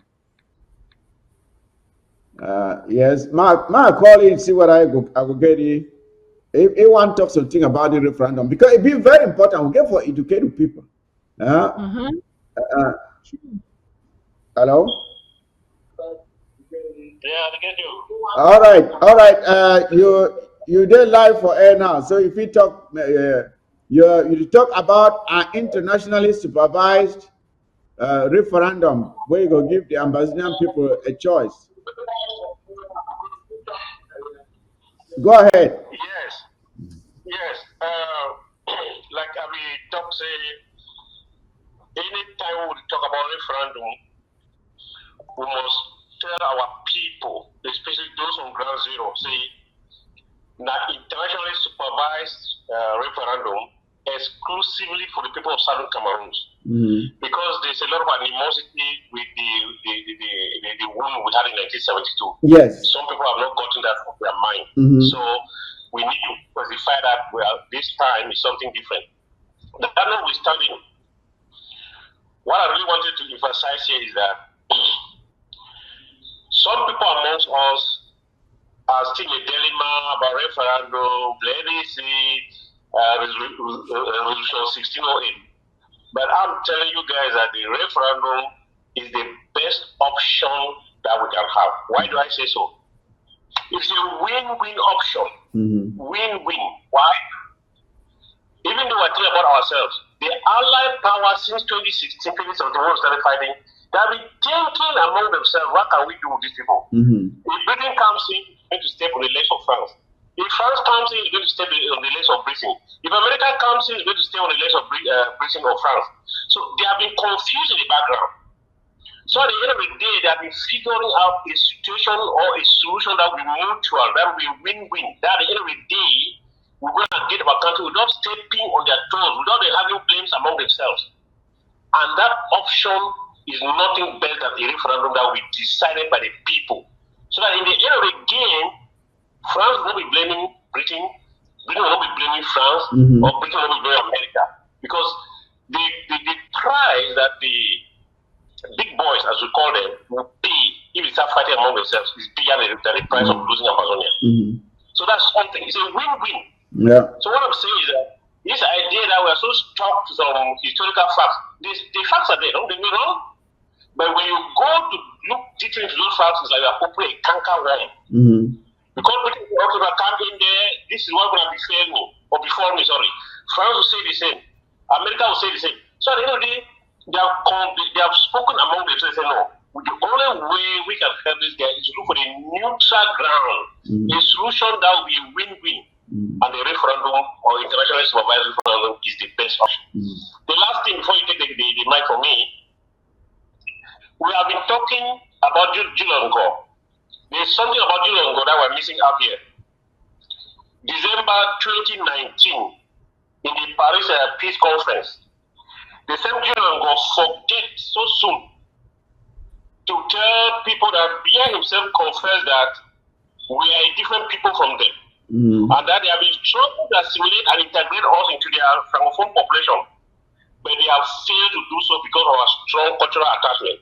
Speaker 1: Yes, my call in see what I go get it. A1 talk something about the referendum because it be very important. We get for educating people.
Speaker 4: Uh-huh.
Speaker 1: Hello.
Speaker 3: Yeah, I get you.
Speaker 1: All right. You did live for air now. So if you talk, you talk about an internationally supervised referendum where you go give the Ambazonian people a choice. Go ahead.
Speaker 3: Yes, yes. Like I mean, talk say anytime we talk about referendum, we must tell our people, especially those on ground zero, say that internationally supervised referendum exclusively for the people of Southern Cameroon.
Speaker 1: Mm-hmm.
Speaker 3: Because there's a lot of animosity with the wound we had in 1972.
Speaker 1: Yes.
Speaker 3: Some people have not gotten that from their mind.
Speaker 1: Mm-hmm.
Speaker 3: So we need to specify that this time is something different. That notwithstanding, what I really wanted to emphasize here is that some people amongst us are still in a dilemma about referendum, resolution 1608. But I'm telling you guys that the referendum is the best option that we can have. Why do I say so? It's a win-win option.
Speaker 1: Mm-hmm.
Speaker 3: Win-win. Why? Even though we're talking about ourselves, the Allied power since 2016, 2017, when we started fighting, they've been thinking among themselves, what can we do with these people?
Speaker 1: Mm-hmm.
Speaker 3: If Britain comes in, it's going to step on the legs of France. If France comes in, it's going to step on the legs of Britain. If America comes in, it's going to stay on the legs of Britain or France. So they have been confused in the background.
Speaker 6: So at the end of the day, they have been figuring out a situation or a solution that will be mutual, that will be win-win. That at the end of the day, we're going to get our country without stepping on their toes, without them having blames among themselves. And that option is nothing better than a referendum that will be decided by the people. So that in the end of the game, France will not be blaming Britain, Britain will not be blaming France, or Britain will not be blaming America. Because the price that the big boys, as we call them, will pay if they start fighting among themselves is bigger than the price of losing Amazonia. So that's something. It's a win-win.
Speaker 1: Yeah.
Speaker 6: So what I'm saying is that this idea that we are so stuck to some historical facts, the facts are there, don't get me wrong. But when you go to look deeply into those facts, it's like you are opening a canker worm. Because Britain will also come in there, this is what going to be fair me, or before me, sorry. France will say the same. America will say the same. So at the end of the day, they have spoken among themselves and say, no, the only way we can help this guy is to look for a neutral ground, a solution that will be a win-win. And the referendum or international supervised referendum is the best option. The last thing before you take the mic from me, we have been talking about Julian Gore. There's something about Julian Gore that we're missing out here. December 2019, in the Paris Peace Conference, the same Julian Gore forget so soon to tell people that Biya himself confessed that we are different people from them. And that they have been trying to assimilate and integrate us into their Francophone population, but they have failed to do so because of our strong cultural attachment.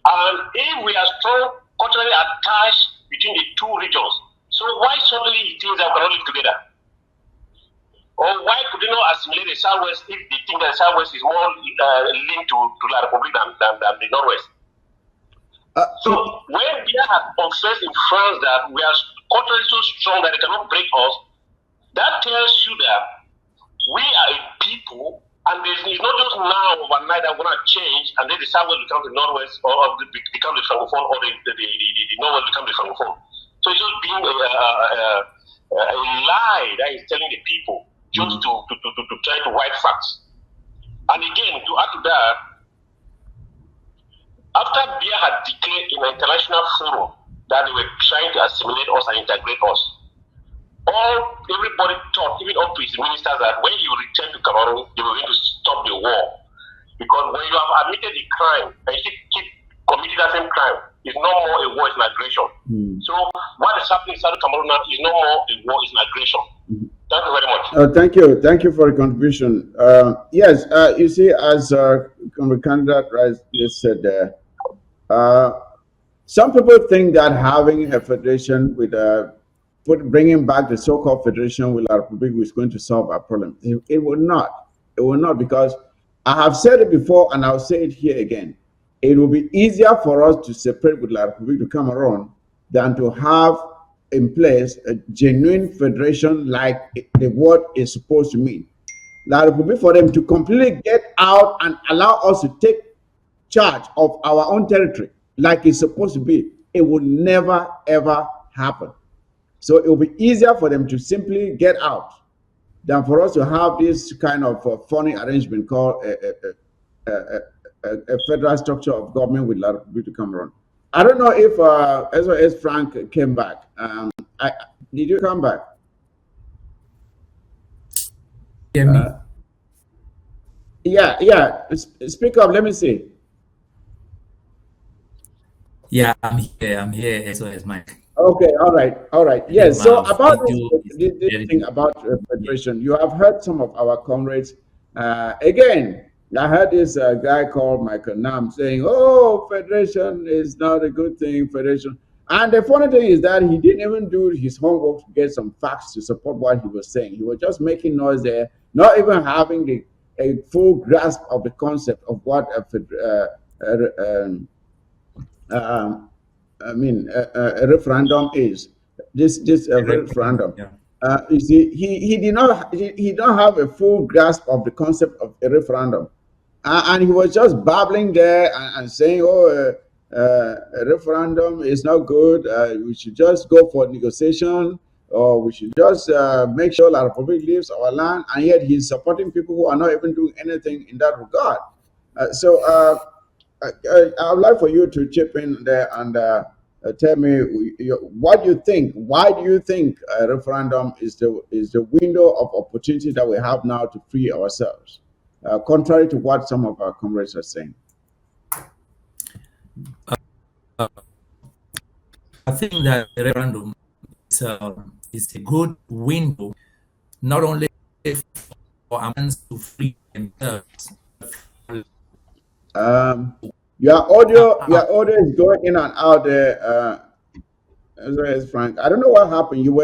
Speaker 6: And if we are strong culturally attached between the two regions, so why suddenly it things that we cannot live together? Or why could they not assimilate the Southwest if they think that the Southwest is more linked to La Republic than the Northwest? So when Biya has confessed in France that we are culturally so strong that they cannot break us, that tells you that we are a people, and it's not just now overnight that we're going to change, and then the Southwest become the Northwest, or become the Francophone, or the Northwest become the Francophone. So it's just being a lie that is telling the people just to try to white facts. And again, to add to that, after Biya had declared in an international forum that they were trying to assimilate us and integrate us, everybody thought, even up to his ministers, that when he returned to Cameroon, they were going to stop the war. Because when you have admitted a crime and you keep committing that same crime, it's no more a war, it's an aggression. So what is happening in Southern Cameroon now is no more a war, it's an aggression. Thank you very much.
Speaker 1: Thank you. Thank you for the contribution. Yes, you see, as candidate just said there, some people think that having a federation with bringing back the so-called federation with our republic is going to solve our problem. It will not. It will not, because I have said it before and I'll say it here again. It will be easier for us to separate with La Republic to Cameroon than to have in place a genuine federation like the word is supposed to mean. La Republic, for them to completely get out and allow us to take charge of our own territory like it's supposed to be, it will never ever happen. So it will be easier for them to simply get out than for us to have this kind of funny arrangement called a federal structure of government with La Republic to Cameroon. I don't know if as Frank came back. Did you come back?
Speaker 2: Hear me?
Speaker 1: Yeah. Speak up. Let me see.
Speaker 2: Yeah, I'm here. SOS Mike.
Speaker 1: Okay, all right. Yes. So about this thing about federation, you have heard some of our comrades. Again, I heard this guy called Michael Nam saying, "Oh, federation is not a good thing. Federation." And the funny thing is that he didn't even do his homework to get some facts to support what he was saying. He was just making noise there, not even having a full grasp of the concept of what a referendum is. This referendum.
Speaker 2: Yeah.
Speaker 1: You see, he don't have a full grasp of the concept of a referendum, and he was just babbling there and saying, "Oh, a referendum is not good. We should just go for negotiation, or we should just make sure La Republic leaves our land." And yet he's supporting people who are not even doing anything in that regard. I would like for you to chip in there and tell me what you think. Why do you think a referendum is the window of opportunity that we have now to free ourselves, contrary to what some of our comrades are saying?
Speaker 2: I think that the referendum is a good window, not only for Americans to free themselves.
Speaker 1: Um, your audio is going in and out there. As Frank, I don't know what happened. You're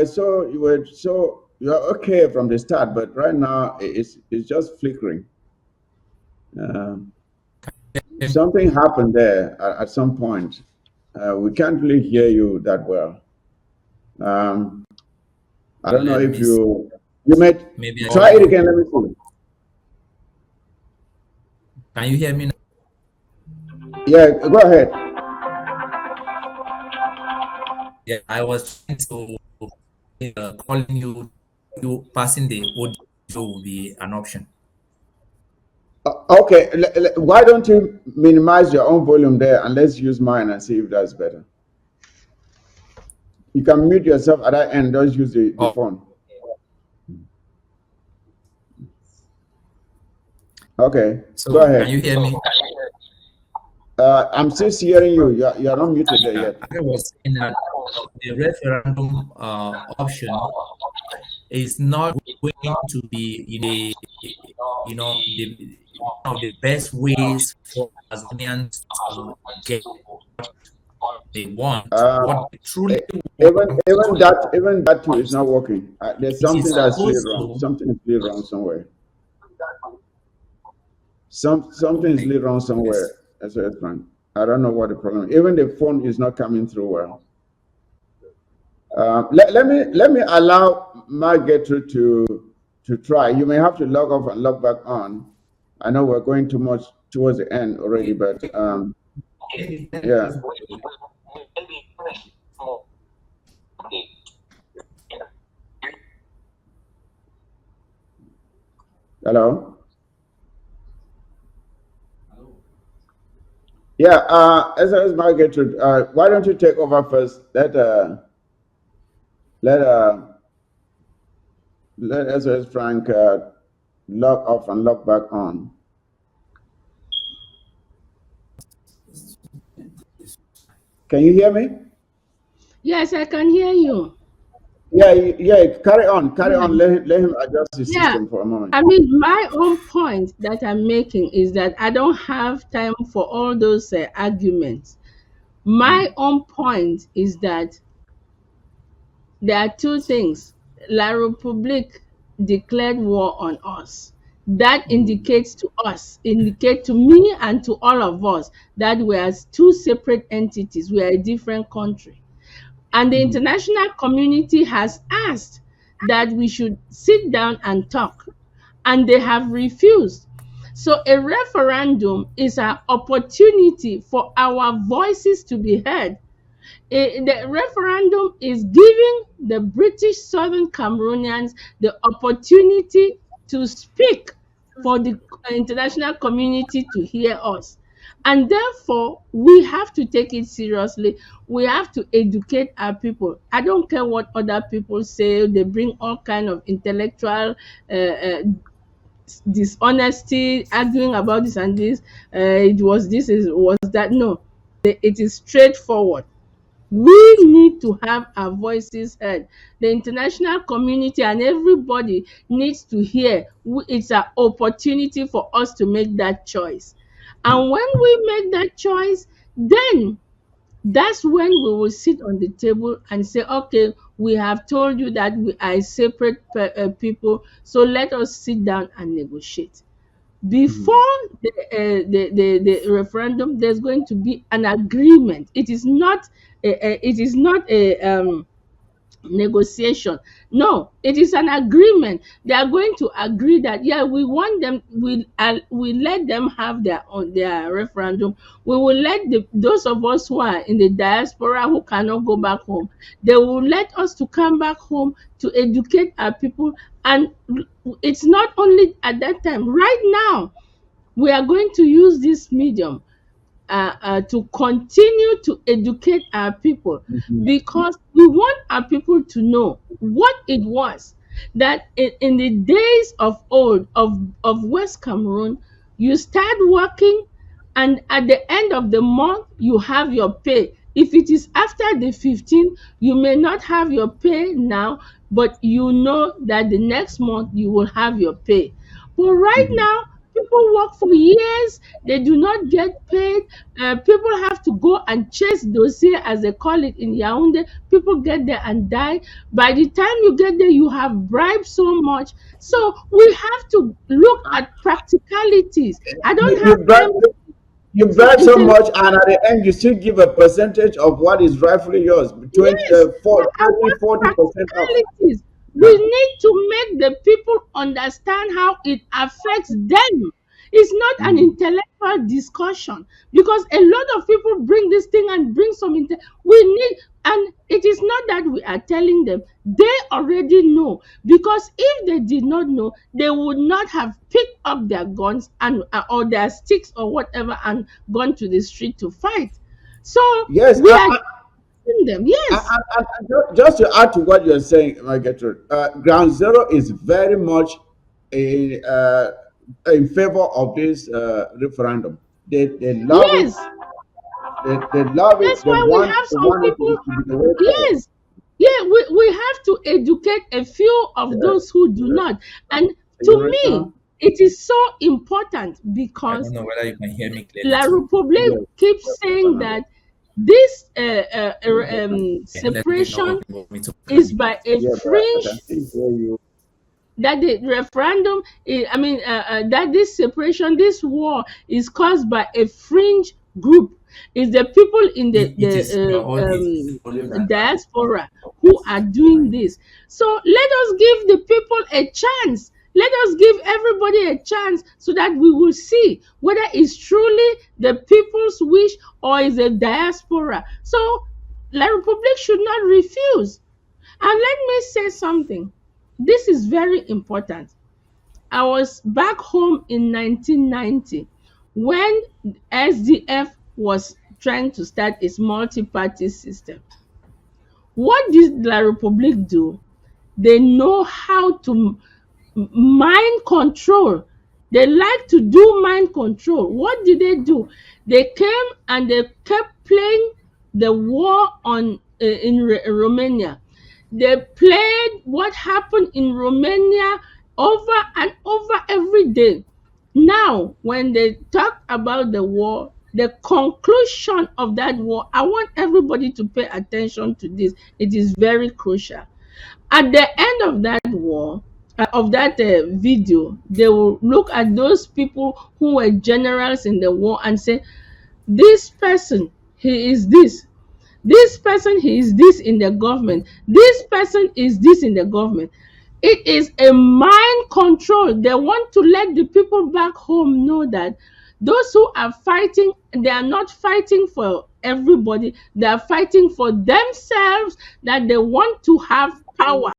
Speaker 1: okay from the start, but right now it's just flickering. Um, Something happened there at some point. We can't really hear you that well. I don't know
Speaker 2: Let
Speaker 1: if
Speaker 2: me see.
Speaker 1: you might
Speaker 2: Maybe I
Speaker 1: try it
Speaker 2: should.
Speaker 1: again. Let me see.
Speaker 2: Can you hear me now?
Speaker 1: Yeah, go ahead.
Speaker 2: Yeah, I was trying to calling you. You passing the audio will be an option.
Speaker 1: Okay, why don't you minimize your own volume there and let's use mine and see if that's better. You can mute yourself at that end. Don't use the
Speaker 2: Oh,
Speaker 1: phone. Okay, go
Speaker 2: so can you
Speaker 1: ahead.
Speaker 2: hear me?
Speaker 1: I'm still hearing you. You're not muted there
Speaker 2: Yeah,
Speaker 1: yet.
Speaker 2: I was saying that the referendum option is not going to be the one of the best ways for Amazonians to get what they want,
Speaker 1: Uh,
Speaker 2: what they truly
Speaker 1: e-
Speaker 2: want.
Speaker 1: even that too is not working. There's
Speaker 2: It
Speaker 1: something
Speaker 2: is
Speaker 1: that's clear
Speaker 2: supposed
Speaker 1: wrong.
Speaker 2: to.
Speaker 1: Something is clear wrong somewhere. Something is
Speaker 2: Okay.
Speaker 1: clear wrong somewhere.
Speaker 2: Yes.
Speaker 1: That's what it's wrong. I don't know what the problem. Even the phone is not coming through well. Let me allow Margaret to try. You may have to log off and log back on. I know we're going too much towards the end already, but yeah. Hello. Yeah. As Margaret, why don't you take over first? Let let as Frank log off and log back on. Can you hear me?
Speaker 4: Yes, I can hear you.
Speaker 1: Yeah, yeah. Carry on, carry
Speaker 4: Yeah.
Speaker 1: on. Let him adjust his
Speaker 4: Yeah.
Speaker 1: system for a moment.
Speaker 4: I mean, my own point that I'm making is that I don't have time for all those arguments. My own point is that there are two things. La Republique declared war on us. That indicates to us, indicate to me and to all of us that we are two separate entities. We are a different country. And the international community has asked that we should sit down and talk, and they have refused. So a referendum is an opportunity for our voices to be heard. The referendum is giving the British Southern Cameroonians the opportunity to speak, for the international community to hear us. And therefore, we have to take it seriously. We have to educate our people. I don't care what other people say. They bring all kind of intellectual dishonesty, arguing about this and this. It was this, it was that. No, it is straightforward. We need to have our voices heard. The international community and everybody needs to hear. It's an opportunity for us to make that choice. And when we make that choice, then that's when we will sit on the table and say, okay, we have told you that we are separate people, so let us sit down and negotiate. Before the referendum, there's going to be an agreement. It is not a negotiation. No, it is an agreement. They are going to agree that, yeah, we want them, we let them have their referendum. We will let those of us who are in the diaspora who cannot go back home, they will let us to come back home to educate our people. And it's not only at that time. Right now, we are going to use this medium. to continue to educate our people,
Speaker 1: Mhm.
Speaker 4: because we want our people to know what it was that in the days of old of West Cameroon, you start working, and at the end of the month you have your pay. If it is after the 15th, you may not have your pay now, but you know that the next month you will have your pay. But right
Speaker 1: Mhm.
Speaker 4: now, people work for years, they do not get paid. People have to go and chase dossier, as they call it in Yaoundé. People get there and die. By the time you get there, you have bribed so much. So we have to look at practicalities. I
Speaker 1: You,
Speaker 4: don't have
Speaker 1: you bribe
Speaker 4: time
Speaker 1: you
Speaker 4: for
Speaker 1: bribe so
Speaker 4: intellectual.
Speaker 1: much, and at the end, you still give a percentage of what is rightfully yours, 20,
Speaker 4: Yes, I
Speaker 1: 30,
Speaker 4: want
Speaker 1: 40% off.
Speaker 4: practicalities. We
Speaker 1: Yeah.
Speaker 4: need to make the people understand how it affects them. It's not an
Speaker 1: Mhm.
Speaker 4: intellectual discussion, because a lot of people bring this thing and bring some. We need, and it is not that we are telling them; they already know. Because if they did not know, they would not have picked up their guns and or their sticks or whatever and gone to the street to fight. So
Speaker 1: Yes,
Speaker 4: we are teaching them. Yes,
Speaker 1: just to add to what you're saying, my Gertrude, Ground Zero is very much in, uh, in favor of this referendum. They love it.
Speaker 4: yes.
Speaker 1: They love
Speaker 4: That's
Speaker 1: it. They
Speaker 4: why we
Speaker 1: want
Speaker 4: have
Speaker 1: they
Speaker 4: some
Speaker 1: want it
Speaker 4: people.
Speaker 1: to be the way forward.
Speaker 4: Yes, yeah, we have to educate a few of
Speaker 1: Yes,
Speaker 4: those who do
Speaker 1: yes.
Speaker 4: not. And
Speaker 1: You
Speaker 4: to
Speaker 1: understand?
Speaker 4: me, it is so important
Speaker 2: I don't
Speaker 4: because
Speaker 2: know whether you can hear me clearly
Speaker 4: La
Speaker 2: too.
Speaker 4: Republique
Speaker 1: Yes,
Speaker 4: keeps
Speaker 1: yes, better
Speaker 4: saying
Speaker 1: now.
Speaker 4: that this
Speaker 1: Better.
Speaker 2: Let me know
Speaker 4: separation
Speaker 2: if you want me to
Speaker 4: is by a
Speaker 1: Yeah, but I
Speaker 4: fringe,
Speaker 1: can still hear you.
Speaker 4: that the referendum that this separation, this war is caused by a fringe group. Is the people in
Speaker 2: it is your own it's only that
Speaker 4: diaspora who are doing this. So let us give the people a chance. Let us give everybody a chance, so that we will see whether it's truly the people's wish or is a diaspora. So La Republic should not refuse. And let me say something. This is very important. I was back home in 1990 when SDF was trying to start its multi-party system. What did La Republique do? They know how to mind control. They like to do mind control. What did they do? They came and they kept playing the war on in Romania. They played what happened in Romania over and over every day. Now, when they talk about the war, the conclusion of that war, I want everybody to pay attention to this. It is very crucial. At the end of that war, of that video, they will look at those people who were generals in the war and say, this person, he is this person, he is this in the government, this person is this in the government. It is a mind control. They want to let the people back home know that those who are fighting, they are not fighting for everybody, they are fighting for themselves, that they want to have power.